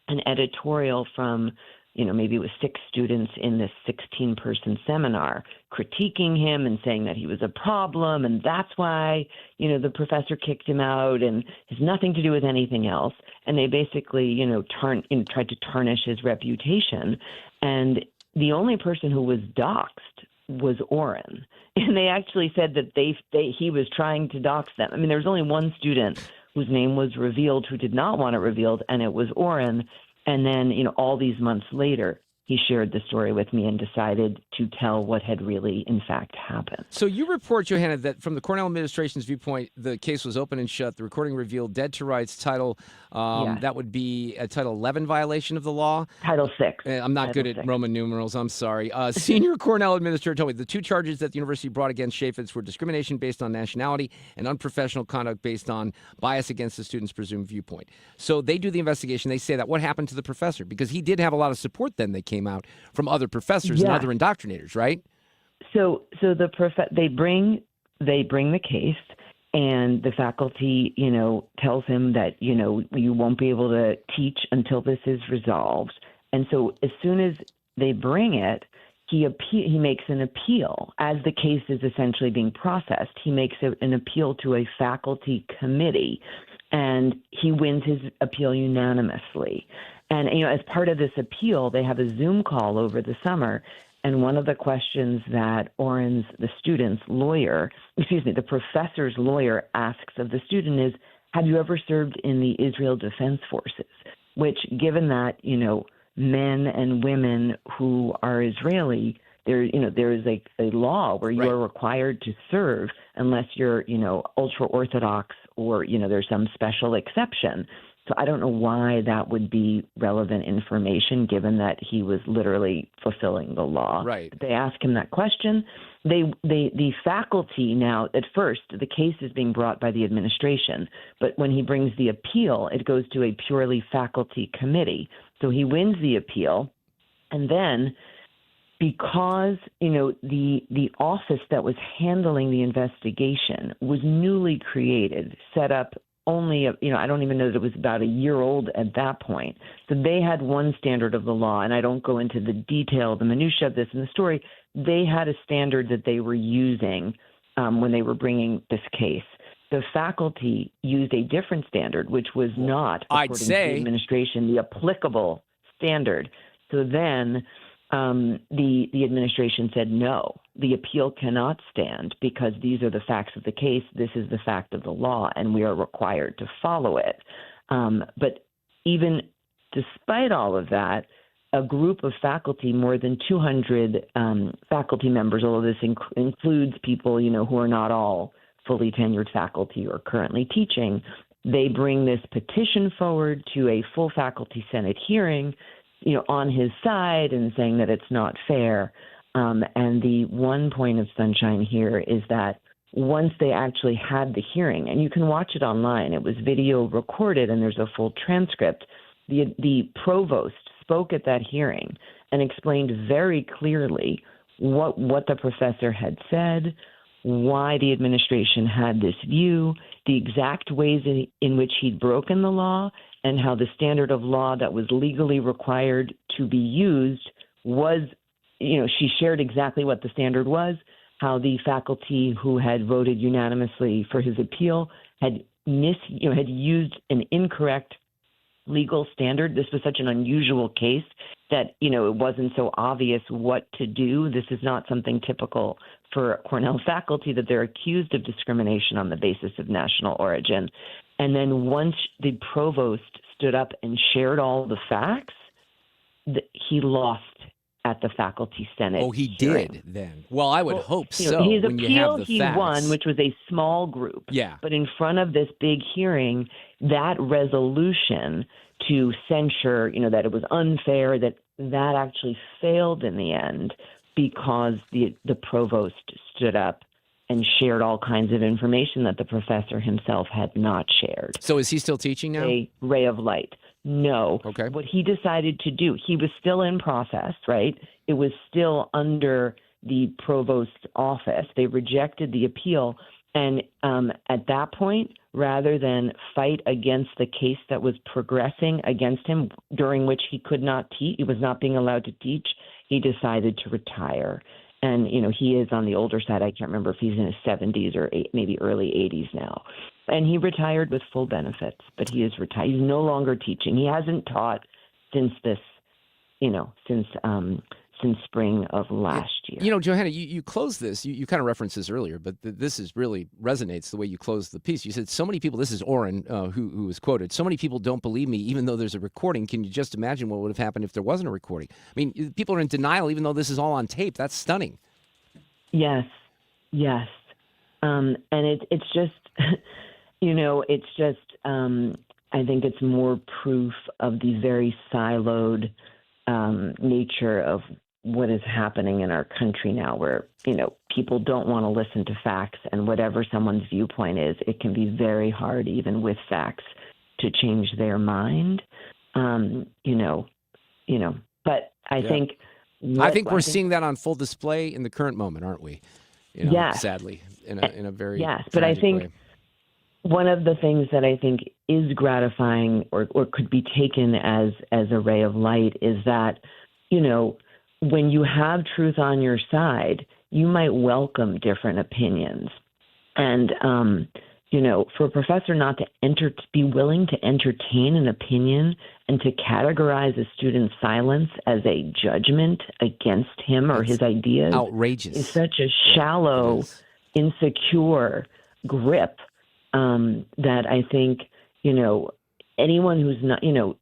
an editorial from, maybe it was 6 students in this 16-person seminar critiquing him and saying that he was a problem, and that's why, the professor kicked him out, and has nothing to do with anything else. And they basically, tried to tarnish his reputation. And the only person who was doxxed was Orrin. And they actually said that he was trying to dox them. I mean, there was only one student whose name was revealed who did not want it revealed, and it was Orrin. And then, all these months later, he shared the story with me and decided to tell what had really, in fact, happened. So you report, Johanna, that from the Cornell administration's viewpoint, the case was open and shut. The recording revealed dead to rights title. Yes. That would be a Title 11 violation of the law. Title 6. I'm not good at Roman numerals. I'm sorry. Senior Cornell administrator told me the 2 charges that the university brought against Chaffetz were discrimination based on nationality and unprofessional conduct based on bias against the student's presumed viewpoint. So they do the investigation. They say that what happened to the professor? Because he did have a lot of support then that came out from other professors and other indoctrinators, right? So they bring the case, and the faculty, tells him that, you won't be able to teach until this is resolved. And so as soon as they bring it, he makes an appeal. As the case is essentially being processed, he makes an appeal to a faculty committee, and he wins his appeal unanimously. And, as part of this appeal, they have a Zoom call over the summer. And one of the questions that the professor's lawyer asks of the student is, have you ever served in the Israel Defense Forces? Which, given that, men and women who are Israeli, there is a law where you are required to serve unless you're, ultra-Orthodox or, there's some special exception. So I don't know why that would be relevant information, given that he was literally fulfilling the law. Right. They ask him that question. The faculty now, at first, the case is being brought by the administration, but when he brings the appeal, it goes to a purely faculty committee. So he wins the appeal, and then because, the office that was handling the investigation was newly created, set up only, I don't even know that it was about a year old at that point. So they had one standard of the law, and I don't go into the detail, the minutiae of this in the story. They had a standard that they were using when they were bringing this case. The faculty used a different standard, which was not, according to the administration, the applicable standard. So then the administration said, no, the appeal cannot stand because these are the facts of the case. This is the fact of the law, and we are required to follow it. But even despite all of that, a group of faculty, more than 200 faculty members, although this includes people, who are not all fully tenured faculty or currently teaching, they bring this petition forward to a full faculty Senate hearing, on his side and saying that it's not fair. And the one point of sunshine here is that once they actually had the hearing, and you can watch it online, it was video recorded and there's a full transcript, the provost spoke at that hearing and explained very clearly what the professor had said, why the administration had this view, the exact ways in which he'd broken the law, and how the standard of law that was legally required to be used was, she shared exactly what the standard was, how the faculty who had voted unanimously for his appeal had used an incorrect legal standard. This was such an unusual case that, it wasn't so obvious what to do. This is not something typical for Cornell faculty, that they're accused of discrimination on the basis of national origin. And then once the provost stood up and shared all the facts, he lost at the faculty senate. Oh, he hearing. did then. Well, I would hope You know, so. his when you have appeal the he facts. won, which was a small group. Yeah. But in front of this big hearing, that resolution to censure, that it was unfair, that actually failed in the end because the provost stood up and shared all kinds of information that the professor himself had not shared. So is he still teaching now? A ray of light. No. Okay. What he decided to do, he was still in process, right? It was still under the provost's office. They rejected the appeal. And at that point, rather than fight against the case that was progressing against him, during which he could not teach, he was not being allowed to teach, he decided to retire. And, he is on the older side. I can't remember if he's in his 70s or maybe early 80s now. And he retired with full benefits, but he is retired. He's no longer teaching. He hasn't taught since this, since spring of last year. Johanna, you closed this. You kind of referenced this earlier, but this is really resonates the way you closed the piece. You said so many people. This is Orrin who was quoted. So many people don't believe me, even though there's a recording. Can you just imagine what would have happened if there wasn't a recording? I mean, people are in denial, even though this is all on tape. That's stunning. Yes. And it's just, I think it's more proof of the very siloed nature of what is happening in our country now, where, people don't want to listen to facts, and whatever someone's viewpoint is, it can be very hard, even with facts, to change their mind. But I think we're seeing that on full display in the current moment, aren't we? Yes. Sadly, in a very but I think way. One of the things that I think is gratifying or could be taken as a ray of light is that, when you have truth on your side, you might welcome different opinions. And, for a professor not to be willing to entertain an opinion and to categorize a student's silence as a judgment against him or his ideas outrageous. Is such a shallow, insecure grip that I think, anyone who's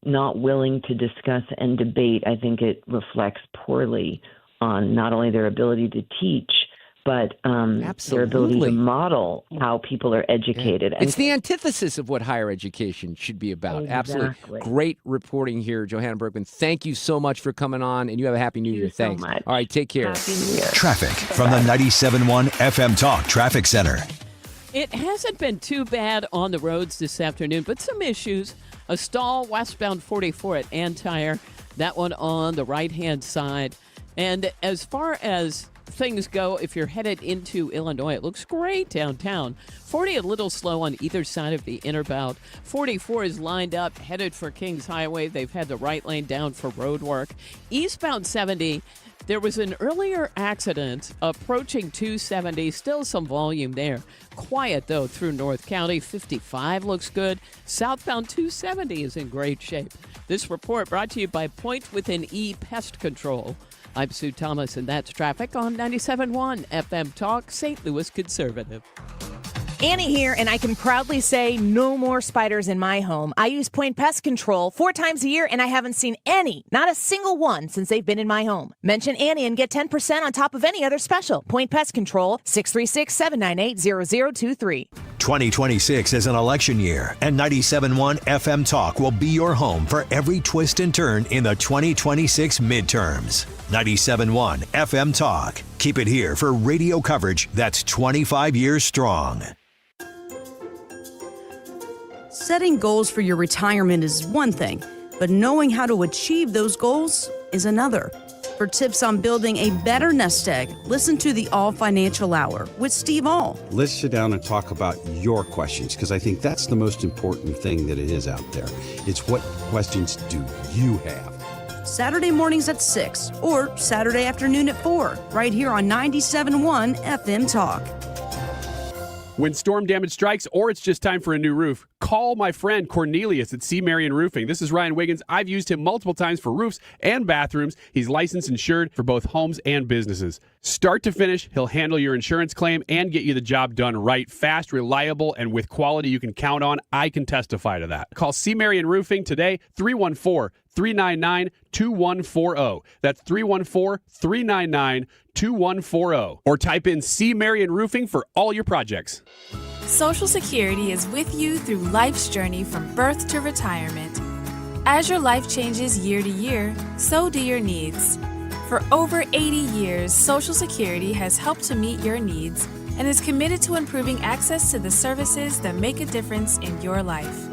not willing to discuss and debate, I think it reflects poorly on not only their ability to teach, but their ability to model how people are educated. It's the antithesis of what higher education should be about. Exactly. Absolutely. Great reporting here, Johanna Berkman. Thank you so much for coming on, and you have a Happy New Year. Thanks. So much. All right, take care. Happy New Year. Traffic from the 97.1 FM Talk Traffic Center. It hasn't been too bad on the roads this afternoon, but some issues. A stall westbound 44 at Antire, that one on the right-hand side. And as far as things go, if you're headed into Illinois, it looks great downtown. 40 a little slow on either side of the inner belt. 44 is lined up, headed for Kings Highway. They've had the right lane down for road work. Eastbound 70, there was an earlier accident approaching 270. Still some volume there. Quiet, though, through North County. 55 looks good. Southbound 270 is in great shape. This report brought to you by Point with an E Pest Control. I'm Sue Thomas, and that's traffic on 97.1 FM Talk, St. Louis Conservative. Annie here, and I can proudly say no more spiders in my home. I use Point Pest Control 4 times a year, and I haven't seen any, not a single one, since they've been in my home. Mention Annie and get 10% on top of any other special. Point Pest Control, 636-798-0023. 2026 is an election year, and 97.1 FM Talk will be your home for every twist and turn in the 2026 midterms. 97.1 FM Talk. Keep it here for radio coverage that's 25 years strong. Setting goals for your retirement is one thing, but knowing how to achieve those goals is another. For tips on building a better nest egg, listen to the All Financial Hour with Steve All. Let's sit down and talk about your questions, because I think that's the most important thing that it is out there. It's what questions do you have? Saturday mornings at 6 or Saturday afternoon at 4, right here on 97.1 FM Talk. When storm damage strikes or it's just time for a new roof, call my friend Cornelius at C. Marion Roofing. This is Ryan Wiggins. I've used him multiple times for roofs and bathrooms. He's licensed and insured for both homes and businesses. Start to finish, he'll handle your insurance claim and get you the job done right, fast, reliable, and with quality you can count on. I can testify to that. Call C. Marion Roofing today, 314 314-399-2140. That's 314-399-2140. Or type in C. Marion Roofing for all your projects. Social Security is with you through life's journey from birth to retirement. As your life changes year to year, so do your needs. For over 80 years, Social Security has helped to meet your needs and is committed to improving access to the services that make a difference in your life.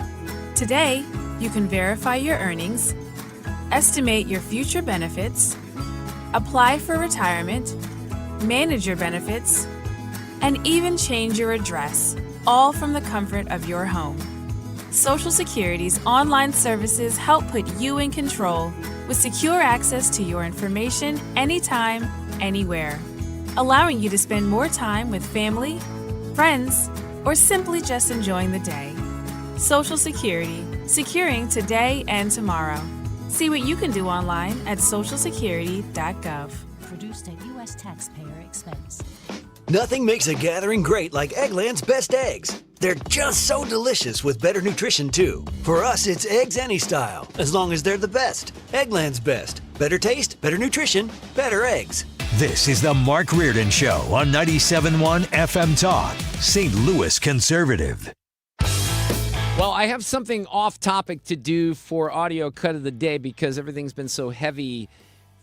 Today, you can verify your earnings, estimate your future benefits, apply for retirement, manage your benefits, and even change your address, all from the comfort of your home. Social Security's online services help put you in control with secure access to your information anytime, anywhere, allowing you to spend more time with family, friends, or simply just enjoying the day. Social Security, securing today and tomorrow. See what you can do online at socialsecurity.gov. Produced at U.S. taxpayer expense. Nothing makes a gathering great like Eggland's Best Eggs. They're just so delicious with better nutrition, too. For us, it's eggs any style, as long as they're the best. Eggland's Best. Better taste, better nutrition, better eggs. This is the Mark Reardon Show on 97.1 FM Talk, St. Louis Conservative. Well, I have something off topic to do for audio cut of the day because everything's been so heavy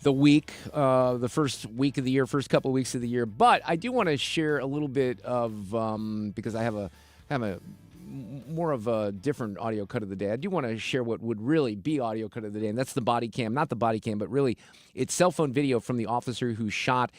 the week, the first week of the year, first couple of weeks of the year. But I do want to share a little bit of, because I have a more of a different audio cut of the day. I do want to share what would really be audio cut of the day, and that's the body cam. Not the body cam, but really it's cell phone video from the officer who shot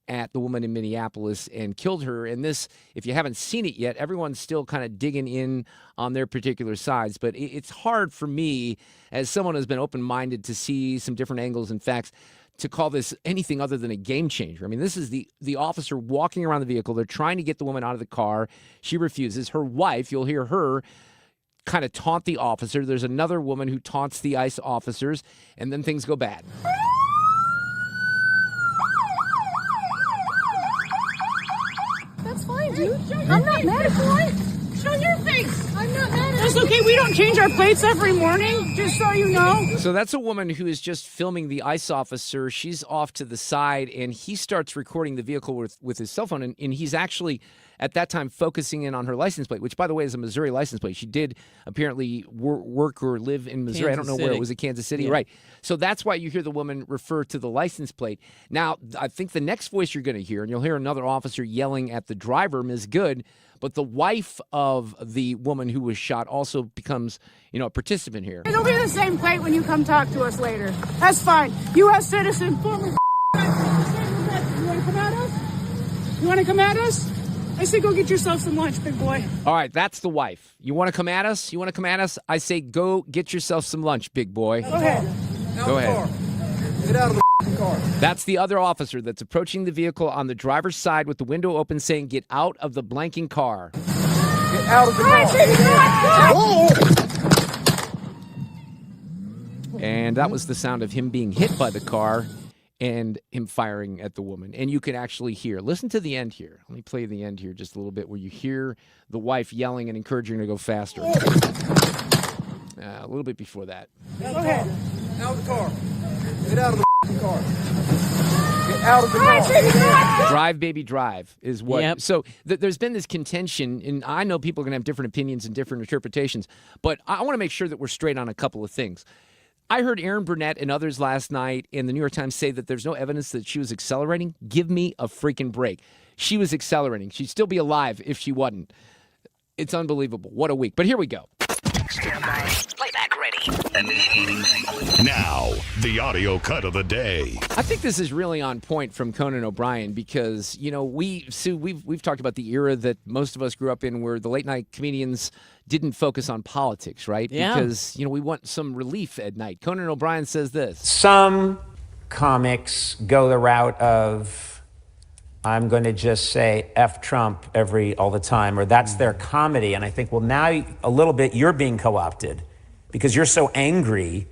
at the woman in Minneapolis and killed her. And this, if you haven't seen it yet, everyone's still kind of digging in on their particular sides. But it's hard for me, as someone who's been open-minded, to see some different angles and facts, to call this anything other than a game changer. I mean, this is the officer walking around the vehicle. They're trying to get the woman out of the car. She refuses. Her wife, you'll hear her kind of taunt the officer. There's another woman who taunts the ICE officers, and then things go bad. That's fine, dude. I'm not mad at you. Show your face. I'm not mad at you. That's okay. We don't change our plates every morning, just so you know. So that's a woman who is just filming the ICE officer. She's off to the side, and he starts recording the vehicle with his cell phone, and he's actually, at that time, focusing in on her license plate, which, by the way, is a Missouri license plate. She did apparently work or live in Missouri. Kansas I don't know City. where. It was in Kansas City, Yeah. right. So that's why you hear the woman refer to the license plate. Now, I think the next voice you're going to hear, and you'll hear another officer yelling at the driver, Ms. Good, but the wife of the woman who was shot also becomes, a participant here. It'll be the same plate when you come talk to us later. That's fine. U.S. citizen, former. You want to come at us? You want to come at us? I say go get yourself some lunch, big boy. All right, that's the wife. You want to come at us? You want to come at us? I say go get yourself some lunch, big boy. Go ahead. Go ahead. Get out of the car. That's the other officer that's approaching the vehicle on the driver's side with the window open saying, "Get out of the blanking car." Get out of the car. And that was the sound of him being hit by the car and him firing at the woman. And you can actually hear, listen to the end here. Let me play the end here just a little bit where you hear the wife yelling and encouraging her to go faster. A little bit before that. Go ahead. Out of the car. Get out of the car. Get out of the car. Drive, baby, drive is what. Yep. So there's been this contention, and I know people are going to have different opinions and different interpretations, but I want to make sure that we're straight on a couple of things. I heard Aaron Burnett and others last night in the New York Times say that there's no evidence that she was accelerating. Give me a freaking break. She was accelerating. She'd still be alive if she wasn't. It's unbelievable. What a week. But here we go. Stand by. Playback ready. Now, the audio cut of the day. I think this is really on point from Conan O'Brien because, we've talked about the era that most of us grew up in where the late night comedians didn't focus on politics, right? Yeah. Because, we want some relief at night. Conan O'Brien says this. Some comics go the route of, I'm going to just say F Trump all the time, or that's their comedy. And I think, well, now a little bit you're being co-opted because you're so angry.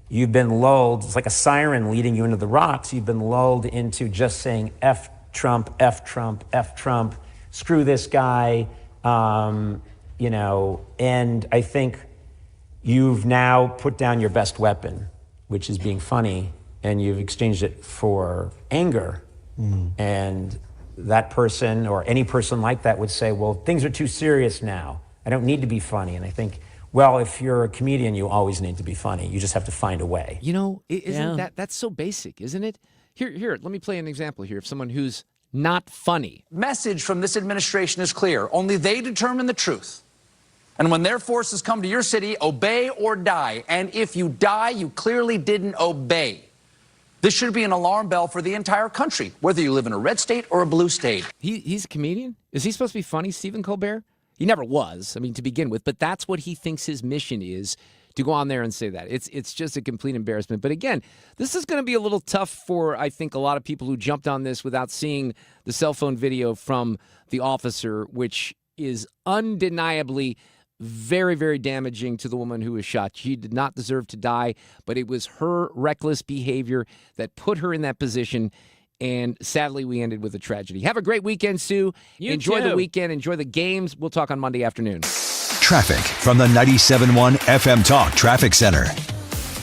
You've been lulled. It's like a siren leading you into the rocks. You've been lulled into just saying F Trump, F Trump, F Trump, screw this guy, and I think you've now put down your best weapon. which is being funny, and you've exchanged it for anger. And that person or any person like that would say, well, things are too serious now. I don't need to be funny. And I think, well, if you're a comedian, you always need to be funny. You just have to find a way. You know, that's so basic, isn't it? Here, let me play an example here of someone who's not funny. Message from this administration is clear. Only they determine the truth. And when their forces come to your city, obey or die. And if you die, you clearly didn't obey. This should be an alarm bell for the entire country, whether you live in a red state or a blue state. He's a comedian? Is he supposed to be funny, Stephen Colbert? He never was, I mean, to begin with, but that's what he thinks his mission is, to go on there and say that. It's just a complete embarrassment. But again, this is going to be a little tough for, I think, a lot of people who jumped on this without seeing the cell phone video from the officer, which is undeniably very, very damaging to the woman who was shot. She did not deserve to die, but it was her reckless behavior that put her in that position. And sadly, we ended with a tragedy. Have a great weekend, Sue. Enjoy the weekend. Enjoy the games. We'll talk on Monday afternoon. Traffic from the 97.1 FM Talk Traffic Center.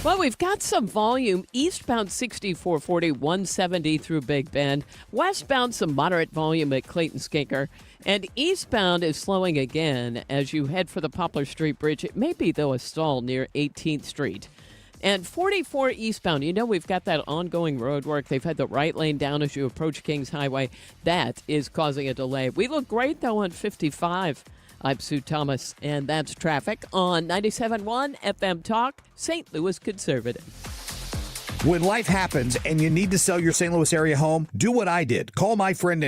Well, we've got some volume. Eastbound 6440, 170 through Big Bend. Westbound, some moderate volume at Clayton Skinker. And eastbound is slowing again as you head for the Poplar Street Bridge. It may be, though, a stall near 18th Street. And 44 eastbound, you know, we've got that ongoing road work. They've had the right lane down as you approach Kings Highway. That is causing a delay. We look great, though, on 55. I'm Sue Thomas, and that's traffic on 97.1 FM Talk, St. Louis Conservative. When life happens and you need to sell your St. Louis area home, do what I did. Call my friend